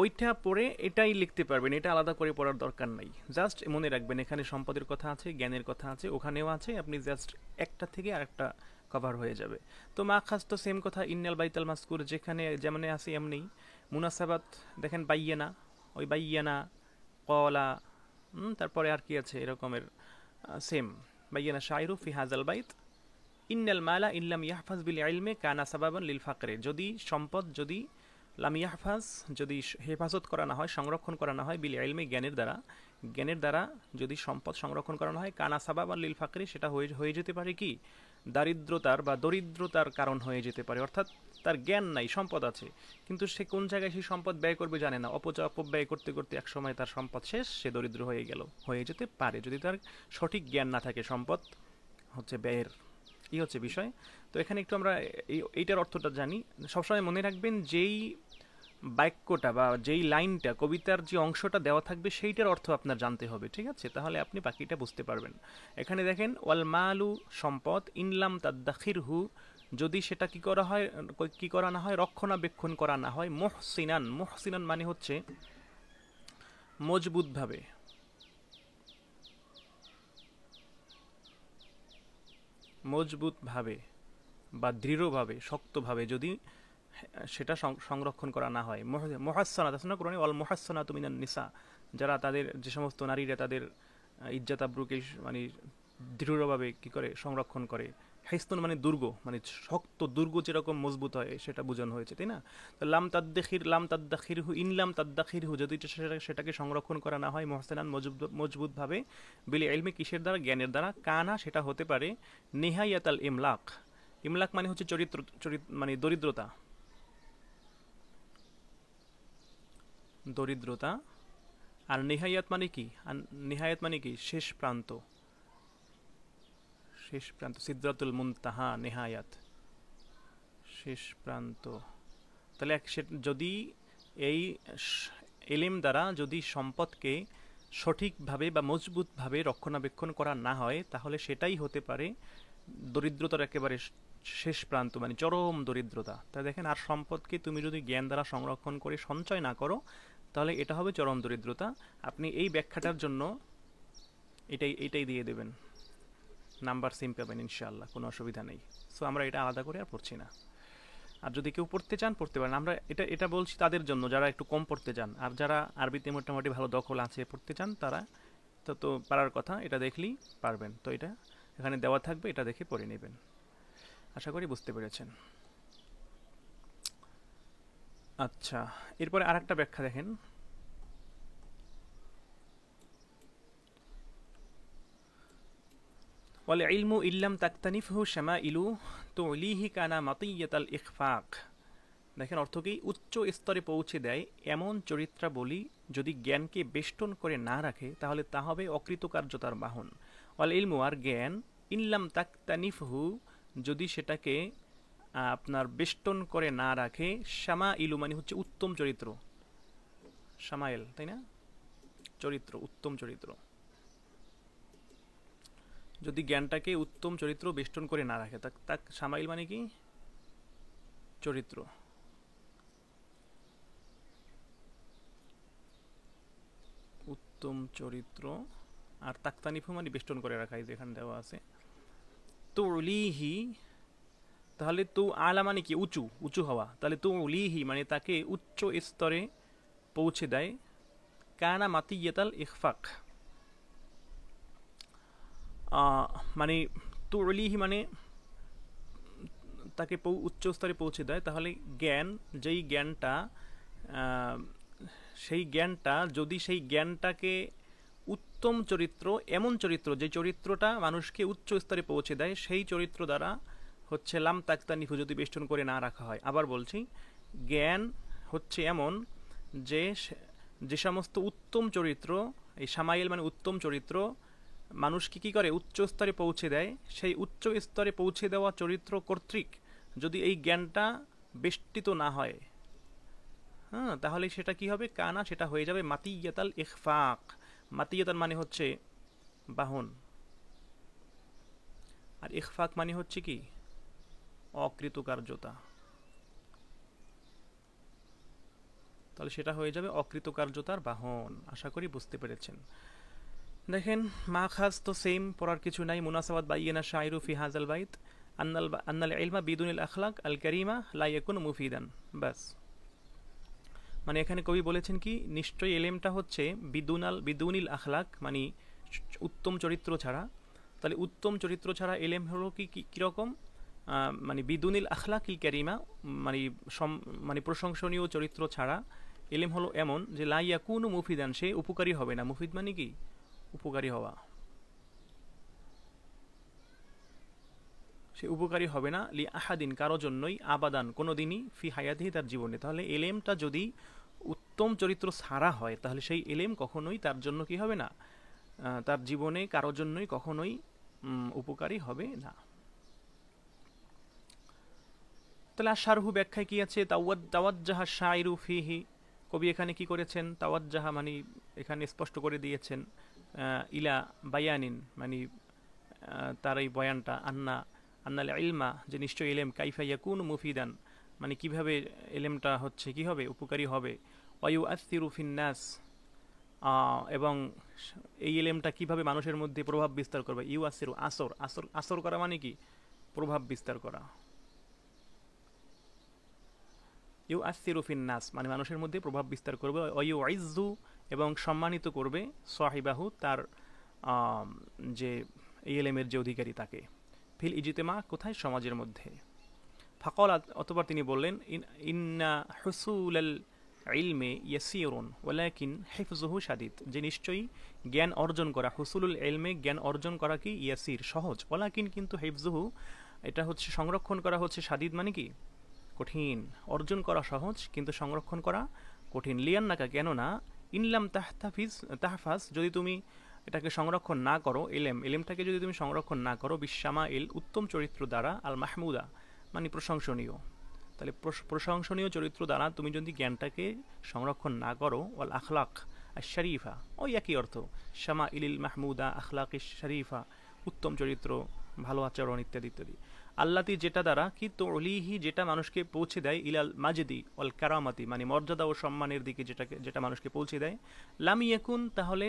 ওইটা পড়ে এটাই লিখতে পারবেন, এটা আলাদা করে পড়ার দরকার নাই। জাস্ট মনে রাখবেন এখানে সম্পদের কথা আছে, জ্ঞানের কথা আছে, ওখানেও আছে, আপনি জাস্ট একটা থেকে আরেকটা কভার হয়ে যাবে। তো মাখাজ তো সেম কথা, ইন্নাল বাইতাল মাসকুর, যেখানে যেমন আছে এমনি। মুনাসাবাত দেখেন, বাইয়ানা, ওই বাইয়ানা, কলা, তারপরে আর কি আছে এরকমের, সেম। বাইয়ানা শায়রু ফি হাজাল বাইত ইন্নাল মালা ইল্লাম ইয়াহফাজ বিল ইলমে কানা সাবাবান লিল ফাকরে, যদি সম্পদ, যদি লাম ইয়াহফাজ, যদি হেফাজত করা না হয়, সংরক্ষণ করা না হয়, বিল ইলমে, জ্ঞানের দ্বারা যদি সম্পদ সংরক্ষণ করা না হয়, কানা সাবাবান লিল ফাকরে, সেটা হয়ে যেতে পারে কি দারিদ্রতার বা দরিদ্রতার কারণ হয়ে যেতে পারে। অর্থাৎ তার জ্ঞান নাই, সম্পদ আছে, কিন্তু সে কোন জায়গায় সেই সম্পদ ব্যয় করবে জানে না, অপব্যয় করতে করতে একসময় তার সম্পদ শেষ, সে দরিদ্র হয়ে যেতে পারে, যদি তার সঠিক জ্ঞান না থাকে সম্পদ হচ্ছে ব্যয়ের। এই হচ্ছে বিষয়। তো এখানে একটু আমরা এইটার অর্থটা জানি। সবসময় মনে রাখবেন, যেই বাক্যটা বা যেই লাইনটা, কবিতার যে অংশটা দেওয়া থাকবে, সেইটার অর্থ আপনার জানতে হবে, ঠিক আছে? তাহলে আপনি বাকিটা বুঝতে পারবেন। এখানে দেখেন, ওয়াল মালু, সম্পদ, ইনলাম তাদ্দাখিরহু, যদি সেটা কি করা না হয়, রক্ষণাবেক্ষণ করা না হয়, মুহসিনান মানে হচ্ছে মজবুতভাবে, বা দৃঢ়ভাবে, শক্তভাবে যদি সেটা সংরক্ষণ করা না হয়। মুহাসসানাত আছে না কোরআনে, ওয়াল মুহাসসানাতু মিনান নিসা, যারা তাদের, যে সমস্ত নারীরা তাদের ইজ্জত আবরুকে মানে দৃঢ়ভাবে কি করে সংরক্ষণ করে। হিসনুন মানে দুর্গ, মানে শক্ত দুর্গ যেরকম মজবুত হয়, সেটা বোঝানো হয়েছে, তাই না? তো লাম তাদ্দাখিরহু, ইনলাম তাদ্দাখিরহু, যদি সেটাকে সংরক্ষণ করা না হয়, মুহসিনান মজবুতভাবে, বিল ইলমি, কিসের দ্বারা? জ্ঞানের দ্বারা, কানা, সেটা হতে পারে নিহায়াতাল ইমলাক। ইমলাক মানে হচ্ছে চরিত্র, মানে দরিদ্রতা। আর নিহায়াত মানে কি? শেষ প্রান্ত, সিদরাতুল মুনতাহা, নেহায়াত, শেষ প্রান্ত। তাহলে যদি এই এলিম দ্বারা যদি সম্পদকে সঠিকভাবে বা মজবুতভাবে রক্ষণাবেক্ষণ করা না হয়, তাহলে সেটাই হতে পারে দরিদ্রতার একেবারে শেষ প্রান্ত, মানে চরম দরিদ্রতা। তাই দেখেন, আর সম্পদকে তুমি যদি জ্ঞান দ্বারা সংরক্ষণ করে সঞ্চয় না করো, তাহলে এটা হবে চরম দরিদ্রতা। আপনি এই ব্যাখ্যাটার জন্য এটাই এটাই দিয়ে দেবেন, নাম্বার সেম পাবেন ইনশাআল্লাহ, কোনো অসুবিধা নেই। সো আমরা এটা আলাদা করে আর পড়ছি না। আর যদি কেউ পড়তে চান পড়তে পারেন, আমরা এটা এটা বলছি তাদের জন্য যারা একটু কম পড়তে চান। আর যারা আরবিতে মোটামুটি ভালো দখল আছে, পড়তে চান, তারা তো পারার কথা, এটা দেখলেই পারবেন। তো এটা এখানে দেওয়া থাকবে, এটা দেখে পড়ে নেবেন। আশা করি বুঝতে পেরেছেন। আচ্ছা, এরপরে আর একটা ব্যাখ্যা দেখেন। ওয়াল ইলমু ইল্লাম তাকতানিফহু শামাইলু তুলিহি কানা মাতিয়াতাল ইখফাক। দেখেন অর্থ কি, উচ্চ স্তরে পৌঁছে দেয় এমন চরিত্রাবলী যদি জ্ঞানকে বেষ্টন করে না রাখে, তাহলে তা হবে অকৃতকার্যতার বাহন। ওয়াল ইলমু, আর জ্ঞান, ইল্লাম তাকতানিফহু, যদি সেটাকে আপনার বেষ্টন করে না রাখে, শামা ইলু মানে হচ্ছে উত্তম চরিত্র, শামাইল, তাই না, চরিত্র, উত্তম চরিত্র। যদি জ্ঞানটাকে উত্তম চরিত্র বেষ্টন করে না রাখে, তা শামাইল মানে কি, চরিত্র। উত্তম চরিত্র। আর তাক্তানিফু মানে বেষ্টন করে রাখা, এই যেখানে দেওয়া আছে। তো উলিহি, তাহলে তো আলা মানে কি, উঁচু, উঁচু হওয়া। তাহলে তো উলিহি মানে তাকে উচ্চ স্তরে পৌঁছে দেয়। কানা মাতিয়াতাল ইখফাক, মানে তো উলিহি মানে তাকে উচ্চ স্তরে পৌঁছে দেয়। তাহলে জ্ঞান, যেই জ্ঞানটা, সেই জ্ঞানটা যদি সেই জ্ঞানটাকে উত্তম চরিত্র, এমন চরিত্র যে চরিত্রটা মানুষকে উচ্চ স্তরে পৌঁছে দেয়, সেই চরিত্র দ্বারা হচ্ছে লাম তাক্তানিফু, যদি বেষ্টন করে না রাখা হয়। আবার বলছি, জ্ঞান হচ্ছে এমন যে যে সমস্ত উত্তম চরিত্র, এই সামাইল মানে উত্তম চরিত্র, মানুষকে কি করে, উচ্চ স্তরে পৌঁছে দেয়। সেই উচ্চ স্তরে পৌঁছে দেওয়া চরিত্র কর্তৃক যদি এই জ্ঞানটা বেষ্টিত না হয়, হ্যাঁ, তাহলে সেটা কি হবে, কানা, সেটা হয়ে যাবে মাতিয়াতাল ইখফাক। মাতিয়াতাল মানে হচ্ছে বাহন, আর ইখফাক মানে হচ্ছে কি, অকৃতকার্যতা। তাহলে সেটা হয়ে যাবে অকৃতকার্যতার বাহন। আশা করি বুঝতে পেরেছেন। দেখেন, মাখাজ তো সেম, পড়ার কিছু নাই। মুনাসাবাত বাইয়িনা শায়রু ফি হাযাল বাইত আন্নাল ইলমা বিদুনিল আখলাক আল কারীমা লা ইয়াকুনু মুফিদান। বাস, মানে এখানে কবি বলেছেন কি, নিশ্চয়ই এলেমটা হচ্ছে বিদুনিল আখলাক, মানে উত্তম চরিত্র ছাড়া। তাহলে উত্তম চরিত্র ছাড়া এলেম হলো কি, কীরকম, মানে বিদুনিল আখলাকিল কারিমা, মানে মানে প্রশংসনীয় চরিত্র ছাড়া এলেম হলো এমন যে লা ইয়াকুনু মুফিদান, সে উপকারী হবে না। মুফিদ মানে কি, উপকারী হওয়া। সে উপকারী হবে না লি আহাদিন, কারো জন্যই, আবাদান, কোনোদিনই, ফি হায়াতিহি, তার জীবনে। তাহলে এলেমটা যদি উত্তম চরিত্র ছাড়া হয়, তাহলে সেই এলেম কখনোই তার জন্য কি হবে না, তার জীবনে কারো জন্যই কখনোই উপকারী হবে না। তাহলে আর শারহু, ব্যাখ্যায় কি আছে, তাওয়াজ্জাহা শায়রু ফিহি, কবি এখানে কি করেছেন, তাওয়াজ্জাহা মানে এখানে স্পষ্ট করে দিয়েছেন, ইলা বায়ানিন মানে তার এই বয়ানটা, আন্নাল ইলমা, যে নিশ্চয় এলেম, কাইফা ইয়াকুনু মুফিদান মানে কিভাবে এলেমটা হচ্ছে কি হবে, উপকারী হবে। ওয়ায়ু আথিরু ফিন্নাস, এবং এই এলেমটা কিভাবে মানুষের মধ্যে প্রভাব বিস্তার করবে। ইউ আসিরু, আসর, আসর, আসর করা মানে কি, প্রভাব বিস্তার করা। ইউ আসিরু ফিন্নাস মানে মানুষের মধ্যে প্রভাব বিস্তার করবে। ওয়ু আইজ্জু, এবং সম্মানিত করবে, সাহিবাহু, তার যে এই এলেমের যে অধিকারী তাকে, ফিল ইজতেমা, কোথায়, সমাজের মধ্যে। ফাকল, অতবার তিনি বললেন, ইন্না হুসুলাল ইলমে ইয়াসিরুন ওয়ালাকিন হিফজুহু শাদীদ, যে নিশ্চয়ই জ্ঞান অর্জন করা, হুসুলুল ইলমে, জ্ঞান অর্জন করা কি, ইয়াসির, সহজ, ওয়ালাকিন কিন্তু, হিফজুহু, এটা হচ্ছে সংরক্ষণ করা হচ্ছে, শাদীদ মানে কি, কঠিন। অর্জন করা সহজ কিন্তু সংরক্ষণ করা কঠিন। লিয়ান্নাকা, কেননা, ইনলাম তাহফাজ, যদি তুমি এটাকে সংরক্ষণ না করো, এলেমটাকে যদি তুমি সংরক্ষণ না করো, বিশ্বমা ইল, উত্তম চরিত্র দ্বারা, আল মাহমুদা মানে প্রশংসনীয়। তাহলে প্রশংসনীয় চরিত্র দ্বারা তুমি যদি জ্ঞানটাকে সংরক্ষণ না করো, ওয়াল আখলাক আর শরীফা, ওই একই অর্থ, শামা ইলিল মাহমুদা, আখলাক শরীফা, উত্তম চরিত্র, ভালো আচরণ ইত্যাদি ইত্যাদি। আল্লাতি যেটা দ্বারা কি তলিহি যেটা মানুষকে পৌঁছে দেয় ইলাল মাজদি অল কারামাতি মানে মর্যাদা ও সম্মানের দিকে, যেটা মানুষকে পৌঁছে দেয়। লাম ইয়াকুন তাহলে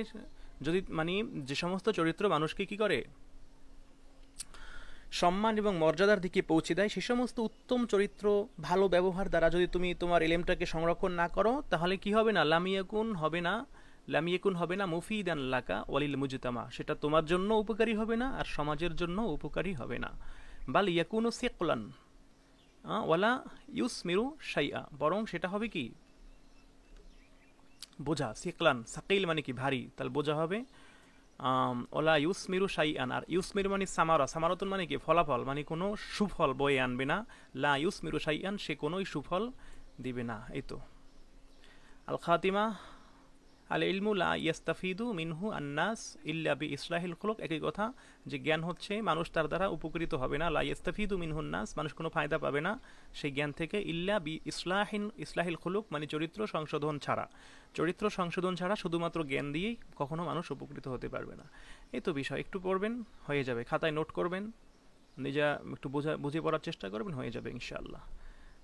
যদি মানে যে সমস্ত চরিত্র মানুষকে কি করে সম্মান এবং মর্যাদার দিকে পৌঁছে দেয়, সে সমস্ত উত্তম চরিত্র ভালো ব্যবহার দ্বারা যদি তুমি তোমার এলেমটাকে সংরক্ষণ না করো তাহলে কি হবে না, লামিয়াকুন হবে না, লামিয়াকুন হবে না মুফিদান লাকা ওয়ালিল মুজতামা, সেটা তোমার জন্য উপকারী হবে না আর সমাজের জন্য উপকারী হবে না। বাল ইয়াকুনু সিকলান ওয়ালা ইউসমিরু শাইআ, বরং সেটা হবে কি বোঝা। সিকলান সাকিল মানে কি ভারী, তাহলে বোঝা হবে। ওলা ইউসমিরু শাইআন, আর ইউসমিরু মানে সামারা, সামারাতুন মানে কি ফলাফল, মানে কোনো সুফল বয়ে আনবে না। লা ইউসমিরু শাইআন, সে কোনোই সুফল দিবে না। এই তো আল খাতিমা আল ইলমু লা ইয়াস্তাফিদু মিনহু আন্নাস ইল্লা বি ইসলাহিল খুলুক, একই কথা যে জ্ঞান হচ্ছে মানুষ তার দ্বারা উপকৃত হবে না। লা ইয়াস্তাফিদু মিনহু নাস, মানুষ কোনো ফায়দা পাবে না সেই জ্ঞান থেকে, ইল্লা বি ইসলাহিল খুলুক মানে চরিত্র সংশোধন ছাড়া। চরিত্র সংশোধন ছাড়া শুধুমাত্র জ্ঞান দিয়েই কখনো মানুষ উপকৃত হতে পারবে না। এই তো বিষয়, একটু পড়বেন হয়ে যাবে, খাতায় নোট করবেন, নিজে একটু বুঝে পড়ার চেষ্টা করবেন, হয়ে যাবে ইনশাআল্লাহ।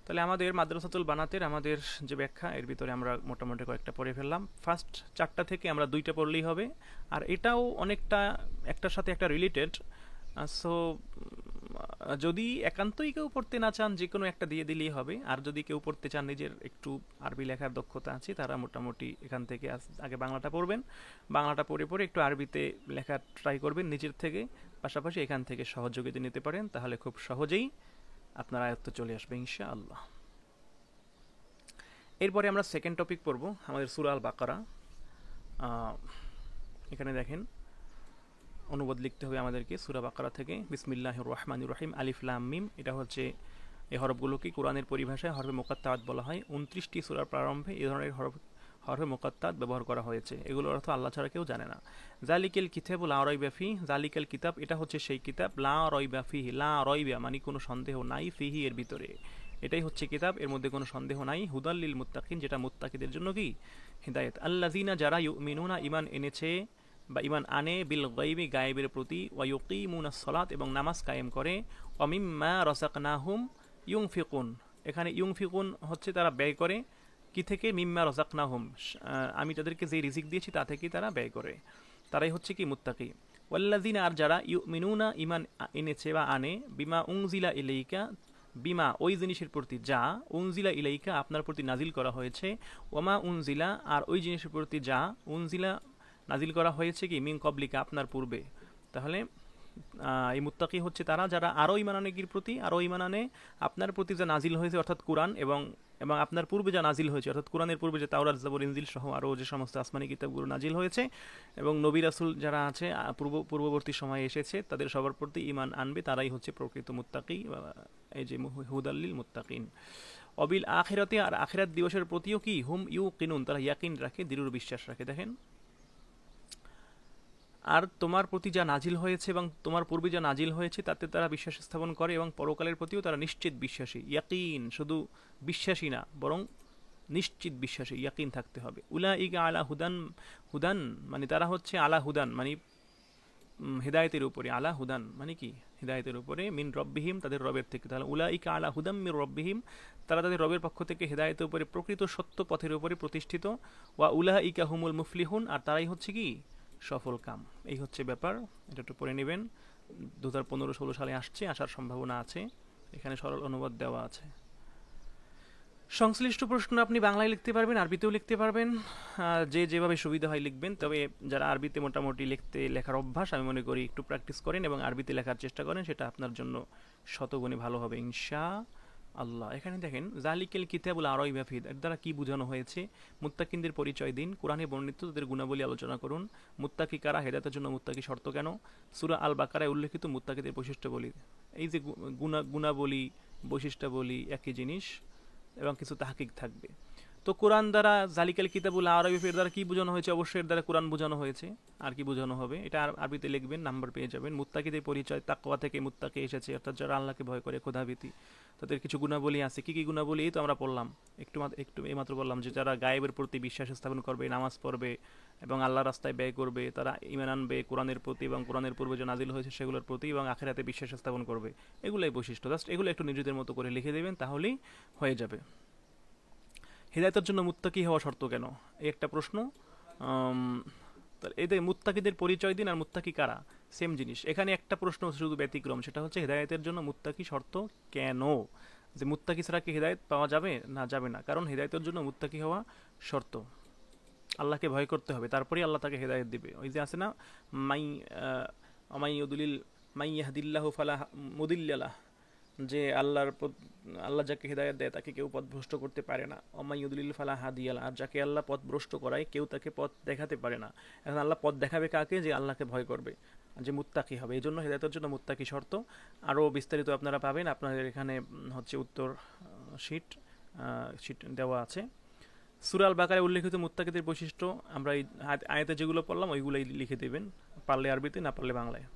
তাহলে আমাদের মাদ্রাসাতুল বানাতের আমাদের যে ব্যাখ্যা, এর ভিতরে আমরা মোটামুটি কয়েকটা পড়ে ফেললাম। ফার্স্ট 4টা থেকে আমরা 2টা পড়লেই হবে, আর এটাও অনেকটা একটার সাথে একটা রিলেটেড। সো যদি একান্তই কেউ পড়তে না চান যে কোনো একটা দিয়ে দিলেই হবে, আর যদি কেউ পড়তে চান নিজের একটু আরবি লেখার দক্ষতা আছে তারা মোটামুটি এখান থেকে আগে বাংলাটা পড়বেন, বাংলাটা পড়ে পড়ে একটু আরবিতে লেখা ট্রাই করবেন নিজের থেকে, পাশাপাশি এখান থেকে সহযোগিতা নিতে পারেন, তাহলে খুব সহজেই আপনার আয়ত্ত চলে আসবে ইনশাআল্লাহ। এরপরে আমরা সেকেন্ড টপিক পড়ব, আমাদের সূরা আল বাকারা। এখানে দেখেন অনুবাদ লিখতে হবে আমাদেরকে সূরা বাকারা থেকে। বিসমিল্লাহির রহমানির রহিম, আলিফ লাম মিম, এটা হচ্ছে এই হরফগুলোকে কোরআনের পরিভাষায় হরফে মুকাত্তাত বলা হয়। 29টি সূরার প্রারম্ভে এই ধরনের হরফে মুকাত্তাত ব্যবহার করা হয়েছে, এগুলোর অর্থ আল্লাহ ছাড়া কেউ জানে না। জালিকাল কিতাবু লা রাইবা ফিহি, জালিকাল কিতাব এটা হচ্ছে সেই কিতাব, লা রাইবা ফিহি, লা রাইবা মানে কোনো সন্দেহ নাই, ফিহি এর ভিতরে, এটাই হচ্ছে কিতাব, এর মধ্যে কোনো সন্দেহ নাই। হুদাল লিল মুত্তাকিন, যেটা মুত্তাকিদের জন্য কি হিদায়াত। আল্লাযিনা যারা ইউমিনুনা ইমান এনেছে বা ইমান আনে, বিল গায়বি গায়েবের প্রতি, ওয়া ইউকিমুনাস সালাত এবং নামাজ কায়েম করে, ওয়া মিম্মা রাযাকনাহুম ইউনফিকুন, এখানে ইউনফিকুন হচ্ছে তারা ব্যয় করে, কি থেকে, মিম্মা রাযাকনাহুম আমি তাদেরকে যে রিজিক দিয়েছি তা থেকে তারা ব্যয় করে, তারাই হচ্ছে কি মুত্তাকি। ওয়াল্লাযিনা আর যারা ইউমিনুনা ইমান এনেছে বা আনে, বিমা উনজিলা ইলাইকা, বিমা ওই জিনিসের প্রতি, যা উনজিলা ইলাইকা আপনার প্রতি নাজিল করা হয়েছে, ওমা উনজিলা আর ওই জিনিসের প্রতি যা উনজিলা নাজিল করা হয়েছে কি মিন কবলিকা আপনার পূর্বে। তাহলে এই মুত্তাকি হচ্ছে তারা যারা আরও ঈমান আনে কির প্রতি, আরও ঈমান আনে আপনার প্রতি যা নাজিল হয়েছে অর্থাৎ কুরআন, এবং এবং আপনার পূর্বে যা নাজিল হয়েছে অর্থাৎ কুরআনের পূর্বে যে তাওরাত জাবুর ইনজিল সহ আরও যে সমস্ত আসমানি কিতাবগুলো নাজিল হয়েছে, এবং নবী রাসূল যারা আছে পূর্ববর্তী সময়ে এসেছে তাদের সবার প্রতি ঈমান আনবে, তারাই হচ্ছে প্রকৃত মুত্তাকি, এই যে হুদাল্লিল মুত্তাকিন। অবিল আখিরাতে, আর আখিরাত দিবসের প্রতিও কি হুম ইউকিনুন, তারা ইয়াকিন রাখে, দৃঢ় বিশ্বাস রাখে। দেখেন, আর তোমার প্রতি যা নাজিল হয়েছে এবং তোমার পূর্বে যা নাজিল হয়েছে তাতে তারা বিশ্বাস স্থাপন করে, এবং পরকালের প্রতিও তারা নিশ্চিত বিশ্বাসী। ইয়াকিন শুধু বিশ্বাসী না, বরং নিশ্চিত বিশ্বাসী, ইয়াকিন থাকতে হবে। উলাইকা আলা হুদান, হুদান মানে তারা হচ্ছে আলা হুদান মানে হেদায়েতের উপরে, আলা হুদান মানে কি হেদায়েতের উপরে, মিন রব্বিহিম তাদের রবের থেকে। তাহলে উলাইকা আলা হুদাম মির রব্বিহিম, তারা তাদের রবের পক্ষ থেকে হেদায়েতের উপরে, প্রকৃত সত্য পথের উপরে প্রতিষ্ঠিত। ওয়া উলাইকা হুমুল মুফলিহুন, আর তারাই হচ্ছে কি সফল কাম। এই হচ্ছে ব্যাপার, এটা একটু পড়ে নেবেন। 2015-16 সালে আসছে, আসার সম্ভাবনা আছে, এখানে সরল অনুবাদ দেওয়া আছে। সংশ্লিষ্ট প্রশ্ন আপনি বাংলায় লিখতে পারবেন, আরবিতেও লিখতে পারবেন, যে যেভাবে সুবিধা হয় লিখবেন। তবে যারা আরবিতে মোটামুটি লেখার অভ্যাস, আমি মনে করি একটু প্র্যাকটিস করেন এবং আরবিতে লেখার চেষ্টা করেন, সেটা আপনার জন্য শতগুণে ভালো হবে ইনশাআল্লাহ। এখানে দেখেন জালিকাল কিতাবুল লা রাইবা ফিহি, এর দ্বারা কি বোঝানো হয়েছে, মুত্তাকিনদের পরিচয় দিন, কোরআনে বর্ণিত তাদের গুণাবলী আলোচনা করুন, মুত্তাকি কারা, হেদায়েতের জন্য মুত্তাকি শর্ত কেন, সূরা আল বাকারায় উল্লেখিত মুত্তাকিদের বৈশিষ্ট্যাবলী। এই যে গুণাবলী বৈশিষ্ট্যাবলী একই জিনিস, এবং কিছু তাহকিক থাকবে। তো কোরআন দ্বারা জালিকাল কিতাবুল লা রাইবা ফিহি দ্বারা কি বোঝানো হয়েছে, অবশ্যই এর দ্বারা কোরআন বোঝানো হয়েছে, আর কি বোঝানো হবে এটা আরবিতে লিখবেন, নাম্বার পেয়ে যাবেন। মুত্তাকিদের পরিচয়, তাকওয়া থেকে মুত্তাকি এসেছে, অর্থাৎ যারা আল্লাহকে ভয় করে, খোদাভীতি, তাদের কিছু গুণাবলী আছে। কি কি গুণাবলী, এই তো আমরা পড়লাম, একটু এইমাত্র বললাম যে যারা গায়েবের প্রতি বিশ্বাস স্থাপন করবে, নামাজ পড়বে, এবং আল্লাহর রাস্তায় ব্যয় করবে, তারা ঈমান আনবে কোরআনের প্রতি এবং কোরআনের পূর্বে যে নাজিল হয়েছে সেগুলোর প্রতি, এবং আখিরাতে বিশ্বাস স্থাপন করবে। এগুলোই বৈশিষ্ট্য। জাস্ট এগুলো একটু নিজেদের মতো করে লিখে দেবেন, তাহলেই হয়ে যাবে। হিদায়তের জন্য মুত্তাকি হওয়া শর্ত কেন, এই একটা প্রশ্ন। এদের মুত্তাকিদের পরিচয় দিন, আর মুত্তাকি কারা, সেম জিনিস। এখানে একটা প্রশ্ন শুধু ব্যতিক্রম, সেটা হচ্ছে হিদায়তের জন্য মুত্তাকি শর্ত কেন। যে মুত্তাকি ছাড়া কি হিদায়ত পাওয়া যাবে, না যাবে না, কারণ হিদায়তের জন্য মুত্তাকি হওয়া শর্ত। আল্লাহকে ভয় করতে হবে, তারপরেই আল্লাহ তাকে হেদায়েত দিবে। ওই যে আছে না, মাই মাই উদুলিল মাই ইয়াহদিল্লাহু ফালা মুদিল্লাহ, যে আল্লাহ যাকে হেদায়েত দেয় তাকে কেউ পথভ্রষ্ট করতে পারে না। অমাই উদুলিল ফালা হাদিয়ালা, আর যাকে আল্লাহ পথভ্রষ্ট করায় কেউ তাকে পথ দেখাতে পারে না। এখন আল্লাহ পথ দেখাবে কাকে, যে আল্লাহকে ভয় করবে, যে মুত্তাকি হবে। এই জন্য হেদায়েতের জন্য মুত্তাকি শর্ত। আরও বিস্তারিত আপনারা পাবেন, আপনাদের এখানে হচ্ছে উত্তর শিট শিট দেওয়া আছে। সূরা আল বাকারায় উল্লেখিত মুত্তাকিদের বৈশিষ্ট্য আমরা এই আয়াতে যেগুলো পড়লাম ওইগুলোই লিখে দেবেন, পারলে আরবিতে, না পারলে বাংলায়।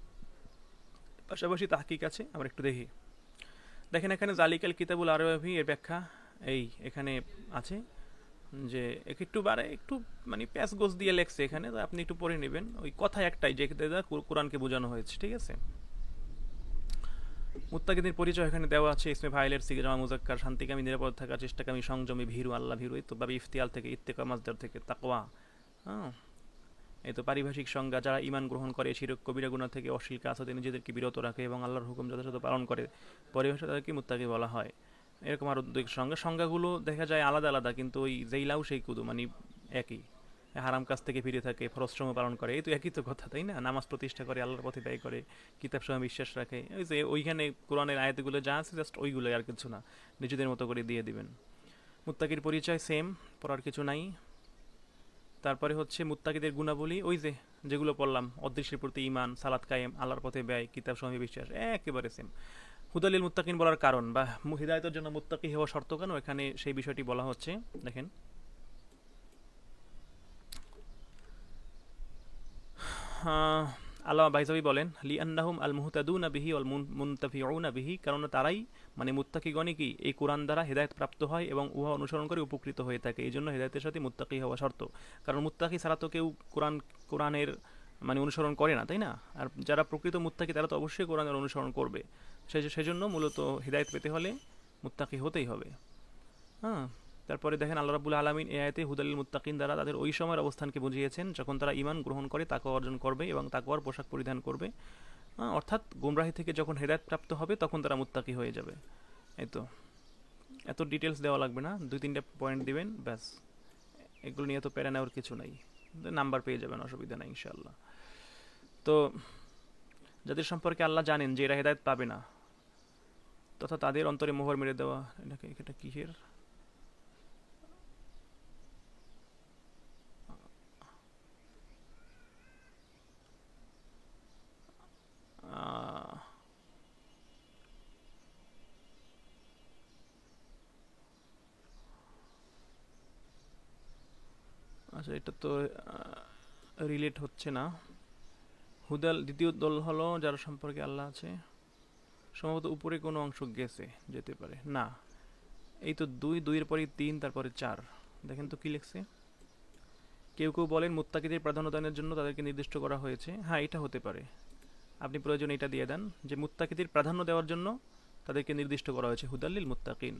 পাশাপাশি তাহকিক আছে, আমরা একটু দেখি। দেখেন এখানে জালিকাল কিতাবুল আরবি এর ব্যাখ্যা এই এখানে আছে, যে একটু বারে একটু মানে প্যাচ গোছ দিয়ে লেখছে এখানে, তো আপনি একটু পড়ে নেবেন। ওই কথা একটাই, যে কোরআনকে বোঝানো হয়েছে, ঠিক আছে। মুত্তাকিদের পরিচয় এখানে দেওয়া আছে। ইসমে ফাইলের সিগে জামা মুজাক্কার, শান্তিকামী, নিরাপদ থাকার চেষ্টাকামী, সংযমী, ভীরু, আল্লাহ ভীরু। এই তো বাবে ইফতিয়াল থেকে, ইত্তেকা মাজদার থেকে তাকওয়া। হ্যাঁ, এই তো পারিভাষিক সংজ্ঞা, যারা ঈমান গ্রহণ করে, শিরক কবিরা গুনাহ থেকে, অশ্লীল কাজ হতে নিজেদেরকে বিরত রাখে এবং আল্লাহর হুকুম যথাযথ পালন করে, পরিভাষা তাদেরকে মুত্তাকি বলা হয়। এরকম আরও দুই সংজ্ঞাগুলো দেখা যায় আলাদা আলাদা, কিন্তু ওই যেই লাউ সেই কুদু, মানে একই। হারাম কাজ থেকে ফিরে থাকে, ফরজশ্রম পালন করে, এই তো একই তো কথা, তাই না? নামাজ প্রতিষ্ঠা করে, আল্লাহর পথে ব্যয় করে, কিতাব সময় বিশ্বাস রাখে। ওই যে ওইখানে কোরআনের আয়াতগুলো যা আছে জাস্ট ওইগুলোই, আর কিছু না, নিজেদের মতো করে দিয়ে দিবেন। মুত্তাকির পরিচয় সেম, পড়ার কিছু নাই। তারপরে হচ্ছে মুত্তাকিদের গুণাবলী, ওই যে যেগুলো পড়লাম, অদৃশ্যের প্রতি ঈমান, সালাত কায়েম, আল্লাহর পথে ব্যয়, কিতাব সময় বিশ্বাস, একেবারে সেম। হুদালিল মুত্তাকিন বলার কারণ বা হিদায়তের জন্য মুত্তাকি হওয়া শর্ত কেন, এখানে সেই বিষয়টি বলা হচ্ছে। দেখেন, আল্লামা বাইজাবি বলেন, লি আন্নাহুম আল মুহতাদুনা বিহি ওয়াল মুনতাফিউনা বিহি, কারণ তারাই মানে মুত্তাকিগণই কি এই কোরআন দ্বারা হেদায়েত প্রাপ্ত হয় এবং উহা অনুসরণ করে উপকৃত হয়ে থাকে। এই জন্য হেদায়েতের সাথে মুত্তাকি হওয়া শর্ত। কারণ মুত্তাকি ছাড়া তো কেউ কোরআনের মানে অনুসরণ করে না, তাই না? আর যারা প্রকৃত মুত্তাকি তারা তো অবশ্যই কোরআনের অনুসরণ করবে। সেজন্য মূলত হেদায়েত পেতে হলে মুত্তাকি হতেই হবে। হ্যাঁ, তারপরে দেখেন আল্লাহ রাব্বুল আলামিন এই আয়াতে হুদালিল মুত্তাকিন দ্বারা তাদের ওই সময়ের অবস্থানকে বুঝিয়েছেন যখন তারা ঈমান গ্রহণ করে, তাকওয়া অর্জন করবে এবং তাকওয়ার পোশাক পরিধান করবে। অর্থাৎ গুমরাহি থেকে যখন হেদায়েত প্রাপ্ত হবে তখন তারা মুত্তাকি হয়ে যাবে। এই তো, এত ডিটেলস দেওয়া লাগবে না, দুই তিনটা পয়েন্ট দিবেন ব্যাস। এগুলো নিয়ে তো প্যারা নেওয়ার কিছু নাই, নাম্বার পেয়ে যাবেন, অসুবিধা নাই ইনশাআল্লাহ। তো যাদের সম্পর্কে আল্লাহ জানেন যে এরা হেদায়েত পাবে না, তথা তাদের অন্তরে মোহর মেরে দেওয়া, এটা কিসের আচ্ছা, এটা তো রিলেট হচ্ছে না। হুদাল দ্বিতীয় দল হলো যার সম্পর্কে আল্লাহ আছে, সম্ভবত উপরে কোনো অংশ গেছে, যেতে পারে না। এই তো দুইয়ের পরে তিন, তারপরে চার। দেখেন তো কি লিখছে। কেউ কেউ বলেন মুত্তাকিদের প্রাধান্য দানের জন্য তাদেরকে নির্দিষ্ট করা হয়েছে। হ্যাঁ, এটা হতে পারে, আপনি প্রয়োজন এটা দিয়ে দেন যে মুত্তাকিদের প্রাধান্য দেওয়ার জন্য তাদেরকে নির্দিষ্ট করা হয়েছে হুদাল্লিল মুত্তাকিন।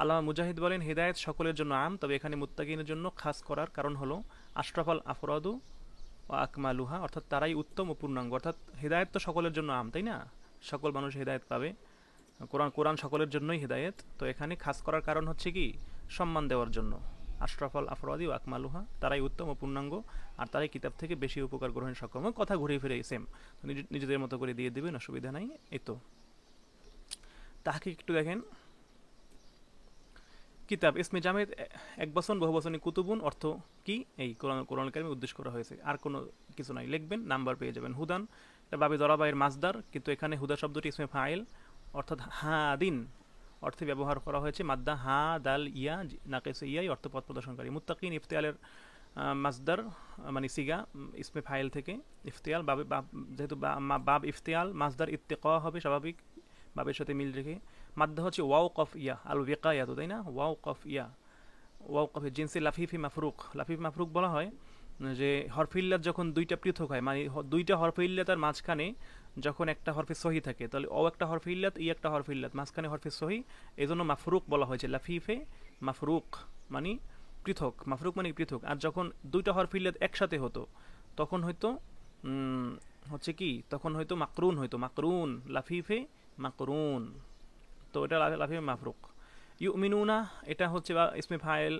আল্লামা মুজাহিদ বলেন, হেদায়েত সকলের জন্য আম, তবে এখানে মুত্তাকিনের জন্য খাস করার কারণ হলো আশরাফাল আফরাদু ও আকমালুহা, অর্থাৎ তারাই উত্তম ও পূর্ণাঙ্গ। অর্থাৎ হেদায়েত তো সকলের জন্য আম, তাই না? সকল মানুষ হেদায়েত পাবে, কোরআন সকলের জন্যই হেদায়েত। তো এখানে খাস করার কারণ হচ্ছে কি, সম্মান দেওয়ার জন্য। আশরাফাল আফরাদি ও আকমালুহা, তারাই উত্তম ও পূর্ণাঙ্গ, আর তারাই কিতাব থেকে বেশি উপকার গ্রহণে সক্ষম। কথা ঘুরে ফিরে সেম, নিজেদের মতো করে দিয়ে দিবেন, অসুবিধা নাই। এই তো তাহকে একটু দেখেন। কিতাব ইসমে জামেদ এক বচন বহু বচনে কুতুবুন, অর্থ কি? এই কোরআন কারিমে উদ্দেশ্য করা হয়েছে, আর কোনো কিছু নাই। লিখবেন, নাম্বার পেয়ে যাবেন। হুদান এটা বাবে দরাবাইয়ের মাসদার, কিন্তু এখানে হুদা শব্দটি ইসমে ফাইল অর্থাৎ হাদিন অর্থে ব্যবহার করা হয়েছে। মাদ্দা হা দাল ইয়া নাকেসে ইয়াই অর্থ পথ প্রদর্শনকারী। মুত্তাকিন ইফতিয়ালের মাসদার মানে সিগা ইসমে ফাইল থেকে ইফতিয়াল বাবে, যেহেতু বাব ইফতিয়াল, মাসদার ইত্তেকা হবে স্বাভাবিক, বাবের সাথে মিল রেখে। মাদ্দা হচ্ছে ওয়াও কফ ইয়া, আল ওয়েকায়া, তো তাই না? ওয়াও কফ ইয়া, ওয়াও কফে জিনসে লাফিফি মাফরুক, লাফিফ মাফরুক বলা হয় যে হরফে ইল্লাত যখন দুইটা পৃথক হয়, মানে দুইটা হরফে ইল্লাতের মাঝখানে যখন একটা হরফে সহি থাকে, তাহলে ও একটা হরফে ইল্লাত, ই একটা হরফে ইল্লাত, মাঝখানে হরফে সহি, এই জন্য মাফরুক বলা হয়েছে, লাফিফে মাফরুক মানে পৃথক, মাফরুক মানে পৃথক। আর যখন দুইটা হরফে ইল্লাত একসাথে হতো তখন হয়তো হচ্ছে কি, তখন হয়তো মাকরুন হয়তো, মাকরুন লাফিফে মাকরুন, তো এটা লাফিফে মাফরুক। ইউমিনুনা এটা হচ্ছে বা ইসমে ফাইল,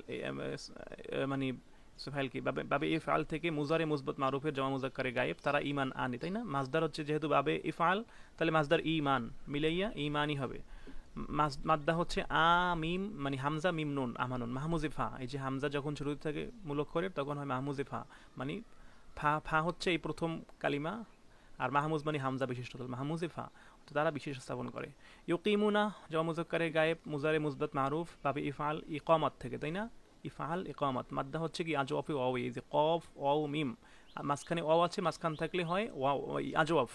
মানে ফাইল কি বাবে ইফআল থেকে মুজারে মুসবত মারুফের জমা মুজাক্কারে গায়েব, তারা ঈমান আনে, তাই না? মাজদার হচ্ছে যেহেতু বাবে ইফআল, তাহলে মাজদার ঈমান মিলাইয়া ঈমানই হবে। মাদ্দা হচ্ছে আ মিম, মানে হামজা মিম নুন আমানুন মাহমুজে ফা, এই যে হামজা যখন শুরুতে থাকে মূলক করে তখন হয় মাহমুজে ফা, মানে ফা ফা হচ্ছে এই প্রথম কালিমা, আর মাহমুজ মানে হামজা বিশিষ্ট, মাহমুজে ফা, তো তারা বিশেষ স্থাপন করে। ইউকিমুনা জমা মুজাক্কারে গায়েব, মুজারে মুসবাত মারুফ বাবে ইফআল ইকামাত থেকে, তাই না? ইফআল ইকামাত। মাদ্দা হচ্ছে কি আজওয়াফে ওয়াও, এই যে কফ ওয়াও মিম, মাঝখানে ওয়াও আছে, মাঝখান থাকলে হয় ওয়াও আজওয়াফ,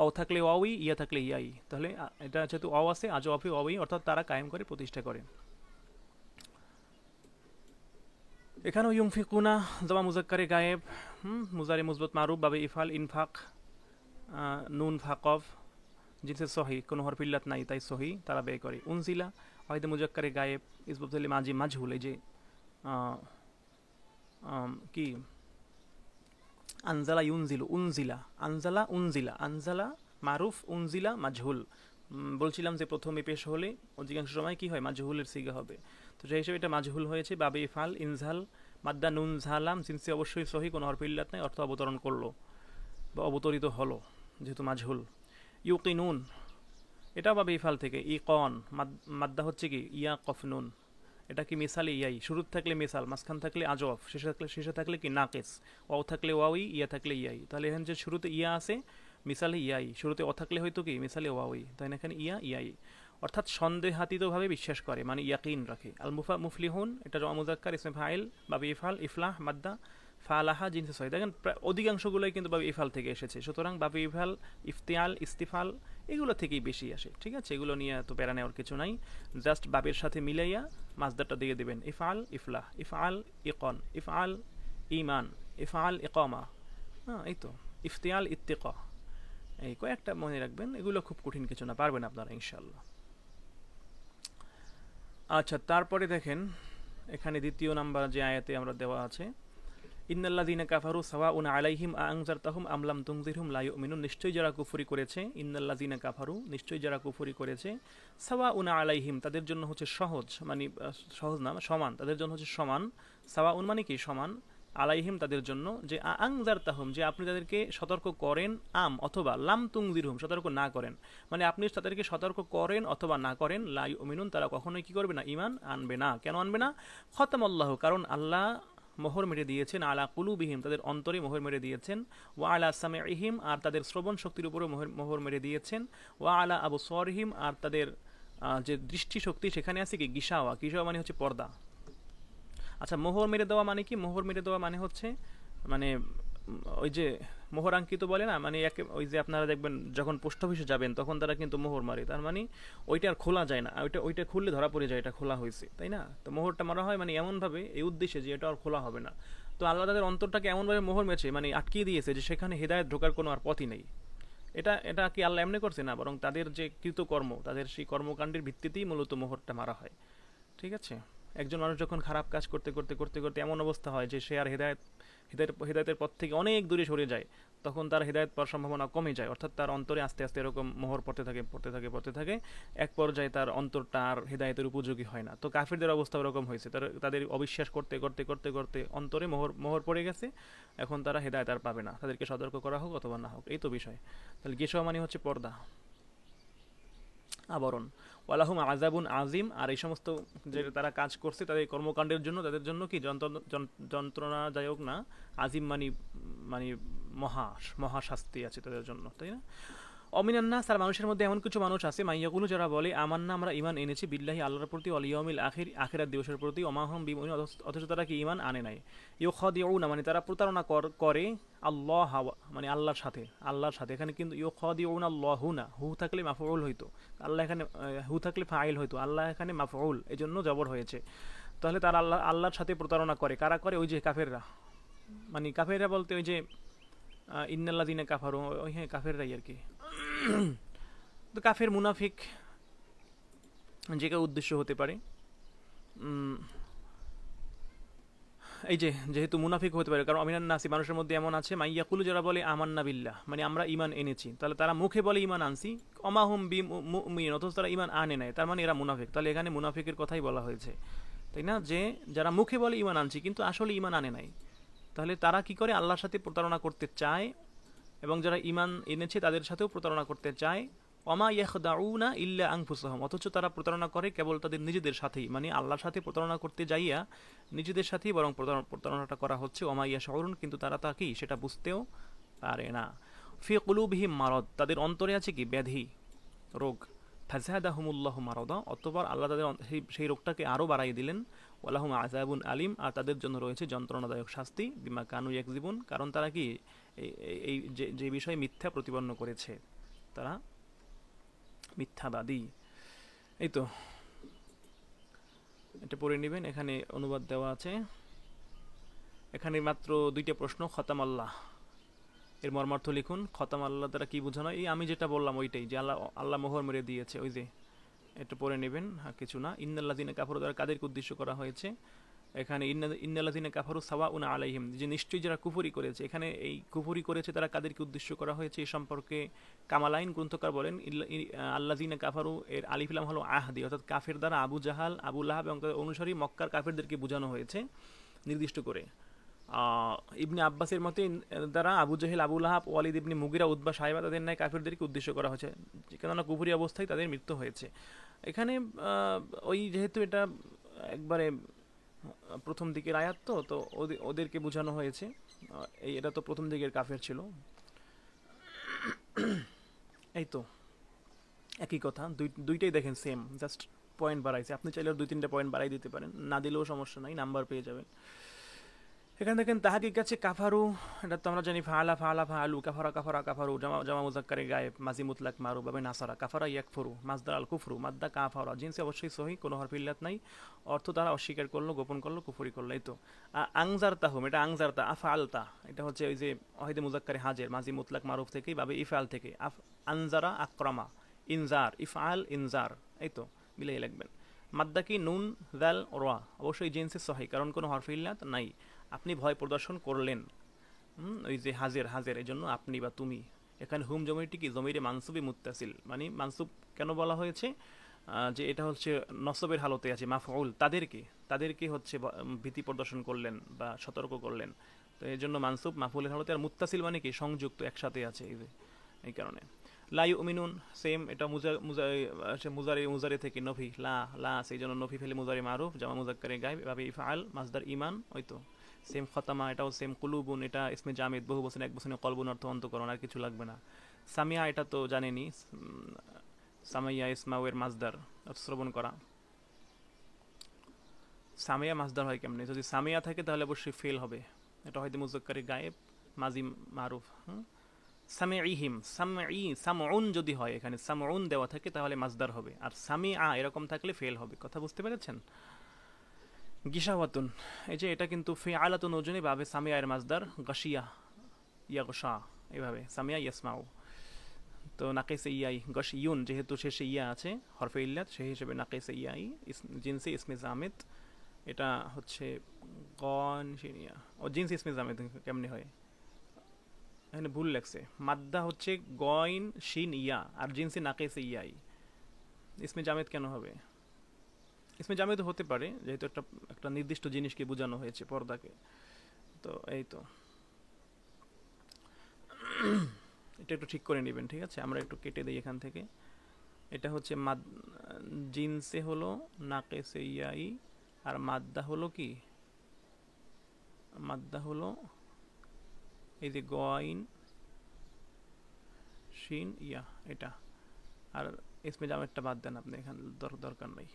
অ থাকলে ওয়াওই, ইয়া থাকলে ইয়াই, তাহলে এটা যেহেতু অ আছে আজওয়াফে ওয়াওই, অর্থাৎ তারা কায়েম করে প্রতিষ্ঠা করে। এখানেও ইউনফিকুনা জমা মুজাক্কারে গায়েব, মুজারে মুসবত মারুফ বাবে ইফআল ইনফাক, নুন ফাকফ জিনসে সহি, কোনো হরফিল্লাত নাই তাই সহি, তারা ব্যয় করে। উনজিলা হয়তো মুজাক্কারে গায়েব, ইসবতলি মাজি মাজহুল, এই যে কি আনজালা ইউনজিলু, উনজিলা আনজালা উনজিলা, আনজালা মারুফ, উনজিলা মাজহুল। বলছিলাম যে প্রথমে পেশ হলে অধিকাংশ সময় কি হয়, মাজহুলের সিগা হবে, তো সেই হিসেবে এটা মাজহুল হয়েছে। বাবে ইফাল ইনজাল মাদ্দা নুন ঝালাম জিনসে অবশ্যই সহি, কোনো হরফিল্লাত নাই, অর্থ অবতরণ করলো বা অবতরিত হলো যেহেতু মাজহুল। ইউকিনুন এটা বাবে ইফাল থেকে, ই কন মাদ্দা হচ্ছে কি ইয়া কফনুন, এটা কি মিসালে ইয়াই, শুরু থাকলে মিসাল, মাঝখান থাকলে আজওয়াফ, শেষে থাকলে কি নাকিস, ওয়াও থাকলে ওয়াওই, ইয়া থাকলে ইয়াই, তাহলে এখানে যে শুরুতে ইয়া আছে মিসালে ইয়াই, শুরুতে ও থাকলে হয়তো কি মিসালে ওয়াওই, তাই না? এখানে ইয়া ইয়াই, অর্থাৎ সন্দেহাতীতভাবে বিশ্বাস করে, মানে ইয়াকিন রাখে। আল মুফলিহুন এটা জমা মুজাক্কার ইসমে ফাইল বাবে ইফাল ইফলাহ মাদ্দা ফালাহা জিনসে সহি, দেখেন অধিকাংশগুলোই কিন্তু বাবে ইফাল থেকে এসেছে, সুতরাং বাবে ইফাল ইফতিয়াল ইস্তিফাল এগুলো থেকেই বেশি আসে, ঠিক আছে? এগুলো নিয়ে তো প্যারা নেওয়ার কিছু নাই, জাস্ট বাবের সাথে মিলাইয়া মাজদারটা দিয়ে দেবেন, ইফআল ইফলাহ, ইফআল ইকন, ইফআল ইমান, ইফআল ইকামা, হ্যাঁ এই তো, ইফতিয়াল ইত্তিকা, এই কয়েকটা মনে রাখবেন, এগুলো খুব কঠিন কিছু না, পারবেন আপনারা ইনশাল্লাহ। আচ্ছা, তারপরে দেখেন এখানে দ্বিতীয় নাম্বার যে আয়াতে আমরা দেওয়া আছে, ইন্নাল্লাযীনা কাফারু সাওয়াউন আলাইহিম আনজারতাহুম আম লাম তুনজিরহুম লা ইউমিনুন, নিশ্চয়ই যারা কুফরি করেছে, ইন্নাল্লাযীনা কাফারু নিশ্চয়ই যারা কুফরি করেছে, সাওয়াউন আলাইহিম তাদের জন্য হচ্ছে সহজ, মানে সহজ না সমান, তাদের জন্য হচ্ছে সমান, সাওয়াউন মানে কি সমান, আলাইহিম তাদের জন্য, যে আনজারতাহুম যে আপনি তাদেরকে সতর্ক করেন, আম অথবা লাম তুনজিরহুম সতর্ক না করেন, মানে আপনি তাদেরকে সতর্ক করেন অথবা না করেন, লা ইউমিনুন তারা কখনোই কি করবে না, ঈমান আনবে না। কেন আনবে না? খতামাল্লাহু কারণ আল্লাহ মোহর মেরে দিয়েছেন, আলা কুলুবিহিম তাদের অন্তরে মোহর মেরে দিয়েছেন, ওয়া আলা সামিইহিম আর তাদের শ্রবণ শক্তির উপরে মোহর মেরে দিয়েছেন, ওয়া আলা আবসারিহিম আর তাদের যে দৃষ্টি শক্তি সেখানে আছে কি গিশাওয়া, গিশাওয়া মানে হচ্ছে পর্দা। আচ্ছা, মোহর মেরে দেওয়া মানে কি? মোহর মেরে দেওয়া মানে হচ্ছে, মানে ওই যে মোহরাঙ্কিত বলে না, মানে ওই যে আপনারা দেখবেন যখন পোস্ট অফিসে যাবেন তখন তারা কিন্তু মোহর মারে, তার মানে ওইটা আর খোলা যায় না, ওইটা খুললে ধরা পড়ে যায় এটা খোলা হয়েছে, তাই না? তো মোহরটা মারা হয় মানে এমনভাবে, এই উদ্দেশ্যে যে এটা আর খোলা হবে না। তো আল্লাহ তাদের অন্তরটাকে এমনভাবে মোহর মেরেছে, মানে আটকিয়ে দিয়েছে যে সেখানে হেদায়েত ঢোকার কোনো আর পথই নেই। এটা এটা কি আল্লাহ এমনি করছে না, বরং তাদের যে কৃতকর্ম, তাদের সেই কর্মকাণ্ডের ভিত্তিতেই মূলত মোহরটা মারা হয়, ঠিক আছে? একজন মানুষ যখন খারাপ কাজ করতে করতে করতে করতে এমন অবস্থা হয় যে সে আর হেদায়েতের পথ থেকে অনেক দূরে সরে যায়, তখন তার হেদায়েত পাওয়ার সম্ভাবনা কমে যায়, অর্থাৎ তার অন্তরে আস্তে আস্তে এরকম মোহর পড়তে থাকে, এক পর্যায়ে তার অন্তরটা আর হেদায়েতের উপযোগী হয় না। তো কাফিরদের অবস্থা ওরকম হয়েছে, তাদের অবিশ্বাস করতে করতে করতে করতে অন্তরে মোহর পড়ে গেছে, এখন তারা হেদায়েত আর পাবে না, তাদেরকে সতর্ক করা হোক অথবা না হোক, এই তো বিষয়। তাহলে গিশাওয়া মানে হচ্ছে পর্দা, আবরণ। ওয়ালাহুম আযাবুন আজিম আর এই সমস্ত যে তারা কাজ করছে তাদের কর্মকাণ্ডের জন্য তাদের জন্য কি যন্ত্রণাদায়ক না, আজিম মানে মানে মহা শাস্তি আছে তাদের জন্য, তাই না? অমিনান্নাস আর মানুষের মধ্যে এমন কিছু মানুষ আছে, মাইয়াকুলু যারা বলে আমান্না আমরা ঈমান এনেছি, বিল্লাহি আল্লাহর প্রতি, ওয়াল ইয়াউমিল আখির আখিরাত দিবসের প্রতি, ওমাহুম বিমুমিন অথচ তারা কি ঈমান আনে নাই। ইউখাদিউনা মানে তারা প্রতারণা করে, আল্লাহ মানে আল্লাহর সাথে এখানে কিন্তু ইউখাদিউনা আল্লাহু না, হু থাকলে মাফউল হইতো, আল্লাহ এখানে হু থাকলে ফাইল হইতো, আল্লাহ এখানে মাফউল, এজন্য জবর হয়েছে। তাহলে তারা আল্লাহর সাথে প্রতারণা করে, কারা করে? ওই যে কাফেররা, মানে কাফেররা বলতে ওই যে ইন্নাল্লাযিনা কাফারু, ওই হ্যাঁ কাফেররাই আর কি। তো কাফের মুনাফিক যে কেউ উদ্দেশ্য হতে পারে। উম, এই যে যেহেতু মুনাফিক হতে পারে, কারণ অমিনান নাসি মানুষের মধ্যে এমন আছে মাইয়াকুলু, যারা বলে আমান্না বিল্লাহ, মানে আমরা ইমান এনেছি, তাহলে তারা মুখে বলে ইমান আনছি, অমাহুম বি মুমিন, অথচ তারা ইমান আনে নাই, তার মানে এরা মুনাফিক। তাহলে এখানে মুনাফিকের কথাই বলা হয়েছে, তাই না? যে যারা মুখে বলে ইমান আনছি কিন্তু আসলে ইমান আনে নাই, তাহলে তারা কি করে আল্লাহর সাথে প্রতারণা করতে চায়, এবং যারা ইমান এনেছে তাদের সাথেও প্রতারণা করতে চায়। অমা ইয়াখদাউনা ইল্লা আনফুসাহুম, অথচ তারা প্রতারণা করে কেবল তাদের নিজেদের সাথেই, মানে আল্লাহর সাথে প্রতারণা করতে যাইয়া নিজেদের সাথেই বরং প্রতারণাটা করা হচ্ছে। অমা ইয়াশউরুন, কিন্তু তারা তা কি সেটা বুঝতেও পারে না। ফি কুলুবিহিম মারাদ, তাদের অন্তরে আছে কি ব্যাধি, রোগ। ফাজাদাহুমুল্লাহু মারাদা, অতঃপর আল্লাহ তাদের সেই রোগটাকে আরও বাড়াই দিলেন। ওয়ালাহুম আযাবুন আলিম, আর তাদের জন্য রয়েছে যন্ত্রণাদায়ক শাস্তি। বিমা কানু ইয়াকযিবুন, কারণ তারা কি এই যে বিষয়ে মিথ্যা প্রতিপন্ন করেছে, তারা মিথ্যাবাদী। এই তো, এটা পড়ে নেবেন, এখানে অনুবাদ দেওয়া আছে। এখানে মাত্র 2টা প্রশ্ন। খতাম আল্লাহ এর মর্মার্থ লিখুন। খতাম আল্লাহ দ্বারা কি বোঝানো? এই আমি যেটা বললাম ওইটাই, যে আল্লাহ আল্লাহ মোহর মেরে দিয়েছে, ওই যে এটা পড়ে নেবেন, হ্যাঁ কিছু না। ইন্নাল্লাযিনা কাফারু দ্বারা কাদেরকে উদ্দেশ্য করা হয়েছে? এখানে ইন্নাল্লাযিনা কাফারু সাওয়াউন আলাইহিম, যে নিশ্চয়ই যারা কুফরি করেছে, এখানে এই কুফরি করেছে তারা কাদেরকে উদ্দেশ্য করা হয়েছে এই সম্পর্কে কামালাইন গ্রন্থকার বলেন আল্লাযিনা কাফারু এর আলিফ লাম হলো আহদি, অর্থাৎ কাফের দ্বারা আবু জাহাল, আবু লাহাব এবং তাদের অনুসারী মক্কার কাফেরদেরকে বোঝানো হয়েছে নির্দিষ্ট করে। ইবনে আব্বাসের মতে দ্বারা আবু জাহেল, আবু লাহাব, ওয়ালিদ ইবনে মুগিরা, উতবা, সাইবা, তাদের ন্যায় কাফেরদেরকে উদ্দেশ্য করা হয়েছে, কেননা কুফরি অবস্থায় তাদের মৃত্যু হয়েছে। এখানে ওই যেহেতু এটা একবারে প্রথম দিকের আয়াত, তো তো ওদেরকে বোঝানো হয়েছে। এটা তো প্রথম দিকের কাফের ছিল। এই তো একই কথা, দুইটাই দেখেন সেম, জাস্ট পয়েন্ট বাড়াইছে। আপনি চাইলে 2-3টা পয়েন্ট বাড়াই দিতে পারেন, না দিলেও সমস্যা নাই, নাম্বার পেয়ে যাবেন। এখানে দেখেন তাহাকিক আছে কাফারু, এটা তো আমরা জানি ফাআলা ফাআলা ফাআলু, কাফারা কাফারা কাফারু, জামা জামা মুযাক্কারে গায়েব, মাজি মুতলাক মারু বাবে নাসারা, কাফারা ইয়াকফুরু, মাসদার আল কুফরু, মাদ্দা কাফারা, জিনসে অবশ্যই সহি, কোনো হরফ ইল্লাত নাই, অর্থ তারা অস্বীকার করলো, গোপন করলো, কুফরি করলো। এই তো আংজারতাহুম, এটা আংজারতা, আফআলতা, এটা হচ্ছে ওই যে ওয়াহিদে মুযাক্কারে হাজের, মাজি মুতলাক মারুফ থেকেই, বাবে ইফআল থেকে, আনজারা আকরামা, ইনজার, ইফআল ইনজার, এই তো মিলাই লিখবেন। মাদ্দা কি নুন দাল রা, অবশ্যই জিনসে সহি, কারণ কোনো হরফ ইল্লাত নাই। আপনি ভয় প্রদর্শন করলেন, ওই যে হাজের হাজের, এই জন্য আপনি বা তুমি। এখানে হুম জমিটি কি জমিরে মানসুবি মুত্তাসিল, মানে মানসুব কেন বলা হয়েছে? যে এটা হচ্ছে নসবের হালতে আছে, মাফউল, তাদেরকে তাদেরকে হচ্ছে ভীতি প্রদর্শন করলেন বা সতর্ক করলেন, তো এই জন্য মানসুব মাফউলের হালতে। আর মুত্তাসিল মানে কি সংযুক্ত, একসাথে আছে, এই যে এই কারণে। লা ইউমিনুন সেম, এটা মুজারি মুজারি থেকে নফি, লা লা সেই জন্য নফি ফেলে মুজারি মারুফ, জামা মুযাক্কারে গায়েব, এভাবে ইফআল, মাসদার ইমান, ওই তো সেম। খতামা এটাও সেম। কুলুবুন এটা ইসমে জামিদ, বহু বচনে এক বচনে, কলবুন অর্থ অন্তকরণ, আর কিছু লাগবে না। সামিয়া এটা তো জানেনি, সামাইয়া ইসমাউয়ের মাসদার, শ্রবণ করা। সামিয়া মাসদার হয় কেমনে? যদি সামিয়া থাকে তাহলে অবশ্যই ফেল হবে, এটা হয়তো মুযাক্কারে গায়েব, মাজি মারুফ। সামিইহিম, সামউন যদি হয়, এখানে সামউন দেওয়া থাকে তাহলে মাসদার হবে, আর সামিআ এরকম থাকলে ফেল হবে। কথা বুঝতে পেরেছেন? গিশাওয়াতুন, এই যে এটা কিন্তু ফিআলাতুন ওজনে, ভাবে সামিয়া এর মাসদার, গাশিয়া ইয়াগশা, এইভাবে সামিয়া ইয়াসমাউ। তো নাকিসে ইয়াই গশিয়ুন, যেহেতু শেষে ইয়া আছে হরফে ইল্লাত, সেই হিসেবে নাকিসে ইয়াই জিনসে ইসমে জামিদ, এটা হচ্ছে গন শিনিয়া, ও জিনসে ইসমে জামিদ কেমনে হয়? এখানে ভুল লাগছে, মাদ্দা হচ্ছে গইন শিন ইয়া, আর জিনসে নাকিসে ইয়াই, ইসমে জামিদ কেন হবে? ইসমে জামিদ হতে পারে, যেহেতু একটা একটা নির্দিষ্ট জিনিসকে বোঝানো হয়েছে, পর্দাকে। তো এই তো এটা একটু ঠিক করে নেবেন, ঠিক আছে? আমরা একটু কেটে দিই এখান থেকে। এটা হচ্ছে জিনসে হলো নাকেসে ইয়াই, আর মাদ্দা হলো কি? মাদ্দা হলো এই যে গইন শিন ইয়া, এটা। আর ইসমে জামিদটা বাদ দেন আপনি, এখানে দরকার নাই।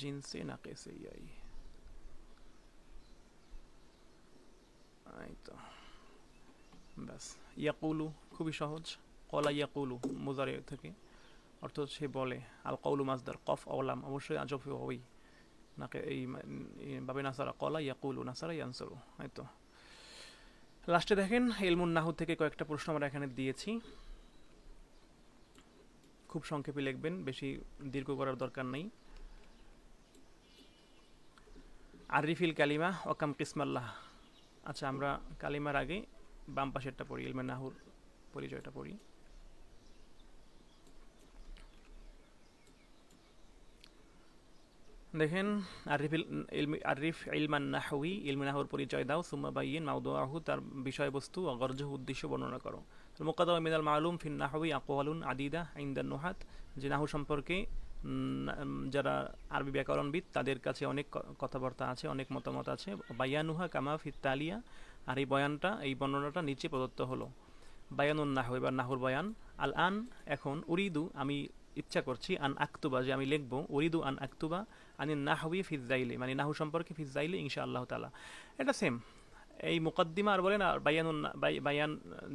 জিনসে নাকেসে ইয়াই, এই তো ব্যাস। ইয়াকুলু খুবই সহজ, কলা ইয়াকুলু মুজারে থেকে, অর্থ সে বলে। আল কৌলু মাসদার, কফ অলাম অবশ্যই আজফে হই, নাকে এই বাবে নাসারা কলা ইয়াকুলু নাসারা ইয়ানসুরু, এই তো। লাস্টে দেখেন ইলমুন নাহু থেকে কয়েকটা প্রশ্ন আমরা এখানে দিয়েছি, খুব সংক্ষেপে লিখবেন, বেশি দীর্ঘ করার দরকার নেই। আরিফিল কালিমা ওয়াকাম কিসমাল্লাহ। আচ্ছা, আমরা কালিমার আগে বাম পাশেরটা পড়ি, ইলমে নাহুর পরিচয়টা পড়ি। দেখেন আরিফ ইলমান নাহউই, ইলমে নাহুর পরিচয় দাও, সুম্মা বাইয়িন মাওদুআহু, তার বিষয়বস্তু, অগরজহু, উদ্দেশ্য বর্ণনা করো। মুকাদ্দামা মিনাল মালুম ফিন নাহউই আকওয়ালুন আদিদা ইনদান নুহাত, যে নাহু সম্পর্কে যারা আরবি ব্যাকরণবিদ তাদের কাছে অনেক কথাবার্তা আছে, অনেক মতামত আছে। বায়ানুহা কামা ফিত তালিয়া, আর এই বয়ানটা, এই বর্ণনাটা নিচে প্রদত্ত হলো। বায়ানুন নাহু, এবার নাহুর বয়ান। আল আন, এখন, উরিদু, আমি ইচ্ছা করছি, আন আক্তুবা, যে আমি লিখবো, উরিদু আন আক্তুবা আনিন নাহউই ফিজাইলে, মানে নাহু সম্পর্কে ফিজাইলে ইনশাআল্লাহ তাআলা। এটা সেম, এই মুকদ্দিমা আর বলেন আর বায়ানুন, বায়ান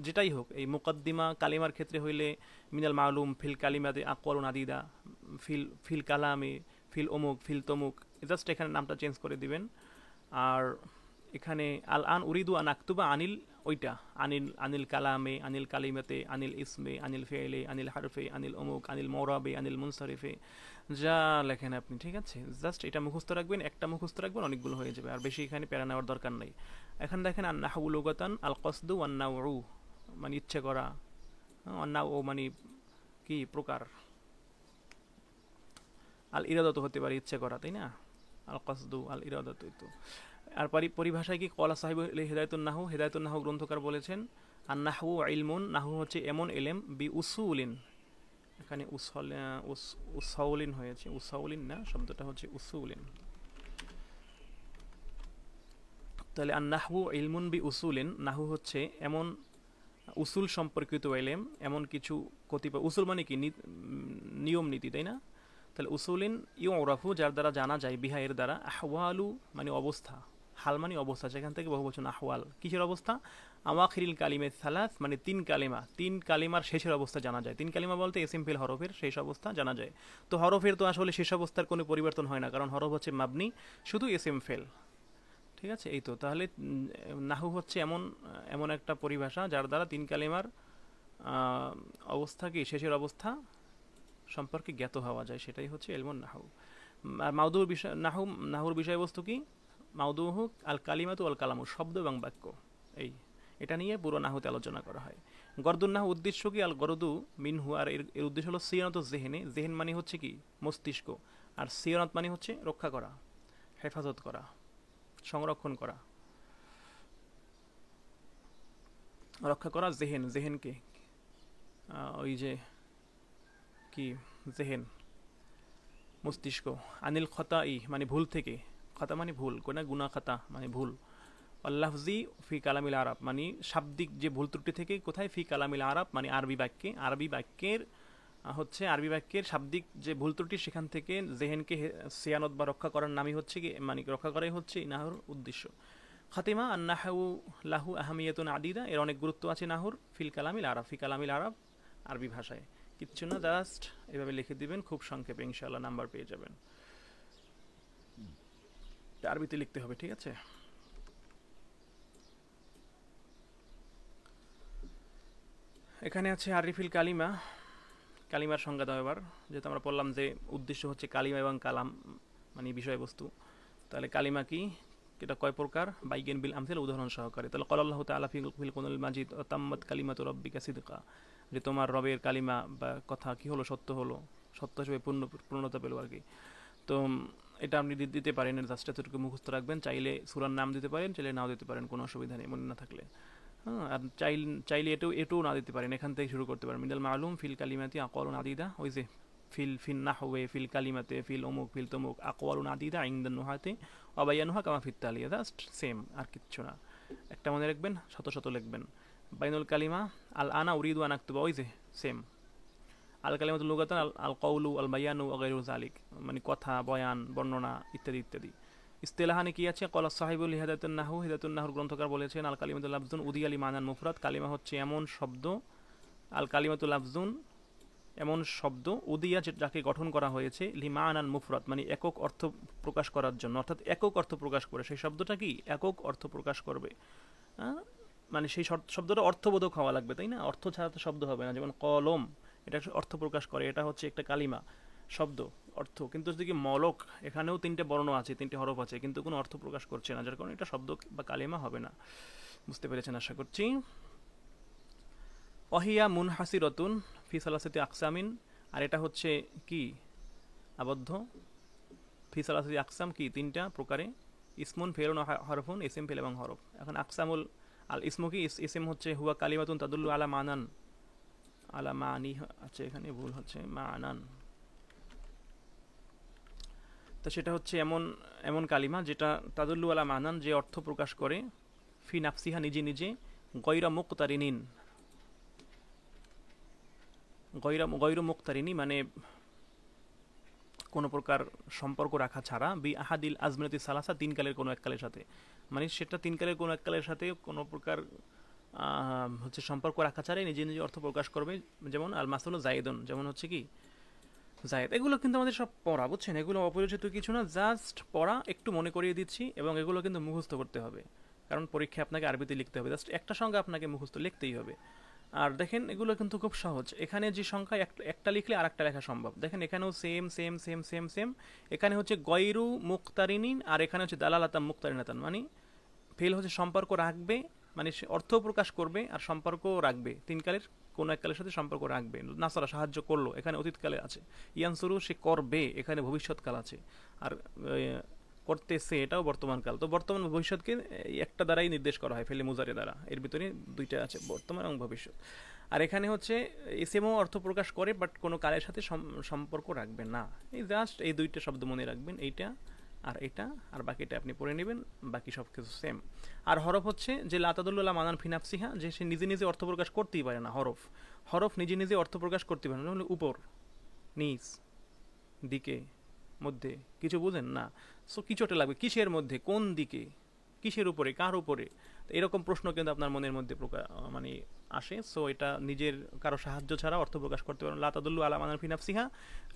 যেটাই হোক, এই মুকদ্দিমা কালিমার ক্ষেত্রে হইলে মিনাল মালুম ফিল কালিমাতে আকওয়ালুন আদিদা, ফিল কালামে ফিল অমুক ফিল তমুক, জাস্ট এখানে নামটা চেঞ্জ করে দিবেন। আর এখানে আল আন উরিদু আন আক্তুবা আনিল, ওইটা আনিল কালামে, আনিল কালিমাতে, আনিল ইসমে, আনিল ফেলে, আনিল হারফে, আনিল অমুক, আনিল মরাবে, আনিল মুনসারিফে, যা লেখেন আপনি, ঠিক আছে? জাস্ট এটা মুখস্থ রাখবেন, একটা মুখস্থ রাখবেন, অনেকগুলো হয়ে যাবে, আর বেশি এখানে প্যারা নেওয়ার দরকার নেই। এখন দেখেন আন নাহু লুগাতান আল কসদু ওয়ান নাউ, মানে ইচ্ছে করা, নাউ মানে কি প্রকার, আল ইরাদত হতে পারে ইচ্ছে করা, তাই না? আল কসদু আল ইরাদত, তো। আর পরিভাষায় কি কলা সাহিব হেদায়তুন নাহু, হেদায়তুন নাহু গ্রন্থকার বলেছেন আর নাহু ইলমুন, নাহু হচ্ছে এমন এলেম, বি উসুলিন, এখানে উসাউলিন হয়েছে, উসাউলিন না, শব্দটা হচ্ছে উসুলিন। তাহলে আর নাহু ইলমুন বি উসুলিন, নাহু হচ্ছে এমন উসুল সম্পর্কিত এলেম, এমন কিছু কতিপয়, উসুল মানে কি নিয়ম নীতি, তাই না? তাহলে উসুলিন ইউরাফু, যার দ্বারা জানা যায়, বিহা এর দ্বারা, আহওয়ালু মানে অবস্থা, হাল মানে অবস্থা, সেখান থেকে বহুবচন আহওয়াল, কিসের অবস্থা? আওয়াখিরিল কালিমে সালাস, মানে তিন কালিমার শেষের অবস্থা জানা যায়। তিন কালিমা বলতে ইসিম ফিল হরফের শেষ অবস্থা জানা যায়। তো হরফের তো আসলে শেষ অবস্থার কোনো পরিবর্তন হয় না, কারণ হরফ হচ্ছে মাবনি, শুধু ইসিম ফেল, ঠিক আছে? এই তো, তাহলে নাহু হচ্ছে এমন একটা পরিভাষা যার দ্বারা তিন কালিমার অবস্থা কি শেষের অবস্থা সম্পর্কে জ্ঞাত হওয়া যায়, সেটাই হচ্ছে ইলমুন নাহু। আর মাউদুর বিষয়, নাহুর বিষয়বস্তু কি? মাউদুহু আল কালিমাতু আল কালামু, শব্দ এবং বাক্য, এটা নিয়ে পুরো নাহুতে আলোচনা করা হয়। গরদুন নাহু উদ্দেশ্য কি? আল গরদু মিনহু, আর এর উদ্দেশ্য হলো সিয়ানত জেহেনে, জেহেন মানে হচ্ছে কি মস্তিষ্ক, আর সিয়ানত মানে হচ্ছে রক্ষা করা, হেফাজত করা, সংরক্ষণ করা, রক্ষা করা জেহেনকে, ওই যে কি জেহেন, মস্তিষ্ক। আনিল খতা ই মানে ভুল থেকে, খতা মানে ভুল, কোনা গুনা খাতা মানে ভুল। আল্লাহজি ফি কালামিল আরব, মানে শাব্দিক যে ভুল ত্রুটি থেকে, কোথায়? ফি কালামিল আরব মানে আরবি বাক্যে, আরবি বাক্যের শাব্দিক যে ভুল ত্রুটি, সেখান থেকে জেহেনকে সিয়ানত বা রক্ষা করার নামই হচ্ছে কি, মানে রক্ষা করাই হচ্ছে নাহুর উদ্দেশ্য। খাতিমা আন নাহু লাহু আহমিয়াতুন আদিদা, এর অনেক গুরুত্ব আছে নাহুর, ফি কালামিল আরব, আরবি ভাষায়। কিচ্ছু না, জাস্ট এভাবে লিখে দিবেন, খুব সংক্ষেপে ইনশাআল্লাহ নাম্বার পেয়ে যাবেন। আরবিতে লিখতে হবে, ঠিক আছে? এখানে আছে আরিফিল কালিমা, কালিমার সংজ্ঞা দাও এবার, যেহেতু আমরা বললাম যে উদ্দেশ্য হচ্ছে কালিমা এবং কালাম মানে বিষয়বস্তু, তাহলে কালিমা কি, এটা কয় প্রকার? বাইগিন বিল আমসিল, উদাহরণ সহকারে। তাহলে ক্বালা আল্লাহু তাআলা ফিল কুরআনিল মাজিদ তাম্মাত কালিমাতু রাব্বিকা সিদকা, যে তোমার রবের কালিমা বা কথা কি হলো, সত্য হিসেবে পূর্ণতা পেল আর কি। তো এটা আপনি দিতে পারেন, জাস্ট এতটুকু মুখস্থ রাখবেন, চাইলে সূরার নাম দিতে পারেন, চাইলে নাও দিতে পারেন, কোনো অসুবিধা নেই মনে না থাকলে। হ্যাঁ, আর চাইলে এটাও না দিতে পারেন, এখান থেকে শুরু করতে পারেন। মিনাল মালুম ফিল কালিমাতি আকওয়ালুন আদিদা, ওই যে ফিল নাহওয়ে, ফিল কালিমাতে, ফিল অমুক ফিল তমুক, আকওয়ালুন আদিদা ইনদান নুহাতে অবায়ানুহা কামা ফিত তালিয়া, জাস্ট সেম, আর কিচ্ছু না। একটা মনে রাখবেন, শত লিখবেন। বাইনুল কালিমা আল আনা উরিদু আন আক্তুবা, ওই যে সেম। আল কালিমাতুল লুগাতান আল কওলু আল বায়ানু ওয়া গায়রু যালিক, মানে কথা, বয়ান, বর্ণনা ইত্যাদি ইত্যাদি। ইস্তেলাহানে কি আছে? কলা সাহিবুল হিদায়াতুন নাহু, হিদায়াতুন নাহুর গ্রন্থকার বলেছেন আল কালিমাতুল লাফজুন উদি আলি মানান মুফরাদ, কালিমা হচ্ছে এমন শব্দ, আল কালিমাতুল লাফজুন এমন শব্দ উদিয়া যাকে গঠন করা হয়েছে লিমানান মুফরাদ মানে একক অর্থ প্রকাশ করার জন্য, অর্থাৎ একক অর্থ প্রকাশ করে, সেই শব্দটা কি একক অর্থ প্রকাশ করবে। হ্যাঁ, মানে সেই শব্দটা অর্থবোধক হওয়া লাগবে, তাই না? অর্থ ছাড়া তো শব্দ হবে না। যেমন কলম, এটা অর্থ প্রকাশ করে, এটা হচ্ছে একটা কালিমা শব্দ, অর্থ। কিন্তু যদি মলক, এখানেও তিনটে বর্ণ আছে, তিনটে হরফ আছে, কিন্তু কোনো অর্থ প্রকাশ করছে না, যার কারণে এটা শব্দ বা কালিমা হবে না। বুঝতে পেরেছেন আশা করছি। অহিয়া মুনহাসিরতুন ফি সালাসাতি আকসামিন, আর এটা হচ্ছে কি আবদ্ধ, ফি সালাসাতি আকসাম কি তিনটা প্রকারে, ইসমুন ফেলুন হরফুন, ইসিম ফেল এবং হরফ। এখন আকসামুল আল ইসমু কি, ইসিম হচ্ছে হুয়া কালিমাতুন তাদুল্লু আলা মানান, আলা মানি, আচ্ছা এখানে ভুল হচ্ছে মানান। তো সেটা হচ্ছে এমন এমন কালিমা যেটা তাদুল্লু আলা মানান, যে অর্থ প্রকাশ করে, ফি নাফসিহা নিজে নিজে, গয়রা মুক্তারিনিন, গয়রু মুক্তারিনী মানে কোনো প্রকার সম্পর্ক রাখা ছাড়া, বি আহাদিল আজমিনতি সালাসা তিন কালের কোনো এক কালের সাথে, মানে সেটা তিন কালের কোনো এক কালের সাথে কোনো প্রকার হচ্ছে সম্পর্ক রাখা ছাড়াই নিজে নিজে অর্থ প্রকাশ করবে। যেমন আল মাসালু জায়েদুন, যেমন হচ্ছে কি জায়েদ। এগুলো কিন্তু আমাদের সব পড়া, বুঝছেন, এগুলো অপরিচিত কিছু না, জাস্ট পড়া, একটু মনে করিয়ে দিচ্ছি। এবং এগুলো কিন্তু মুখস্থ করতে হবে, কারণ পরীক্ষায় আপনাকে আরবিতে লিখতে হবে, জাস্ট একটা সংখ্যা আপনাকে মুখস্থ লিখতেই হবে। আর দেখেন এগুলো কিন্তু খুব সহজ, এখানে যে সংখ্যা একটা লিখলে আর একটা লেখা সম্ভব। দেখেন এখানেও same same same same same, এখানে হচ্ছে গয়রু মুক্তারিনিন, আর এখানে হচ্ছে দালালাতাম মুক্তারিনাতান, মানে ফেল হচ্ছে সম্পর্ক রাখবে, মানে সে অর্থ প্রকাশ করবে আর সম্পর্কও রাখবে, তিন কালের কোনো এক কালের সাথে সম্পর্ক রাখবে। নাসারা সাহায্য করলো, এখানে অতীতকালে আছে। ইয়ানসুরু সে করবে, এখানে ভবিষ্যৎকাল আছে। আর করতেছে, এটাও বর্তমানকাল। তো বর্তমান ভবিষ্যৎকে একটা দ্বারাই নির্দেশ করা হয়, ফেলে মুজারে দ্বারা, এর ভিতরে দুইটা আছে, বর্তমান এবং ভবিষ্যৎ। আর এখানে হচ্ছে এসএমও অর্থ প্রকাশ করে, বাট কোনো কালের সাথে সম্পর্ক রাখবে না। এই জাস্ট এই দুইটা শব্দ মনে রাখবেন, এইটা আর এটা, আর বাকিটা আপনি পড়ে নেবেন, বাকি সব কিছু সেম। আর হরফ হচ্ছে যে লাতাদুল্লাহ মানান ফিনাফসিহা, যে সে নিজে নিজে অর্থ প্রকাশ করতেই পারে না। হরফ হরফ নিজে নিজে অর্থ প্রকাশ করতে পারে না, যেমন উপর, নিচ, দিকে, মধ্যে, কিছু বুঝেন না। সো কিছুটা লাগবে, কিসের মধ্যে, কোন দিকে, কিসের উপরে, কার উপরে, এরকম প্রশ্ন কিন্তু আপনার মনের মধ্যে মানে আসে। সো এটা নিজের কারো সাহায্য ছাড়া অর্থ প্রকাশ করতে পারবে না। লা তাদুল্লু আলা মানান ফি নাফসিহা,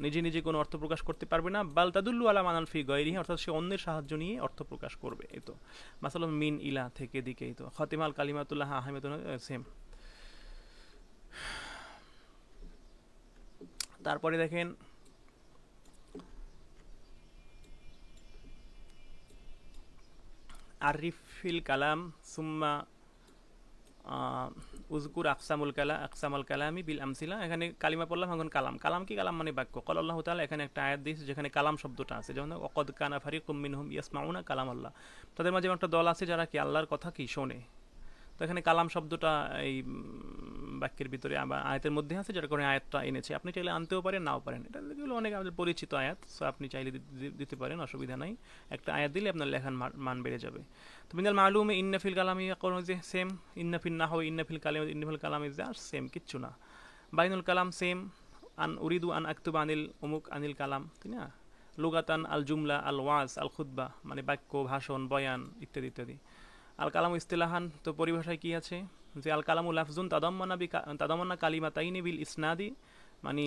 নিজে নিজে কোনো অর্থ প্রকাশ করতে পারবে না। বাল তাদুল্লু আলা মানান ফি গায়রিহা, অর্থাৎ সে অন্যের সাহায্য নিয়ে অর্থ প্রকাশ করবে। এই তো মাসালাম মিন ইলা থেকে দিকে, এই তো খতিমাল কালিমাতুল্লাহ আহমেদ, সেম। তারপরে দেখেন আরিফিল কালাম সুম্মা উজকুর আকসামুল কালামি বিল আমসিলা। এখানে কালিমা পড়লাম, এখন কালাম। কালাম কি? কালাম মানে বাক্য। ক্বালা আল্লাহু তাআলা, এখানে একটা আয়াত দিয়েছে যেখানে কালাম শব্দটা আছে, যেমন ওয়াকাদ কানা ফারিকুম মিনহুম ইয়াসমাউনা কালাম আল্লাহ, তাদের মাঝে একটা দল আছে যারা কি আল্লাহর কথা কি শোনে। তো এখানে কালাম শব্দটা এই বাক্যের ভিতরে বা আয়াতের মধ্যে আছে, যার কারণে আয়াতটা এনেছে। আপনি চাইলে আনতেও পারেন, নাও পারেন, এটা এগুলো অনেক আমাদের পরিচিত আয়াত, সো আপনি চাইলে দিতে পারেন, অসুবিধা নাই। একটা আয়াত দিলে আপনার লেখার মান বেড়ে যাবে। তো মিনাল মালুমে ইন্নাফিল কালামি কোন যে সেম, ইন্নাফিল নাহু ইন্নাফিল কালাম, ইন্নাফিল কালাম ইজ জাস্ট সেম, কিচ্ছু না। বাইনুল কালাম সেম, আন উরিদু আন আকতুবা আনিল অমুক আনিল কালাম, তাই না? লুগাতান আল জুমলা আল ওয়াজ আল খুতবা, মানে বাক্য, ভাষণ, বয়ান ইত্যাদি ইত্যাদি। আল কালাম ইস্তিলাহান, তো পরিভাষায় কি আছে যে আল কালামু লাফজুন তাদাম্মানা কালিমাতাইনি বিল ইসনাদি, মানে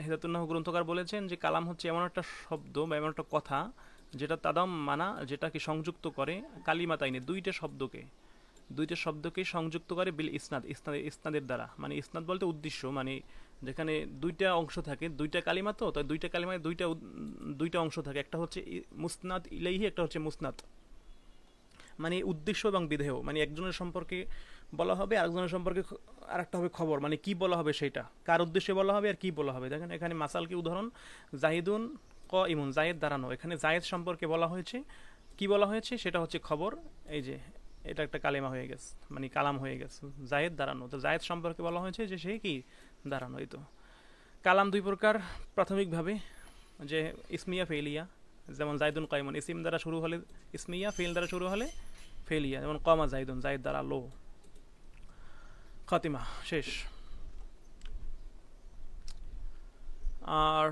হেদাতুন্নাহ গ্রন্থকার বলেছেন যে কালাম হচ্ছে এমন একটা শব্দ বা এমন একটা কথা যেটা তাদাম্মানা, যেটা কি সংযুক্ত করে, কালিমাতাইনি দুইটা শব্দকে সংযুক্ত করে, বিল ইসনাদের দ্বারা, মানে ইসনাদ বলতে উদ্দেশ্য, মানে যেখানে দুইটা অংশ থাকে, দুইটা কালিমা, তো তাই দুইটা কালিমায় দুইটা অংশ থাকে, একটা হচ্ছে মুসনাদ ইলাইহি, একটা হচ্ছে মুসনাদ, মানে উদ্দেশ্য এবং বিধেয়, মানে একজনের সম্পর্কে বলা হবে, আরেকজনের সম্পর্কে আরেকটা হবে খবর, মানে কি বলা হবে সেটা, কার উদ্দেশ্যে বলা হবে আর কি বলা হবে। দেখেন এখানে মাসাল কি উদাহরণ, জাহিদুন ক ইমুন, জায়েদ দাঁড়ানো, এখানে জায়েদ সম্পর্কে বলা হয়েছে, কি বলা হয়েছে সেটা হচ্ছে খবর। এই যে এটা একটা কালিমা হয়ে গেছে, মানে কালাম হয়ে গেছে, জায়েদ দাঁড়ানো। তো জায়েদ সম্পর্কে বলা হয়েছে যে সে কি দাঁড়ানো। এই তো কালাম দুই প্রকার প্রাথমিকভাবে, যে ইসমিয়া ফেলিয়া, যেমন জাইদুন কাইমন, ইসিম দ্বারা শুরু হলে ইসমিয়া, ফেল দ্বারা শুরু হলে ফেলিয়া, যেমন কমা জাইদুন, জাইদ দ্বারা লো। খাতিমা শেষ। আর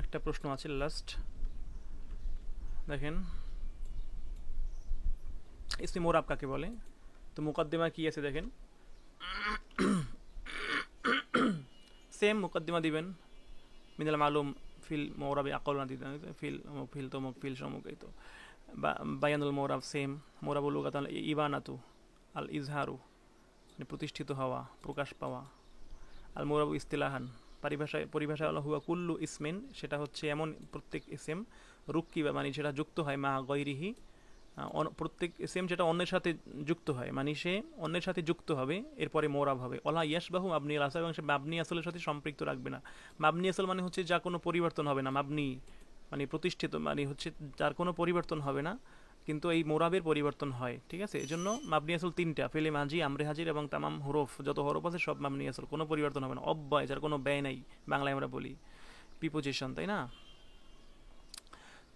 একটা প্রশ্ন আছে লাস্ট, দেখেন ইসমি মোরাব কাকে বলে? তো মুকদ্দিমা কি আছে দেখেন, সেম মুকদ্দিমা দিবেন, মিনাল মালুম ফিল মৌরাবি আকল না দিতে ফিল ফিল তমুক ফিল সমুক, এই তো বায়ানুল মৌরাব সেম। মৌরাবুল লুগাত আল ইবানাতু আল ইজহারু, মানে প্রতিষ্ঠিত হওয়া, প্রকাশ পাওয়া। আল মৌরাবু ইস্তিলাহান, পরিভাষায় হলো হুয়া কুল্লু ইসমিন, সেটা হচ্ছে এমন প্রত্যেক ইসেম রুক্কি বা মানে সেটা যুক্ত হয় মা গৈরিহি, প্রত্যেক ইসেম যেটা অন্যের সাথে যুক্ত হয়, মানে সে অন্যের সাথে যুক্ত হবে এরপরে মোরাব হবে। অলা ইয়াসবাহু মাবনি আল আসল, এবং সে মাবনি আসলের সাথে সম্পৃক্ত রাখবে না। মাবনি আসল মানে হচ্ছে যা কোনো পরিবর্তন হবে না, মাবনি মানে প্রতিষ্ঠিত, মানে হচ্ছে যার কোনো পরিবর্তন হবে না, কিন্তু এই মোরাবের পরিবর্তন হয়, ঠিক আছে। এই জন্য মাবনি আসল তিনটা, ফেলে মাজি, আমরে হাজির এবং তামাম হরফ, যত হরফ আছে সব মাবনি আসল, কোনো পরিবর্তন হবে না। অব্যয়, যার কোনো ব্যয় নাই, বাংলায় আমরা বলি প্রিপোজিশন, তাই না?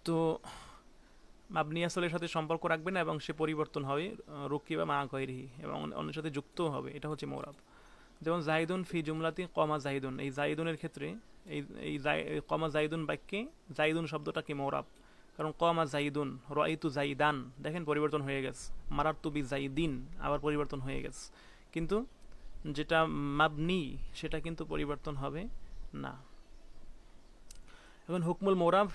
তো মাবনি আসলের সাথে সম্পর্ক রাখবে না এবং সে পরিবর্তন হবে রুকি বা মা গৈরিহি, এবং অন্যের সাথে যুক্ত হবে, এটা হচ্ছে মোরাব। যেমন জাহিদুন ফি জুমলাতি কমা জাহিদুন, এই জাহিদুনের ক্ষেত্রে এই এই কমা জাহিদুন বাক্যে জাহিদুন শব্দটাকে মোরাব, কারণ কমা জাহিদুন, রাইতু জাহিদান, দেখেন পরিবর্তন হয়ে গেছে। মারারতু বি জাহিদিন, আবার পরিবর্তন হয়ে গেছে। কিন্তু যেটা মাবনি সেটা কিন্তু পরিবর্তন হবে না। এখন হুকমুল মোরাব,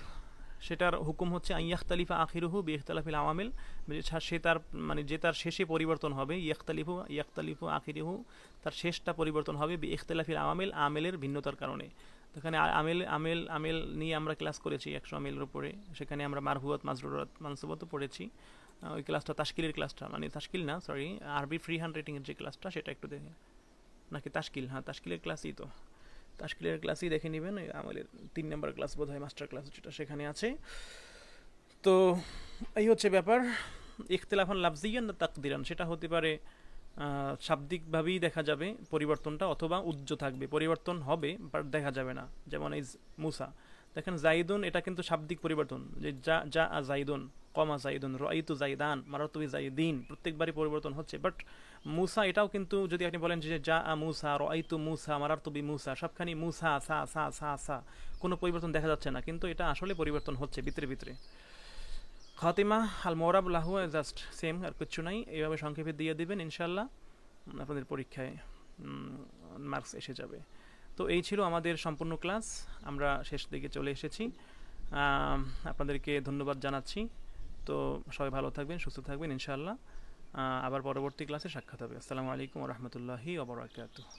সেটার হুকুম হচ্ছে ইয়াখতালিফা আখিরুহু বি ইখতিলাফিল আওয়ামিল, সে তার মানে যে তার শেষে পরিবর্তন হবে, ইয়াখতালিফু আখিরুহু, তার শেষটা পরিবর্তন হবে বি ইখতিলাফিল আওয়ামিল, আমেলের ভিন্নতার কারণে। এখানে আমেল আমেল আমেল নিয়ে আমরা ক্লাস করেছি 100 আমেলের উপরে, সেখানে আমরা মারফুয়াত মাজরুরাত মানসুবাতও পড়েছি। ওই ক্লাসটা তাশকিলের ক্লাসটা, মানে তাশকিল না সরি, আরবি ফ্রি হ্যান্ড রাইটিং এর যে ক্লাসটা সেটা একটু দেখে, নাকি তাশকিল, হ্যাঁ তাশকিলের ক্লাসই তো, তাশকিলের ক্লাসই দেখে নেবেন। আমাদের 3 নম্বর ক্লাস বোধ হয়, মাস্টার ক্লাস যেটা, সেখানে আছে। তো এই হচ্ছে ব্যাপার। ইখতিলাফান লাফজিয়ান না তাকদিরান, সেটা হতে পারে শাব্দিকভাবেই দেখা যাবে পরিবর্তনটা, অথবা উজ্জ থাকবে, পরিবর্তন হবে বাট দেখা যাবে না। যেমন এই মুসা, দেখেন জাইদুন, এটা কিন্তু শাব্দিক পরিবর্তন, যে যা যা জাইদুন, কমা জাইদুন, রাইতু জাইদান, মারাতুবি জাইদিন, প্রত্যেকবারই পরিবর্তন হচ্ছে। বাট মুসা, এটাও কিন্তু যদি আপনি বলেন যে যা মুসা, রাইতু মুসা, মারাতুবি মুসা, সবখানি মুসা সা সা সা সা, কোনো পরিবর্তন দেখা যাচ্ছে না, কিন্তু এটা আসলে পরিবর্তন হচ্ছে ভিতরে ভিতরে। খাতিমা আল মোরাব লাহু জাস্ট সেম, আর কিচ্ছু নাই, এইভাবে সংক্ষেপে দিয়ে দিবেন, ইনশাল্লাহ আপনাদের পরীক্ষায় মার্কস এসে যাবে। তো এই ছিল আমাদের সম্পূর্ণ ক্লাস, আমরা শেষ দিকে চলে এসেছি। আপনাদেরকে ধন্যবাদ জানাচ্ছি। তো সবাই ভালো থাকবেন, সুস্থ থাকবেন, ইনশাআল্লাহ আবার পরবর্তী ক্লাসে সাক্ষাৎ হবে। আসসালামু আলাইকুম ওয়া রাহমাতুল্লাহি ওয়া বারাকাতুহু।